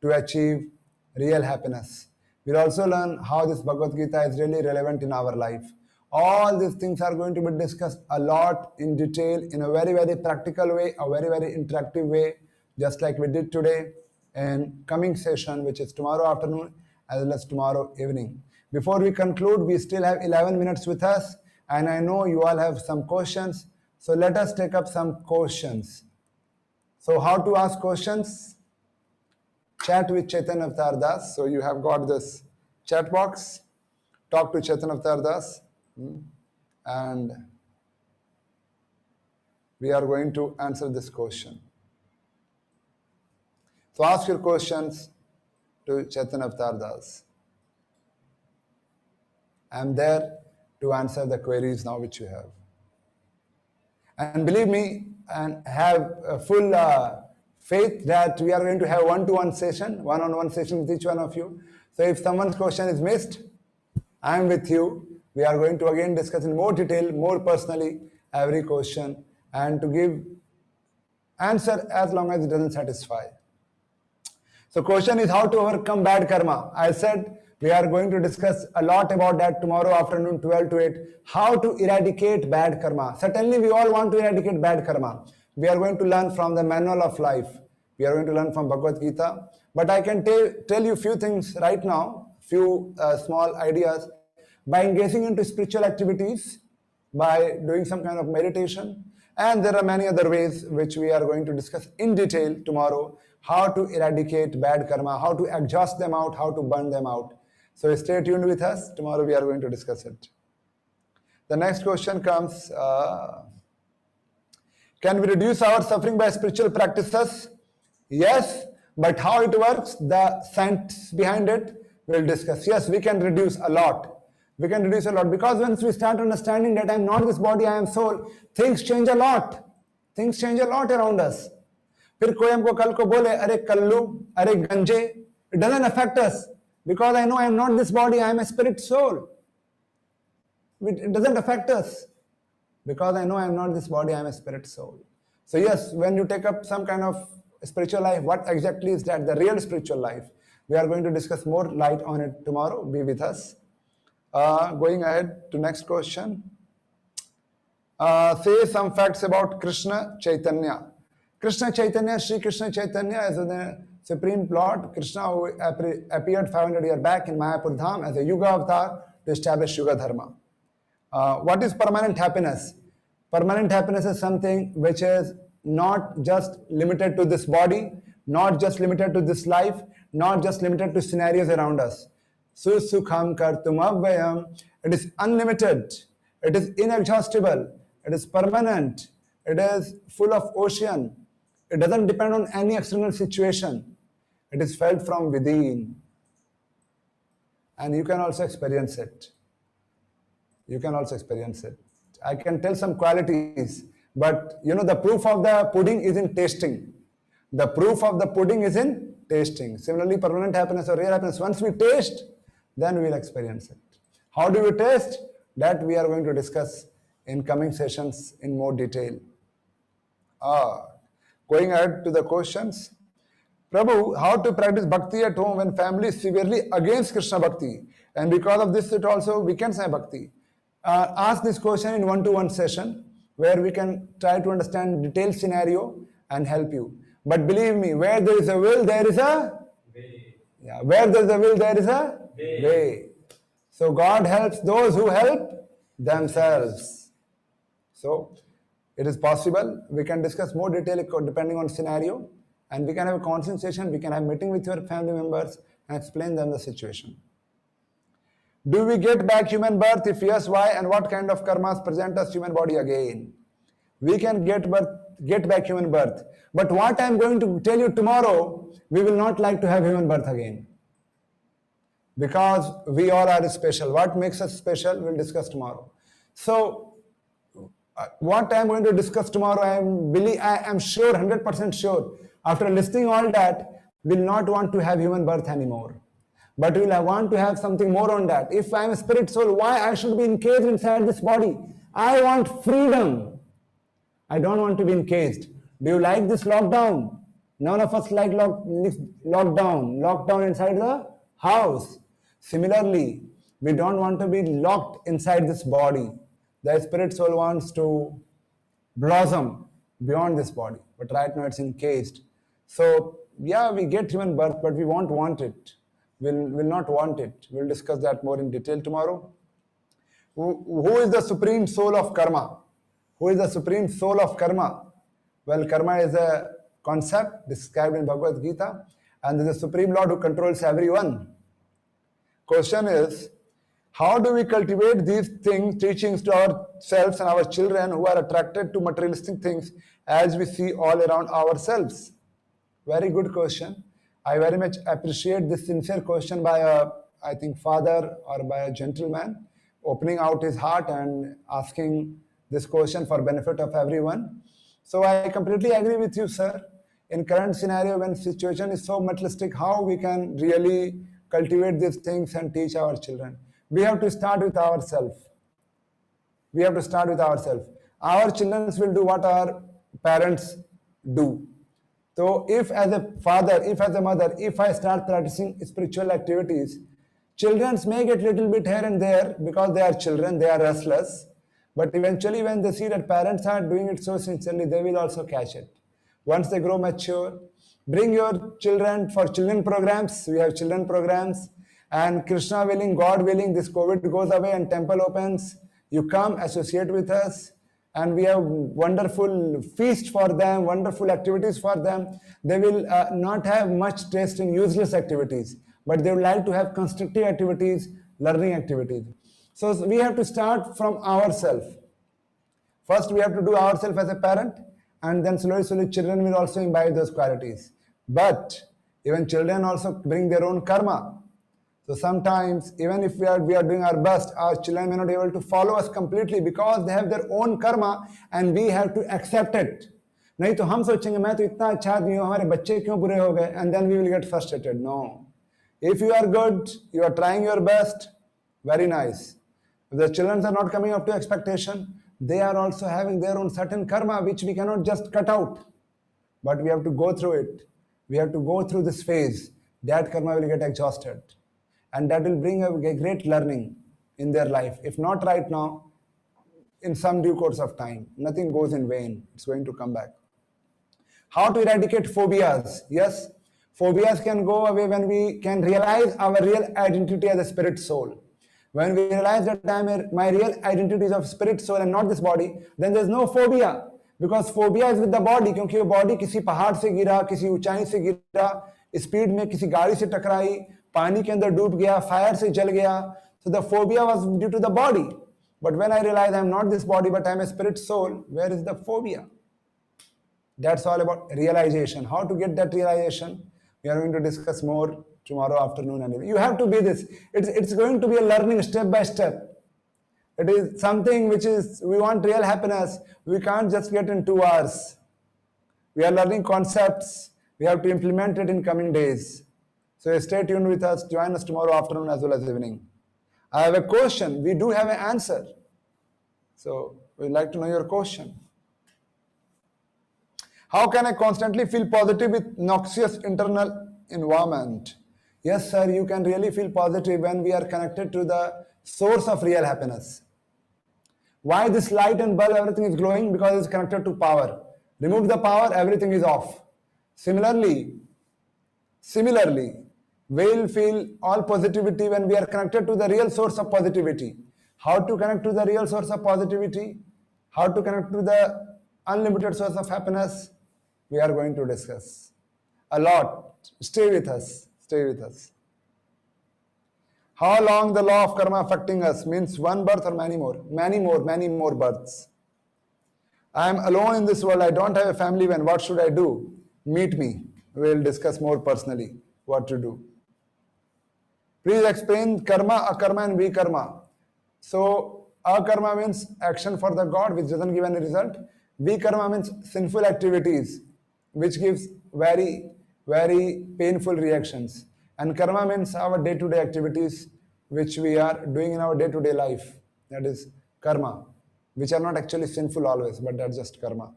to achieve real happiness. We'll also learn how this Bhagavad Gita is really relevant in our life. All these things are going to be discussed a lot in detail in a very, very practical way, a very, very interactive way, just like we did today in coming session, which is tomorrow afternoon as well as tomorrow evening. Before we conclude, we still have 11 minutes with us, and I know you all have some questions. So let us take up some questions. So how to ask questions? Chat with Chaitanya Avtar Das. So you have got this chat box. Talk to Chaitanya Avtar Das. And we are going to answer this question. So ask your questions to Chaitanya Avtar Das. I am there to answer the queries now which you have. And believe me, and have a full faith that we are going to have one-to-one session, one-on-one session with each one of you. So if someone's question is missed, I am with you. We are going to again discuss in more detail, more personally, every question, and to give answer as long as it doesn't satisfy. So question is how to overcome bad karma. I said we are going to discuss a lot about that tomorrow afternoon 12 to 8. How to eradicate bad karma. Certainly we all want to eradicate bad karma. We are going to learn from the manual of life. We are going to learn from Bhagavad Gita. But I can tell you few things right now, few small ideas. By engaging into spiritual activities, by doing some kind of meditation, And there are many other ways which we are going to discuss in detail tomorrow, how to eradicate bad karma, how to exhaust them out, how to burn them out. So stay tuned with us. Tomorrow we are going to discuss it. The next question comes, can we reduce our suffering by spiritual practices? Yes, but how it works, the science behind it, we'll discuss. Yes, we can reduce a lot. We can reduce a lot because once we start understanding that I am not this body, I am soul, things change a lot. Things change a lot around us. फिर कोई हमको कल को बोले अरे कल्लू अरे गंजे, it doesn't affect us because I know I am not this body, I am a spirit soul. It doesn't affect us because I know I am not this body, I am a spirit soul. So yes, when you take up some kind of spiritual life, what exactly is that? The real spiritual life. We are going to discuss more light on it tomorrow. Be with us. Going ahead to next question. Say some facts about Krishna Chaitanya. Krishna Chaitanya, Sri Krishna Chaitanya is the Supreme Lord Krishna who appeared 500 years back in Mayapur Dham as a Yuga Avatar to establish Yuga Dharma. What is permanent happiness? Permanent happiness is something which is not just limited to this body, not just limited to this life, not just limited to scenarios around us. Susukham kartum avvayam. It is unlimited. It is inexhaustible. It is permanent. It is full of ocean. It doesn't depend on any external situation. It is felt from within. And you can also experience it. You can also experience it. I can tell some qualities, but you know the proof of the pudding is in tasting. The proof of the pudding is in tasting. Similarly, permanent happiness or real happiness, once we taste, then we will experience it. How do we taste? That we are going to discuss in coming sessions in more detail. Going ahead to the questions. Prabhu, how to practice bhakti at home when family is severely against Krishna bhakti? And because of this, it also weakens my bhakti. Ask this question in one-to-one session where we can try to understand detailed scenario and help you. But believe me, where there is a will, there is a way. Yeah, where there is a will, there is a way. So God helps those who help themselves. So it is possible. We can discuss more detail depending on scenario, and we can have a constant session. We can have a meeting with your family members and explain them the situation. Do we get back human birth? If yes, why? And what kind of karmas present us human body again? We can get back human birth. But what I am going to tell you tomorrow, we will not like to have human birth again. Because we all are special. What makes us special, we'll discuss tomorrow. So, what I am going to discuss tomorrow, I am sure, 100% sure, after listening all that, will not want to have human birth anymore. But will I want to have something more on that. If I am a spirit soul, why I should be encaged inside this body? I want freedom. I don't want to be encaged. Do you like this lockdown? None of us like lockdown inside the house. Similarly, we don't want to be locked inside this body. The spirit soul wants to blossom beyond this body, but right now it's encased. So yeah, we get human birth, but we won't want it. We'll not want it. We'll discuss that more in detail tomorrow. Who is the supreme soul of karma? Who is the supreme soul of karma? Well, karma is a concept described in Bhagavad Gita, and there's a supreme lord who controls everyone. Question is, how do we cultivate these teachings to ourselves and our children who are attracted to materialistic things as we see all around ourselves? Very good question. I very much appreciate this sincere question by a, I think, father or by a gentleman opening out his heart and asking this question for benefit of everyone. So I completely agree with you, sir. In current scenario, when situation is so materialistic, how we can really cultivate these things and teach our children? We have to start with ourselves. We have to start with ourselves. Our children will do what our parents do. So if as a father, if as a mother, if I start practicing spiritual activities, children may get little bit here and there because they are children, they are restless. But eventually when they see that parents are doing it so sincerely, they will also catch it. Once they grow mature, bring your children for children programs. We have children programs. And Krishna willing, God willing, this COVID goes away and temple opens. You come, associate with us, and we have wonderful feast for them, wonderful activities for them. They will not have much taste in useless activities, but they would like to have constructive activities, learning activities. So we have to start from ourselves. First, we have to do ourselves as a parent, and then slowly children will also imbibe those qualities. But even children also bring their own karma. So sometimes, even if we are doing our best, our children may not be able to follow us completely because they have their own karma and we have to accept it. नहीं तो हम सोचेंगे मैं तो इतना अच्छा आदमी हूँ, हमारे बच्चे क्यों बुरे हो गए, and then we will get frustrated. No. If you are good, you are trying your best, very nice. If the children are not coming up to expectation, they are also having their own certain karma which we cannot just cut out. But we have to go through it. We have to go through this phase. That karma will get exhausted. And that will bring a great learning in their life. If not right now, in some due course of time, nothing goes in vain. It's going to come back. How to eradicate phobias? Yes, phobias can go away when we can realize our real identity as a spirit soul. When we realize that my real identity is of spirit soul and not this body, then there's no phobia. Because phobia is with the body, क्योंकि वो body किसी पहाड़ से गिरा, किसी ऊंचाई से गिरा, स्पीड में किसी गाड़ी से टकराई, पानी के अंदर डूब गया, फायर से जल गया. So the phobia was due to the body. But when I realize I'm not this body, but I'm a spirit soul, where is the phobia? That's all about realization. How to get that realization? We are going to discuss more tomorrow afternoon and evening. You have to be this. It's going to be a learning step by step. It is something which is, we want real happiness. We can't just get in 2 hours. We are learning concepts. We have to implement it in coming days. So stay tuned with us. Join us tomorrow afternoon as well as evening. I have a question. We do have an answer. So we'd like to know your question. How can I constantly feel positive with noxious internal environment? Yes, sir, you can really feel positive when we are connected to the source of real happiness. Why this light and bulb, everything is glowing? Because it's connected to power. Remove the power, everything is off. Similarly, we'll feel all positivity when we are connected to the real source of positivity. How to connect to the real source of positivity? How to connect to the unlimited source of happiness? We are going to discuss a lot. Stay with us. Stay with us. How long the law of karma affecting us? Means one birth or many more? Many more births. I am alone in this world. I don't have a family. When what should I do? Meet me. We'll discuss more personally what to do. Please explain karma, akarma and vikarma. So akarma means action for the God which doesn't give any result. Vikarma means sinful activities which gives very, very painful reactions. And karma means our day-to-day activities which we are doing in our day-to-day life. That is karma, which are not actually sinful always, but that's just karma.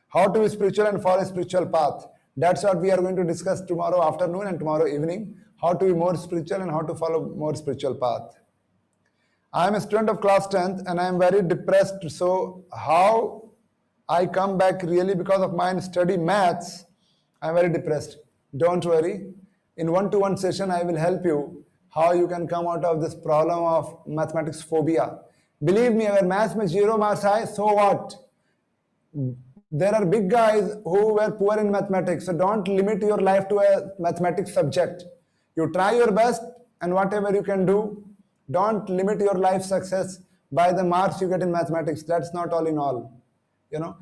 How to be spiritual and follow a spiritual path. That's what we are going to discuss tomorrow afternoon and tomorrow evening. How to be more spiritual and how to follow more spiritual path. I am a student of class 10th and I am very depressed. So how I come back really because of my study maths, I am very depressed. Don't worry. In one-to-one session, I will help you how you can come out of this problem of mathematics phobia. Believe me, अगर maths में 0 marks आए, so what? There are big guys who were poor in mathematics, so don't limit your life to a mathematics subject. You try your best and whatever you can do, don't limit your life success by the marks you get in mathematics. That's not all in all. You know,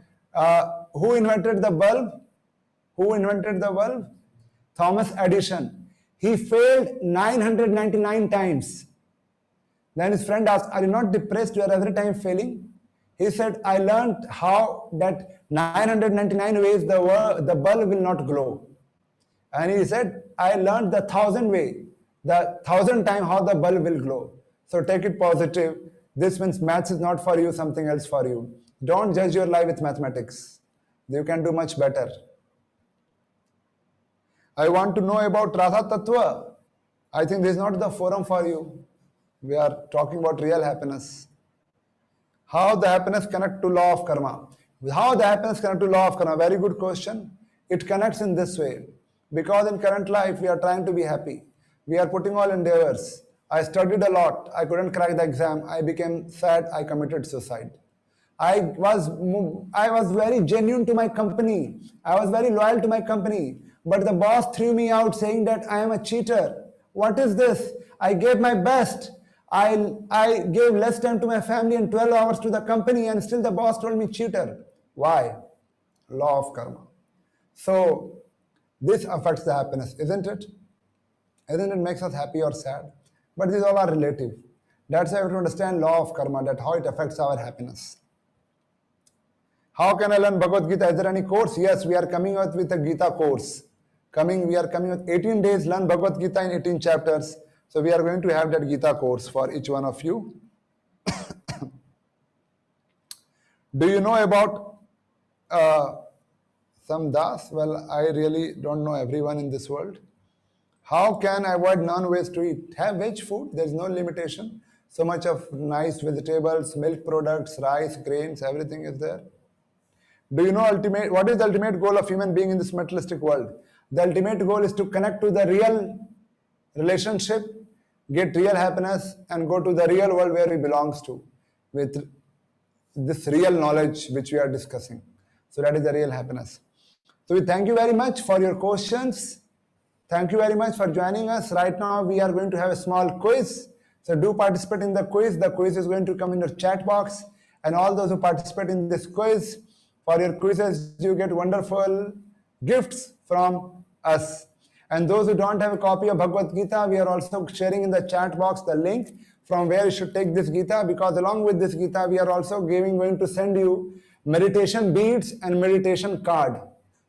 who invented the bulb? Who invented the bulb? Thomas Edison. He failed 999 times. Then his friend asked, are you not depressed? You are every time failing. He said, I learned how that 999 ways the bulb will not glow. And he said, I learned the 1,000 way, the 1,000 time how the bulb will glow. So take it positive. This means maths is not for you, something else for you. Don't judge your life with mathematics. You can do much better. I want to know about Radha Tattva. I think this is not the forum for you. We are talking about real happiness. How the happiness connect to law of karma? How the happiness connect to law of karma? Very good question. It connects in this way. Because in current life, we are trying to be happy. We are putting all endeavors. I studied a lot. I couldn't crack the exam. I became sad. I committed suicide. I was very genuine to my company. I was very loyal to my company. But the boss threw me out saying that I am a cheater. What is this? I gave my best. I gave less time to my family and 12 hours to the company, and still the boss told me cheater. Why? Law of karma. So this affects the happiness, isn't it? Isn't it makes us happy or sad? But these all are relative. That's why we have to understand law of karma, that how it affects our happiness. How can I learn Bhagavad Gita? Is there any course? Yes, we are coming out with a Gita course. We are coming with 18 days, learn Bhagavad Gita in 18 chapters. So we are going to have that Gita course for each one of you. Do you know about some Das? Well, I really don't know everyone in this world. How can I avoid non-veg to eat? Have veg food, there is no limitation. So much of nice vegetables, milk products, rice, grains, everything is there. Do you know what is the ultimate goal of human being in this materialistic world? The ultimate goal is to connect to the real relationship, get real happiness, and go to the real world where he belongs to, with this real knowledge which we are discussing. So that is the real happiness. So we thank you very much for your questions. Thank you very much for joining us. Right now we are going to have a small quiz. So do participate in the quiz. The quiz is going to come in your chat box. And all those who participate in this quiz, for your quizzes, you get wonderful gifts from us. And those who don't have a copy of Bhagavad Gita, we are also sharing in the chat box the link from where you should take this Gita, because along with this Gita, we are also going to send you meditation beads and meditation card.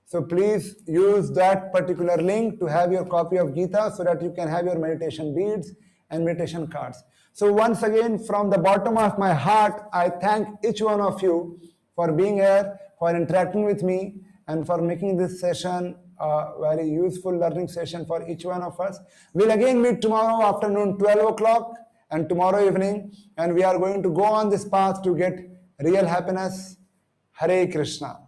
So please use that particular link to have your copy of Gita so that you can have your meditation beads and meditation cards. So once again, from the bottom of my heart, I thank each one of you for being here, for interacting with me, and for making this session a very useful learning session for each one of us. We'll again meet tomorrow afternoon, 12 o'clock, and tomorrow evening, and we are going to go on this path to get real happiness. Hare Krishna.